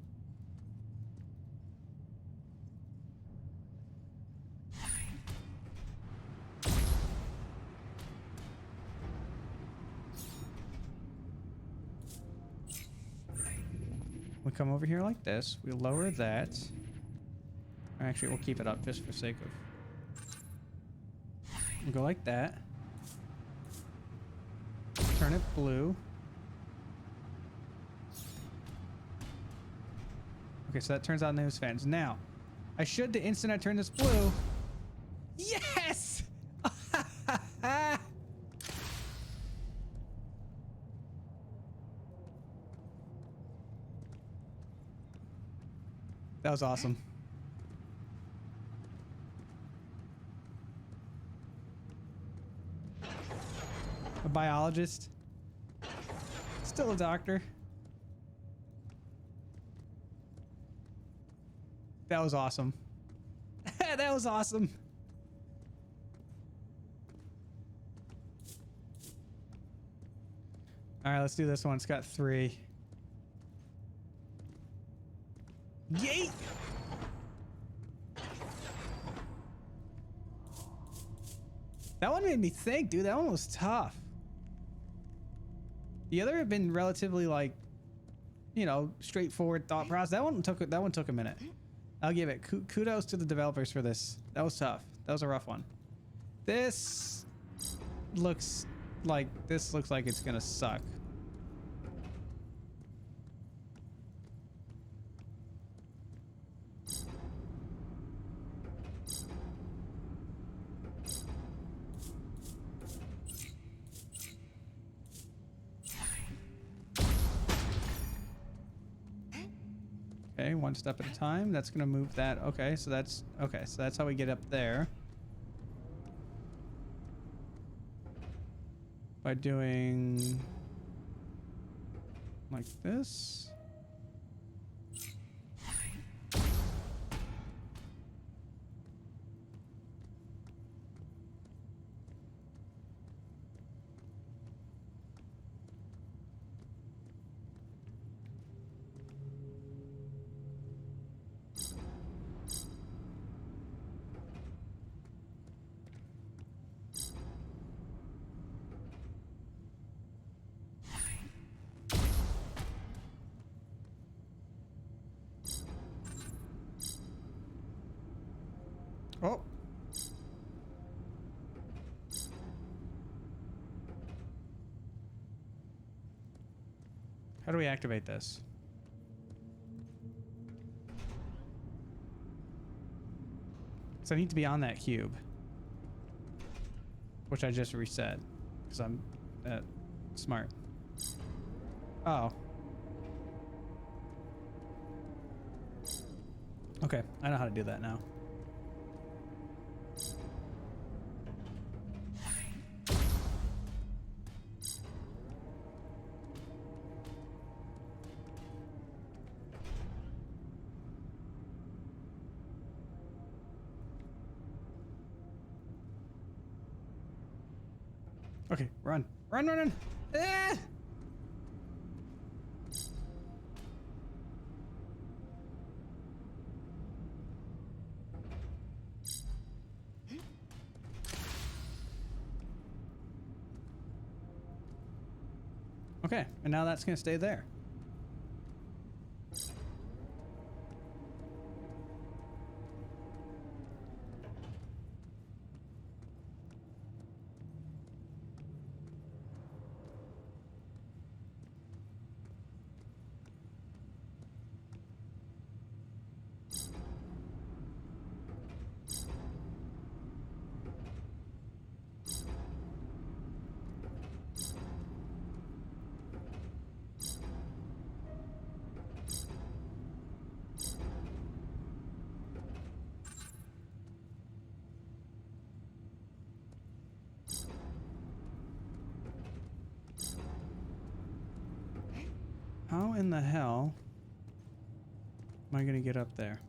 We come over here like this. We lower that. Actually, we'll keep it up just for sake of... We'll go like that. Turn it blue. Okay, so that turns on those fans. Now, I should, the instant I turn this blue... Yes! That was awesome. A biologist. Still a doctor. That was awesome. That was awesome. All right, let's do this one. It's got 3. Yeet! That one made me think, dude. That one was tough. The other have been relatively like, you know, straightforward thought process. That one took a minute. I'll give it kudos to the developers for this. That was tough. That was a rough one. This looks like it's gonna suck. Okay, one step at a time. That's gonna move that. Okay, so that's how we get up there. By doing like this. Oh. How do we activate this? So I need to be on that cube, which I just reset because I'm smart. Oh. Okay, I know how to do that now. Okay, run. Run, run, run. Ah! Okay, and now that's gonna stay there. How in the hell am I gonna get up there?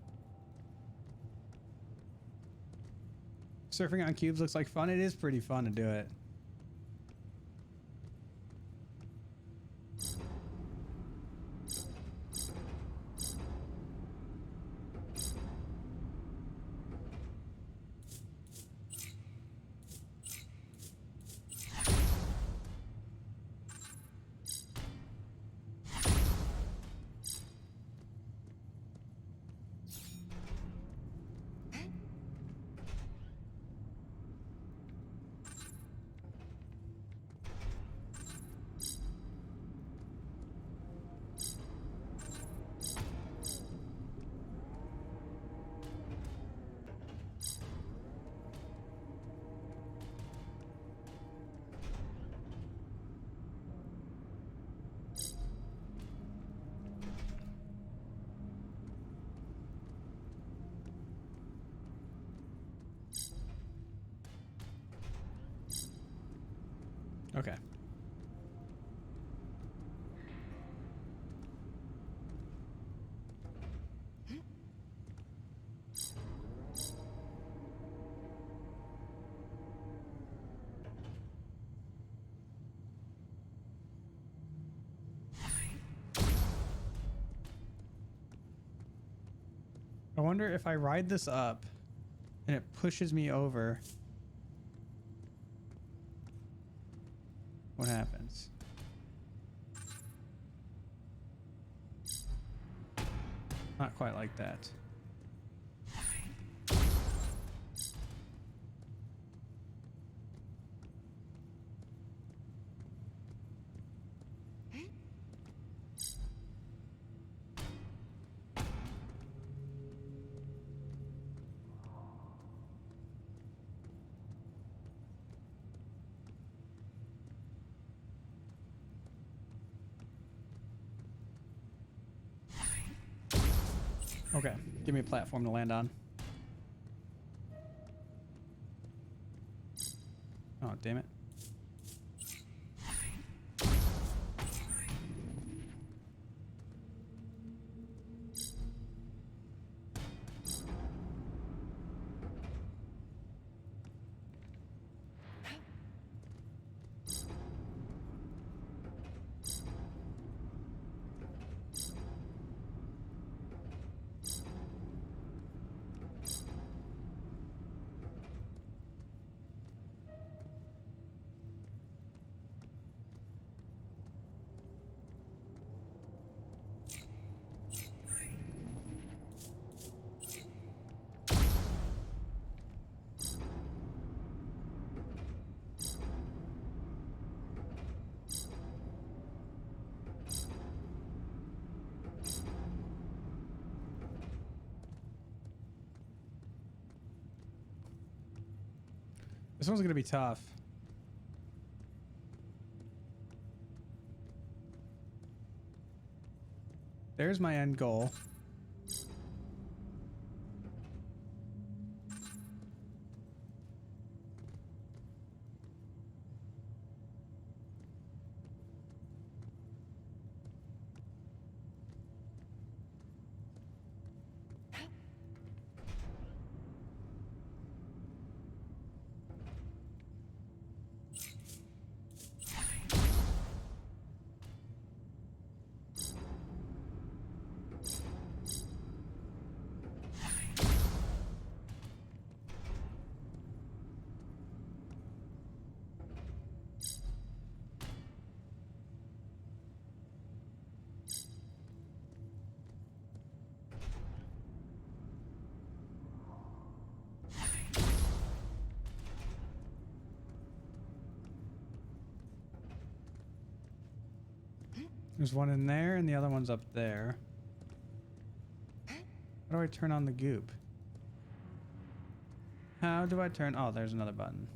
Surfing on cubes looks like fun. It is pretty fun to do it. Okay. I wonder if I ride this up and it pushes me over, what happens? Not quite like that. Okay, give me a platform to land on. Oh, damn it. This one's gonna be tough. There's my end goal. There's one in there and the other one's up there. How do I turn on the goop? How do I turn? Oh, there's another button.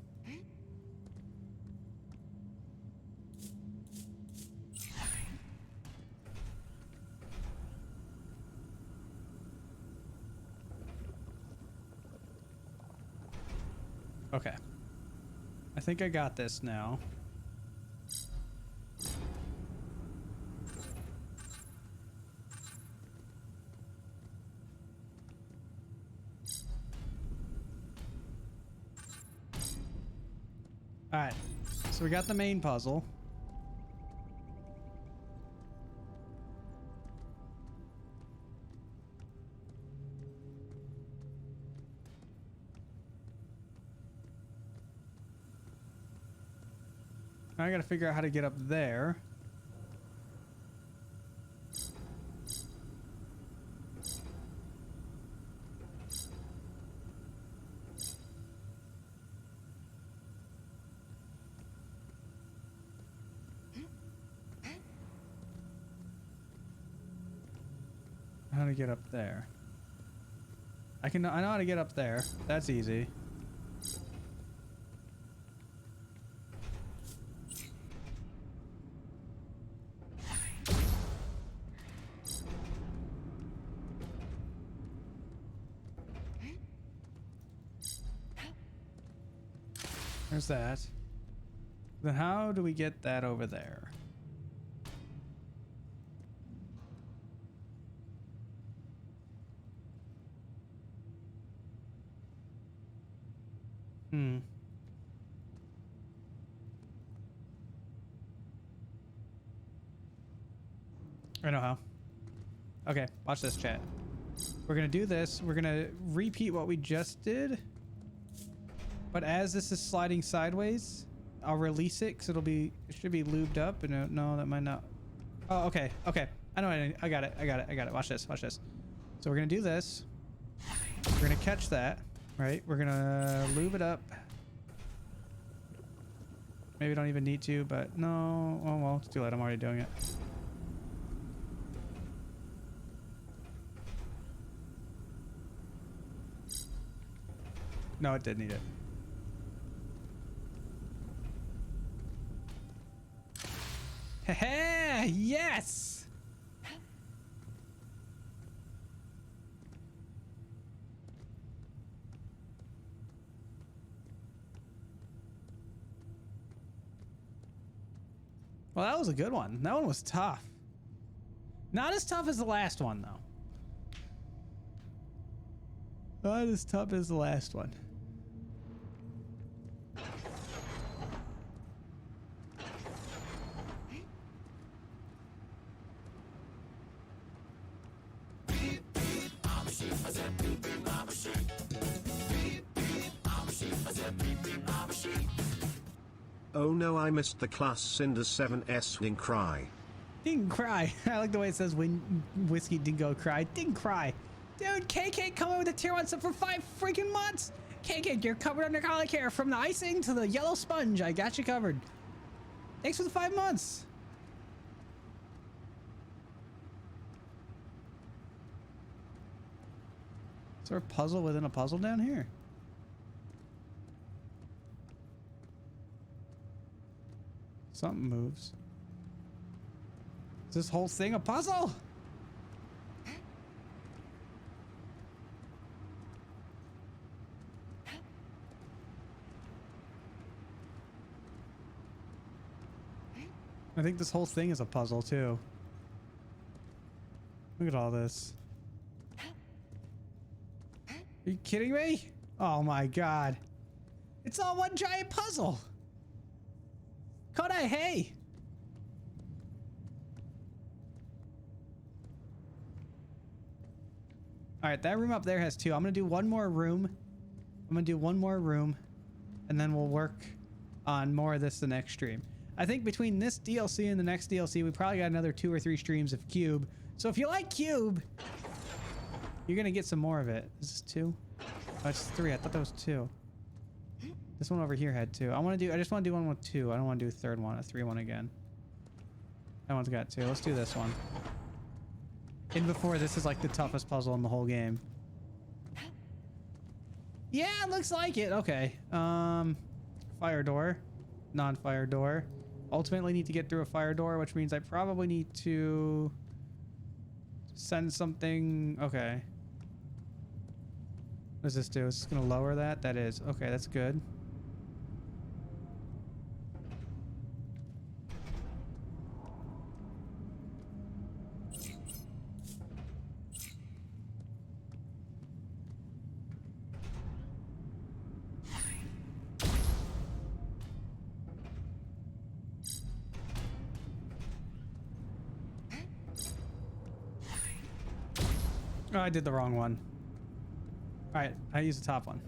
Okay. I think I got this now. All right, so we got the main puzzle. I gotta figure out how to get up there. How to get up there? I know how to get up there. That's easy. There's that. Then how do we get that over there? I know how. Okay, watch this, chat. We're gonna do this. We're gonna repeat what we just did. But as this is sliding sideways, I'll release it because it should be lubed up. And no, that might not. Oh, okay. Okay. I know. I got it. Watch this. So we're gonna do this. We're gonna catch that, right? We're gonna lube it up. Maybe don't even need to, but no. Oh well, it's too late. I'm already doing it. No, it did need it. Heh, yes! Well, that was a good one. That one was tough. Not as tough as the last one, though. Not as tough as the last one. Oh no, I missed the class Cinder 7S didn't cry. Didn't cry. I like the way it says when Whiskey didn't go cry. Didn't cry. Dude, KK coming with a tier 1 sub for 5 freaking months. KK, you're covered under garlic hair from the icing to the yellow sponge. I got you covered. Thanks for the 5 months. Is there a puzzle within a puzzle down here? Something moves. Is this whole thing a puzzle? I think this whole thing is a puzzle too. Look at all this. Are you kidding me? Oh my god. It's all one giant puzzle. Kodai, hey! Alright, that room up there has 2. I'm gonna do one more room. And then we'll work on more of this the next stream. I think between this DLC and the next DLC, we probably got another 2 or 3 streams of QUBE. So if you like QUBE, you're gonna get some more of it. Is this 2? Oh, it's 3. I thought that was 2. This one over here had 2. I just want to do one with 2. I don't want to do a third one, a 3 one again. That one's got 2. Let's do this one. And before, this is like the toughest puzzle in the whole game. Yeah, it looks like it. Okay. Fire door. Non-fire door. Ultimately need to get through a fire door, which means I probably need to send something. Okay. What does this do? Is this gonna lower that? That is. Okay, that's good. Oh, I did the wrong one. Alright, I use the top one.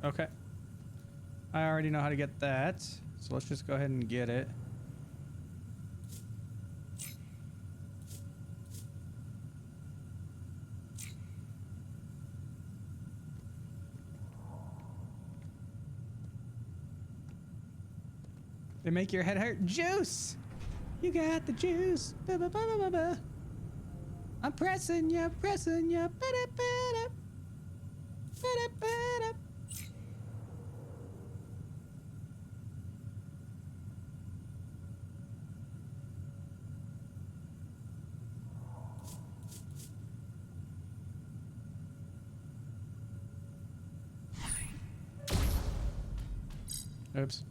Okay. I already know how to get that. So let's just go ahead and get it. They make your head hurt. Juice! You got the juice. Ba -ba -ba -ba -ba -ba. I'm pressing ya, pressing ya. Ba -da -ba -da. Ba -da -ba -da. Oops.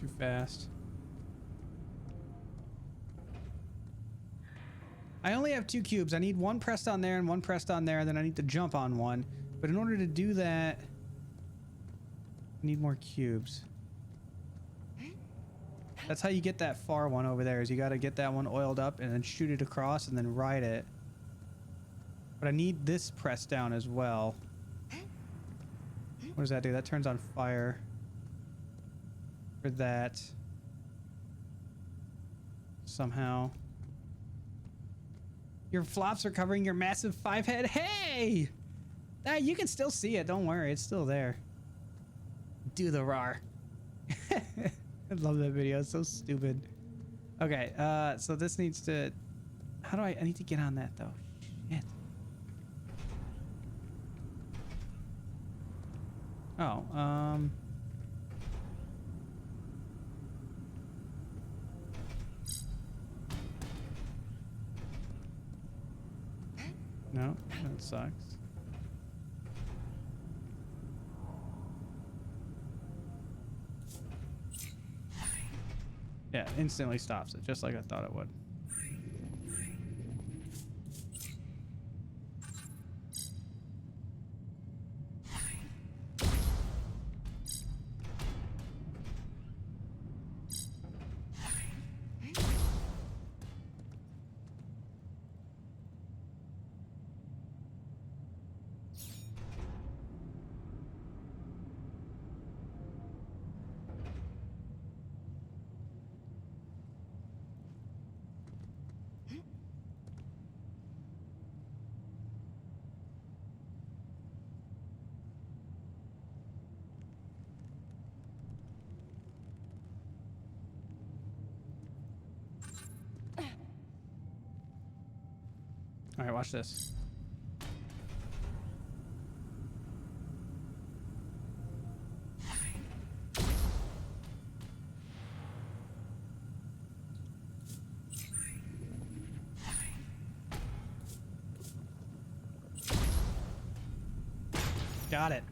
Too fast. I only have 2 cubes. I need one pressed on there and one pressed on there, and then I need to jump on one. But in order to do that, I need more cubes. That's how you get that far one over there, is you got to get that one oiled up and then shoot it across and then ride it. But I need this pressed down as well. What does that do? That turns on fire. For that. Somehow. Your flops are covering your massive 5 head. Hey! You can still see it. Don't worry. It's still there. Do the roar. I love that video. It's so stupid. Okay. So this needs to... How do I need to get on that though? Shit. Oh, no, that sucks. Yeah, instantly stops it, just like I thought it would. All right, watch this. Got it.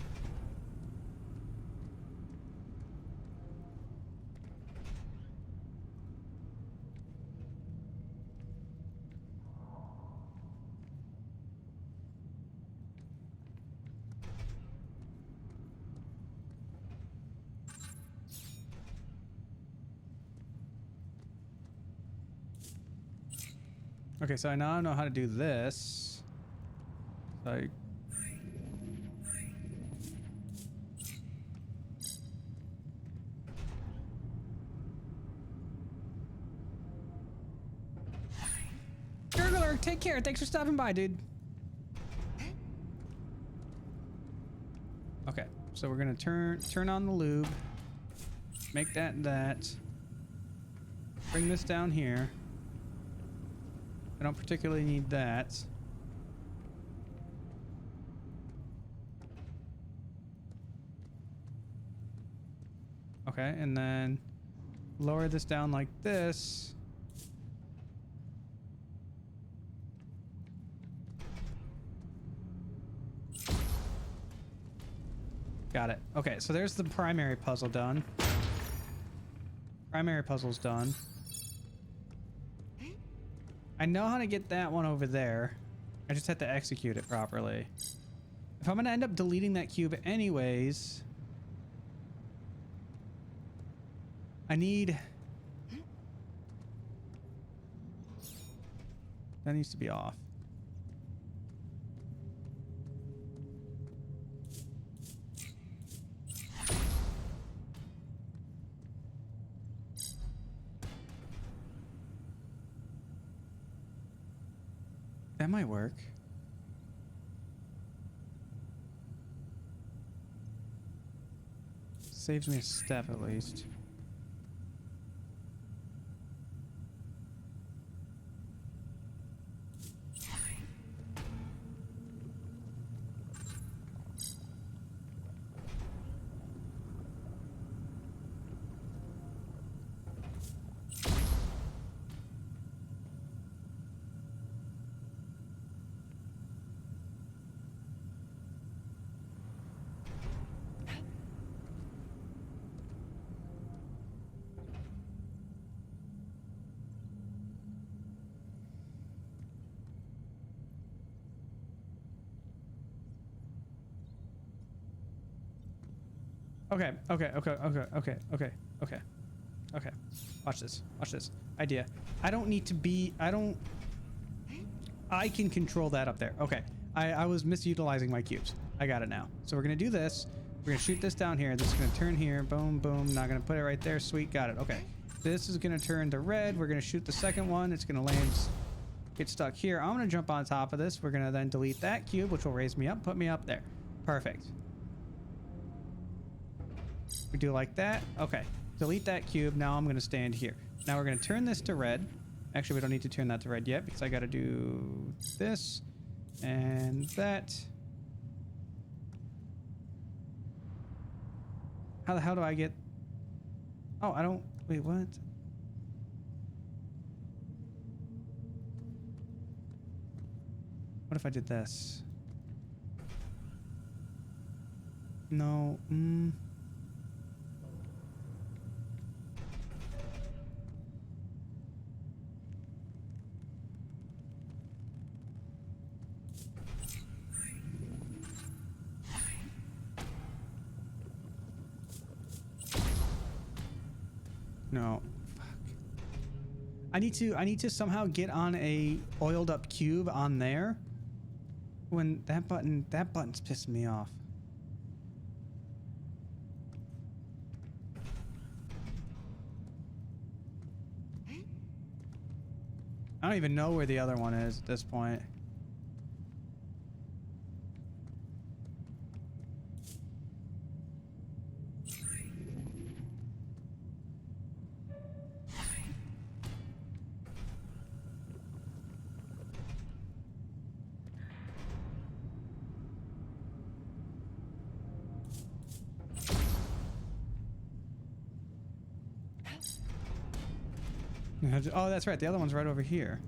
Okay, so I now know how to do this. So I... Gurgler, take care. Thanks for stopping by, dude. Okay, so we're gonna turn on the lube. Make that. Bring this down here. I don't particularly need that. Okay, and then lower this down like this. Got it. Okay, so there's the primary puzzle done. Primary puzzle's done. I know how to get that one over there. I just have to execute it properly. If I'm gonna end up deleting that cube anyways, I need... That needs to be off. That might work. Saves me a step at least. Okay. Watch this. Watch this. Idea. I don't need to be... I can control that up there. Okay. I was misutilizing my cubes. I got it now. So we're going to do this. We're going to shoot this down here. This is going to turn here. Boom, boom. Not going to put it right there. Sweet. Got it. Okay. This is going to turn to red. We're going to shoot the second one. It's going to land... Get stuck here. I'm going to jump on top of this. We're going to then delete that cube, which will raise me up. Put me up there. Perfect. We do like that. Okay. Delete that cube. Now I'm going to stand here. Now we're going to turn this to red. Actually, we don't need to turn that to red yet because I got to do this and that. How the hell do I get... Oh, I don't... Wait, what? What if I did this? No. No. Fuck. I need to somehow get on a oiled up cube on there. When that button's pissing me off. I don't even know where the other one is at this point. Oh, that's right. The other one's right over here.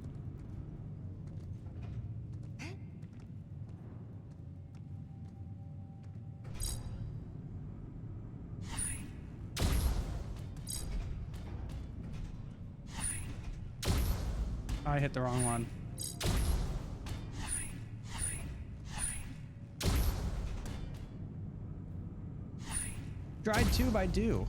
I hit the wrong one. Dried tube, I do.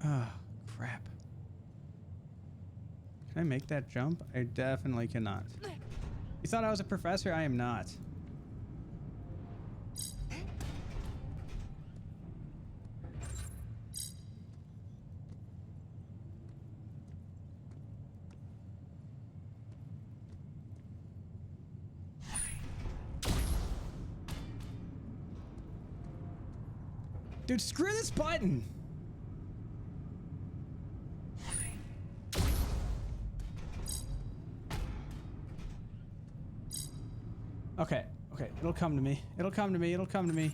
Oh, crap. Can I make that jump? I definitely cannot. You thought I was a professor? I am not. Dude, screw this button! Okay, okay, it'll come to me. It'll come to me. It'll come to me.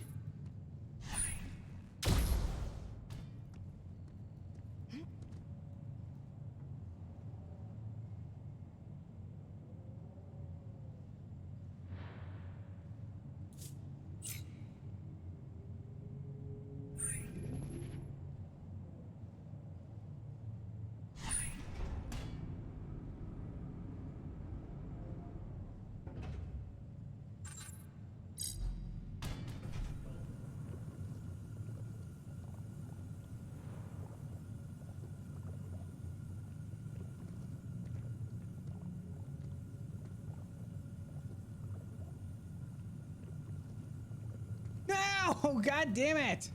Oh, god damn it!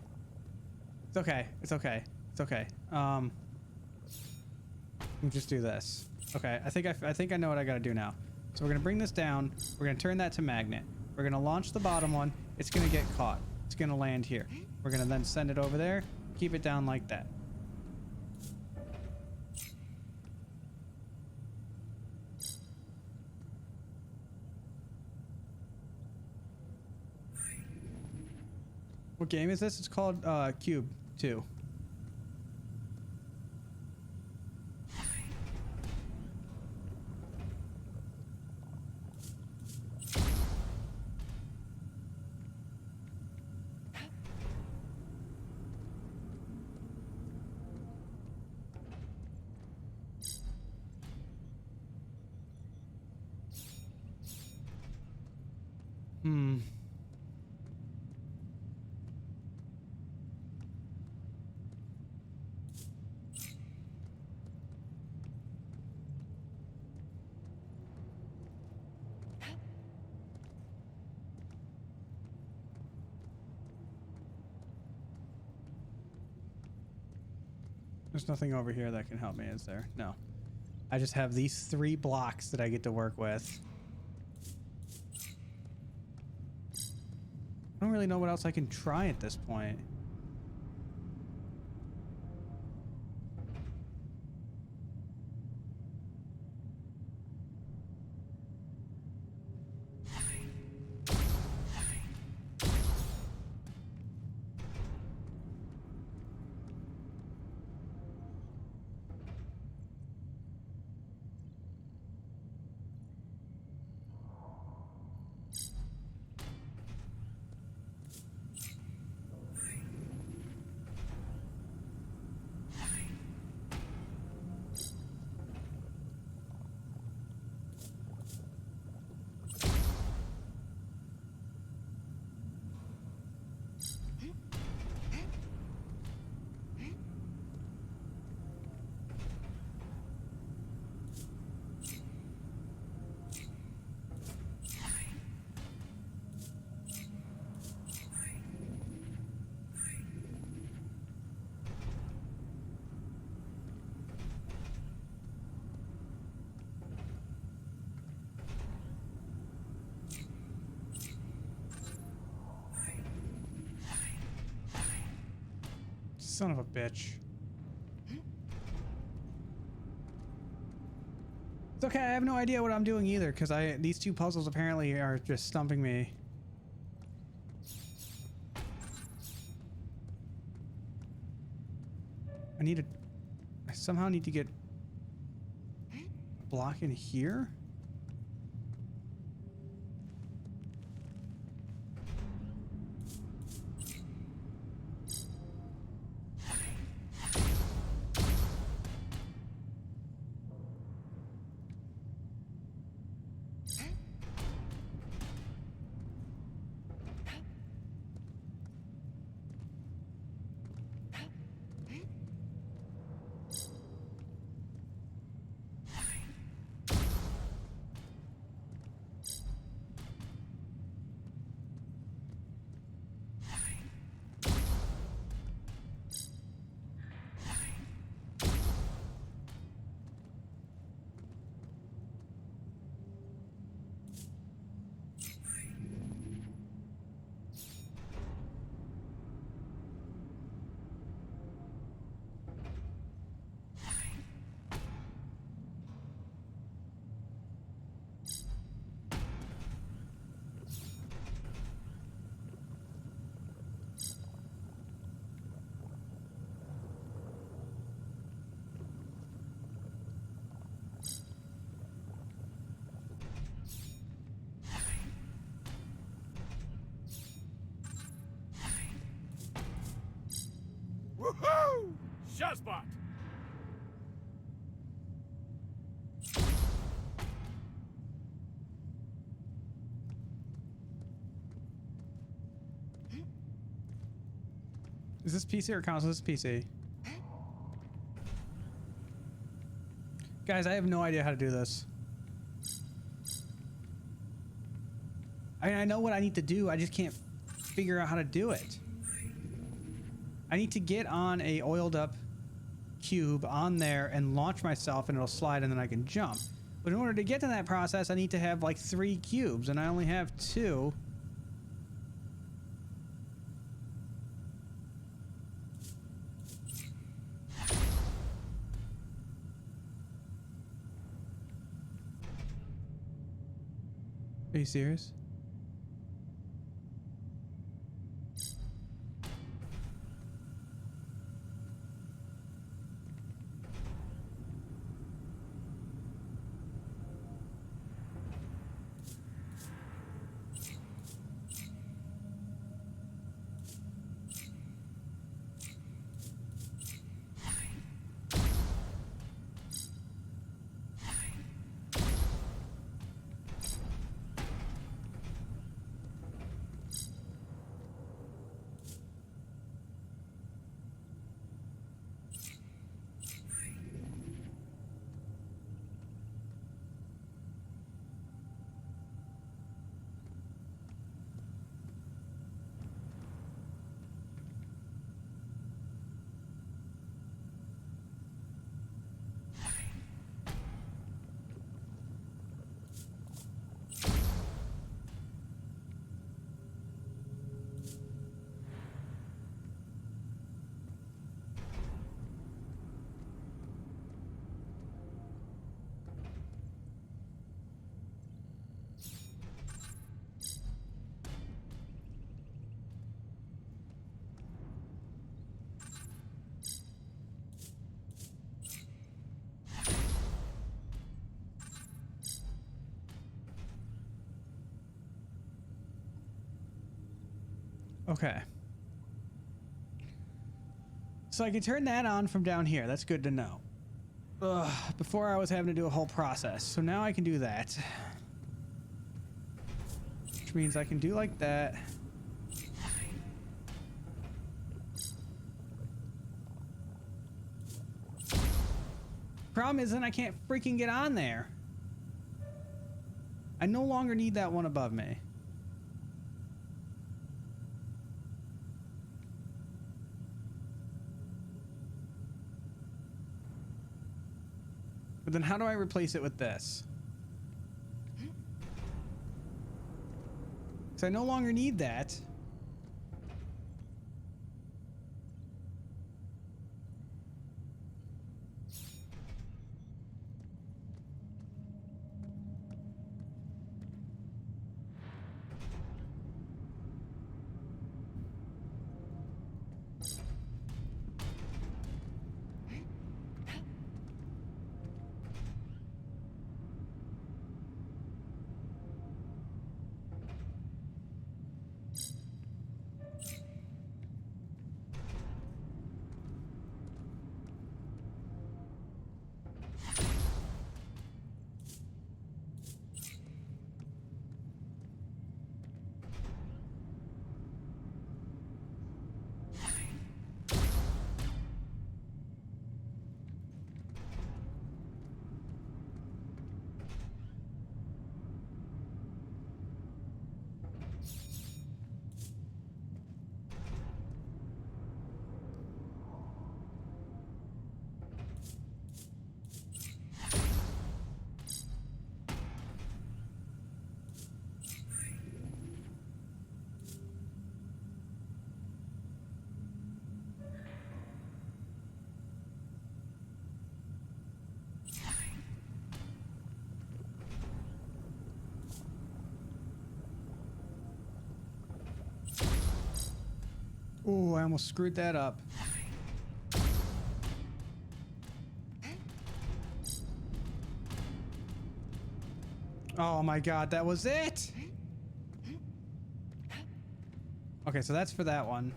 It's okay. It's okay. It's okay. Let me just do this. Okay, I think I know what I gotta do now. So we're gonna bring this down. We're gonna turn that to magnet. We're gonna launch the bottom one. It's gonna get caught. It's gonna land here. We're gonna then send it over there. Keep it down like that. What game is this? It's called QUBE 2. Hmm. There's nothing over here that can help me, is there? No. I just have these 3 blocks that I get to work with. I don't really know what else I can try at this point. Son of a bitch. It's okay, I have no idea what I'm doing either, because these 2 puzzles apparently are just stumping me. I somehow need to get a block in here? Woohoo! Shot spot. Is this PC or console? This is PC. Guys, I have no idea how to do this. I mean, I know what I need to do. I just can't figure out how to do it. I need to get on a oiled up cube on there and launch myself and it'll slide and then I can jump. But in order to get to that process, I need to have like 3 cubes and I only have 2. Are you serious? Okay. So I can turn that on from down here. That's good to know. Ugh, before I was having to do a whole process. So now I can do that. Which means I can do like that. Problem is then I can't freaking get on there. I no longer need that one above me. But then how do I replace it with this? Because I no longer need that. Oh, I almost screwed that up. Oh my god, that was it! Okay, so that's for that one.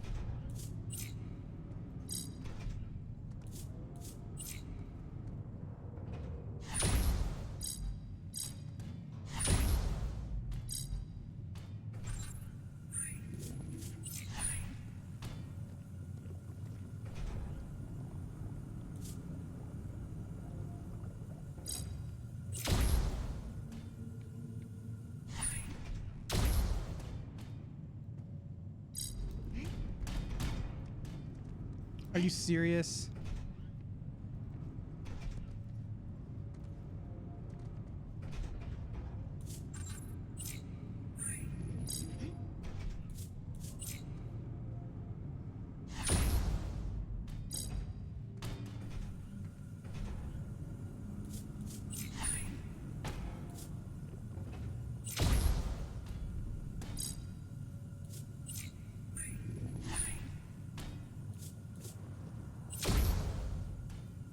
Are you serious?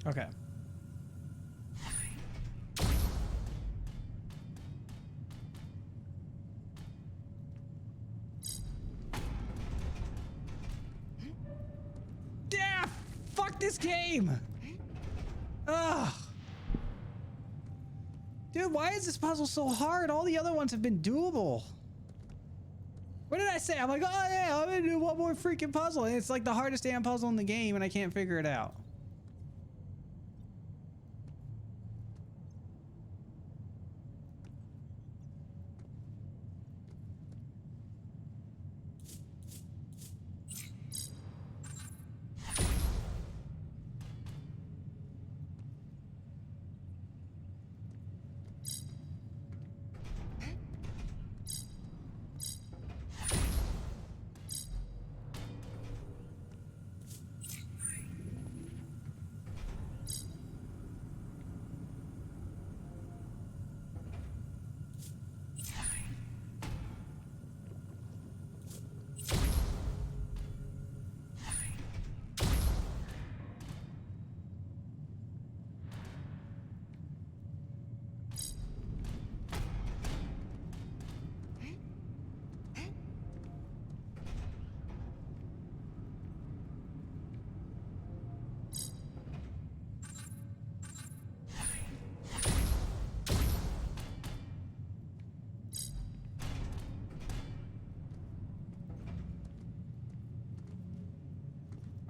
Okay. Yeah, fuck this game. Ugh. Dude, why is this puzzle so hard? All the other ones have been doable. What did I say? I'm like, oh yeah, I'm gonna do one more freaking puzzle. And it's like the hardest damn puzzle in the game and I can't figure it out.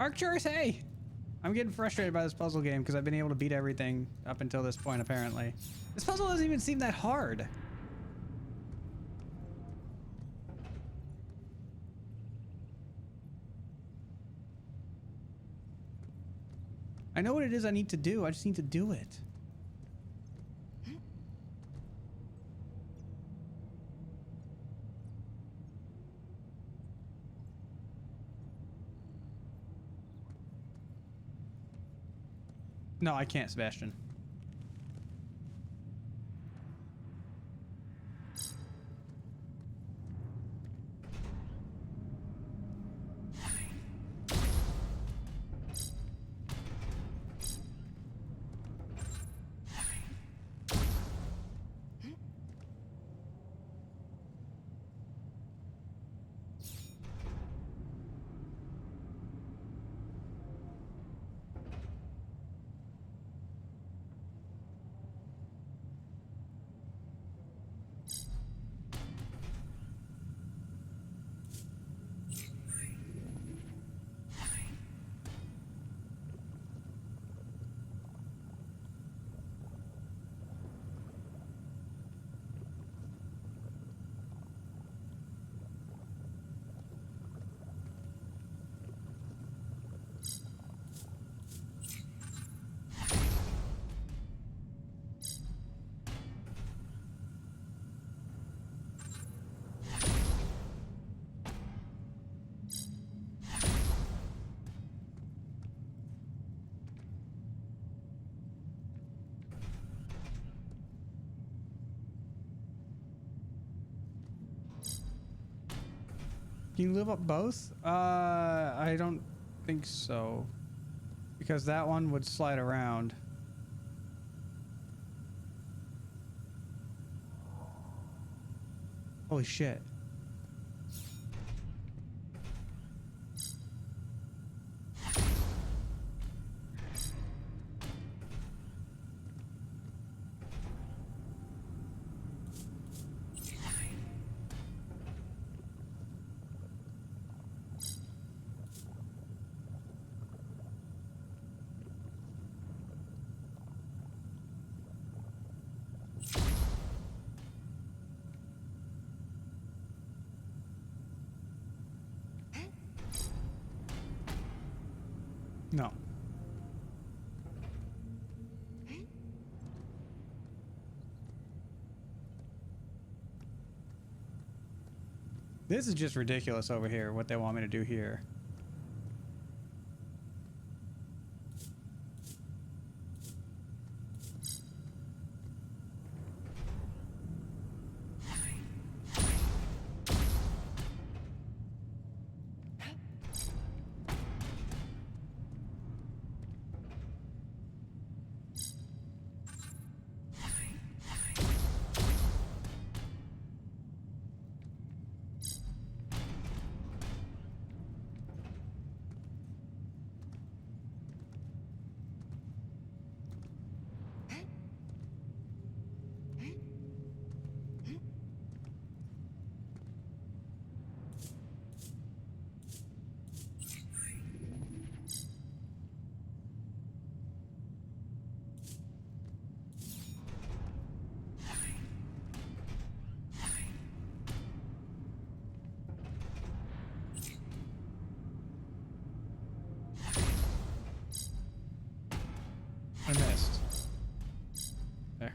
Arcturus, hey! I'm getting frustrated by this puzzle game because I've been able to beat everything up until this point, apparently. This puzzle doesn't even seem that hard. I know what it is I need to do. I just need to do it. No, I can't, Sebastian. Can you live up both? I don't think so. Because that one would slide around. Holy shit. No. This is just ridiculous over here, what they want me to do here. I missed. There.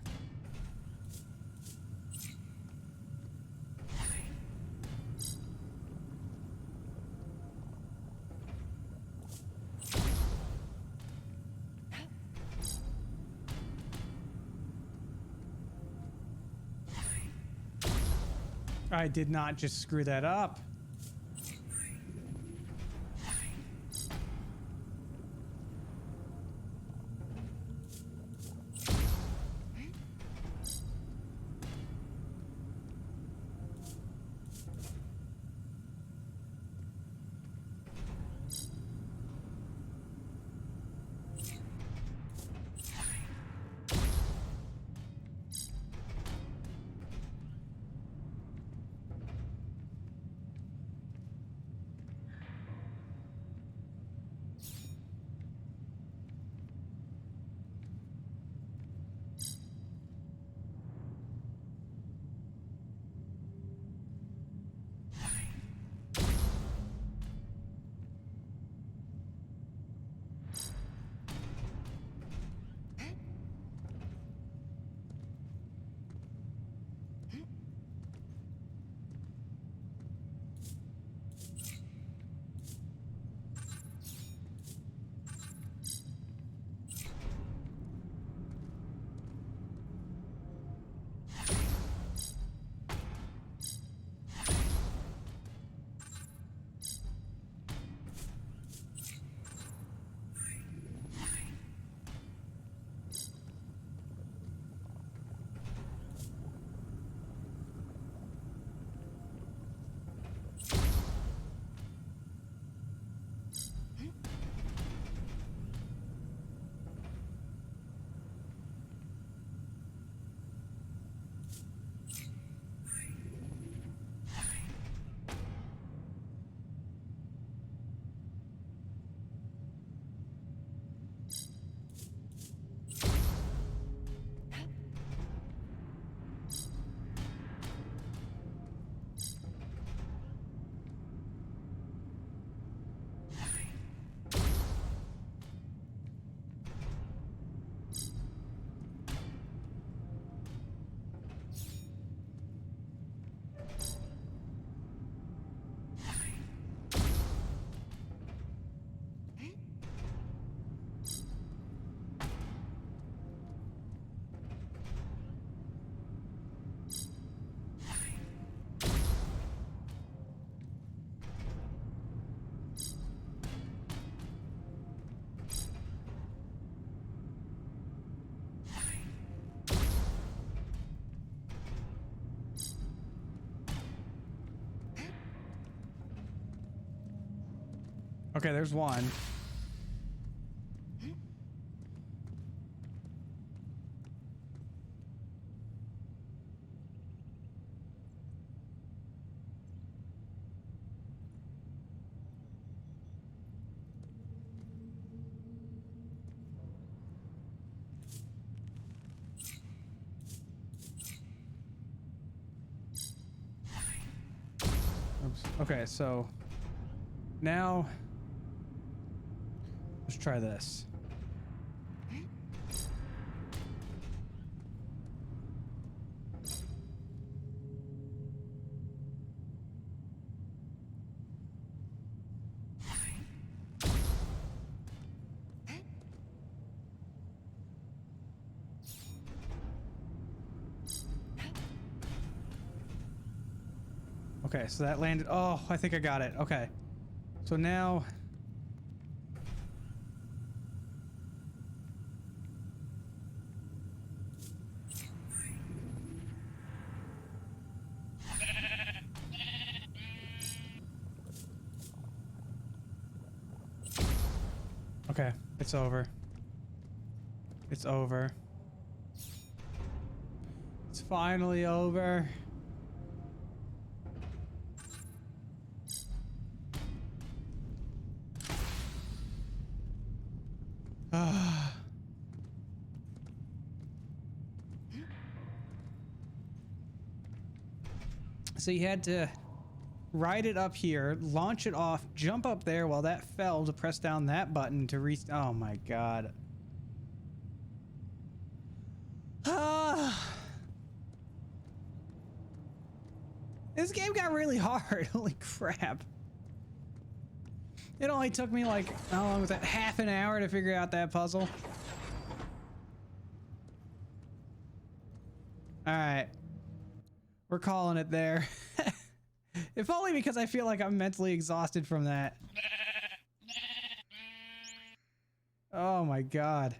I did not just screw that up. Okay, there's one. Oops. Okay, so now let's try this. Okay, so that landed. Oh, I think I got it. Okay. So now. Okay, it's over. It's over. It's finally over. So you had to ride it up here, launch it off, jump up there while that fell to press down that button to reach. Oh my god. This game got really hard. Holy crap. It only took me like, how long was that? Half an hour to figure out that puzzle. Alright. We're calling it there. If only because I feel like I'm mentally exhausted from that. Oh my god.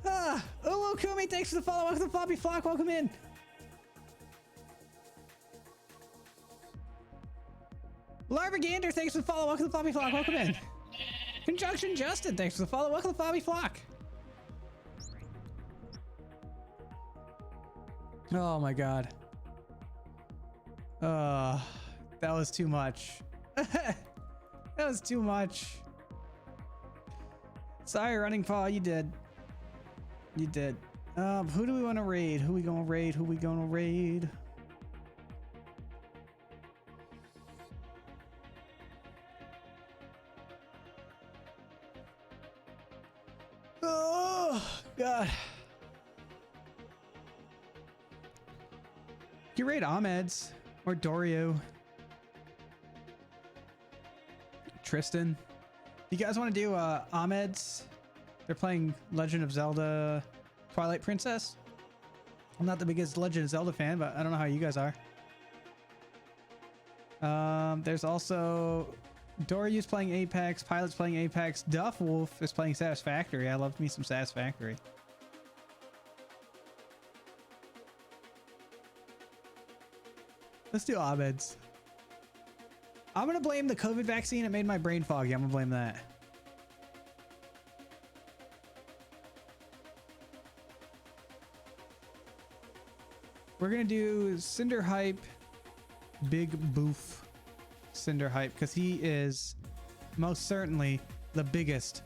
Ulu Kumi, thanks for the follow. Welcome to the Floppy Flock. Welcome in. Larvagander, thanks for the follow. Welcome to the Floppy Flock. Welcome in. Conjunction Justin, thanks for the follow. Welcome to the Floppy Flock. Oh my god. That was too much. That was too much. Sorry, Running Paw, you did. You did. Who do we want to raid? Who we gonna raid? Who we gonna raid? Oh god. You raid Ahmed's or Dorio. Tristan. You guys want to do Ahmed's? They're playing Legend of Zelda Twilight Princess. I'm not the biggest Legend of Zelda fan, but I don't know how you guys are. There's also Dorio's playing Apex, Pilot's playing Apex, Duff Wolf is playing Satisfactory. I love me some Satisfactory. Let's do Ahmed's. I'm gonna blame the COVID vaccine. It made my brain foggy. I'm gonna blame that. We're gonna do Cinder Hype, Big Boof Cinder Hype, because he is most certainly the biggest.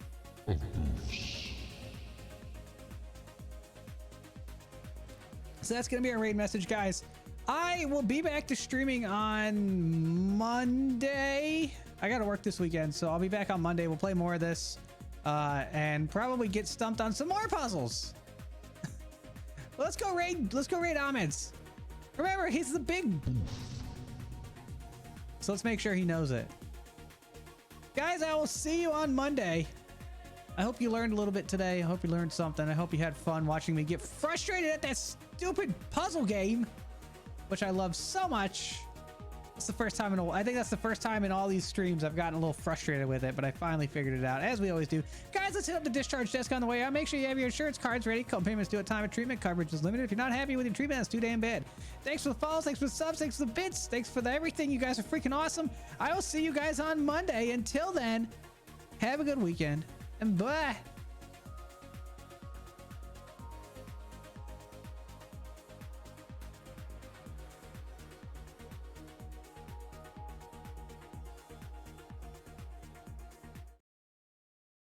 So that's gonna be our raid message, guys. I will be back to streaming on Monday. I gotta work this weekend, so I'll be back on Monday. We'll play more of this and probably get stumped on some more puzzles. Let's go raid Ahmed's. Remember, he's the big. So let's make sure he knows it. Guys, I will see you on Monday. I hope you learned a little bit today. I hope you learned something. I hope you had fun watching me get frustrated at that stupid puzzle game, which I love so much. It's the first time I think that's the first time in all these streams I've gotten a little frustrated with it, but I finally figured it out, as we always do. Guys, let's hit up the discharge desk on the way out. Make sure you have your insurance cards ready. Co-payments due at time of treatment. Coverage is limited. If you're not happy with your treatment, that's too damn bad. Thanks for the follows. Thanks for the subs. Thanks for the bits. Thanks for everything. You guys are freaking awesome. I will see you guys on Monday. Until then, have a good weekend and bye.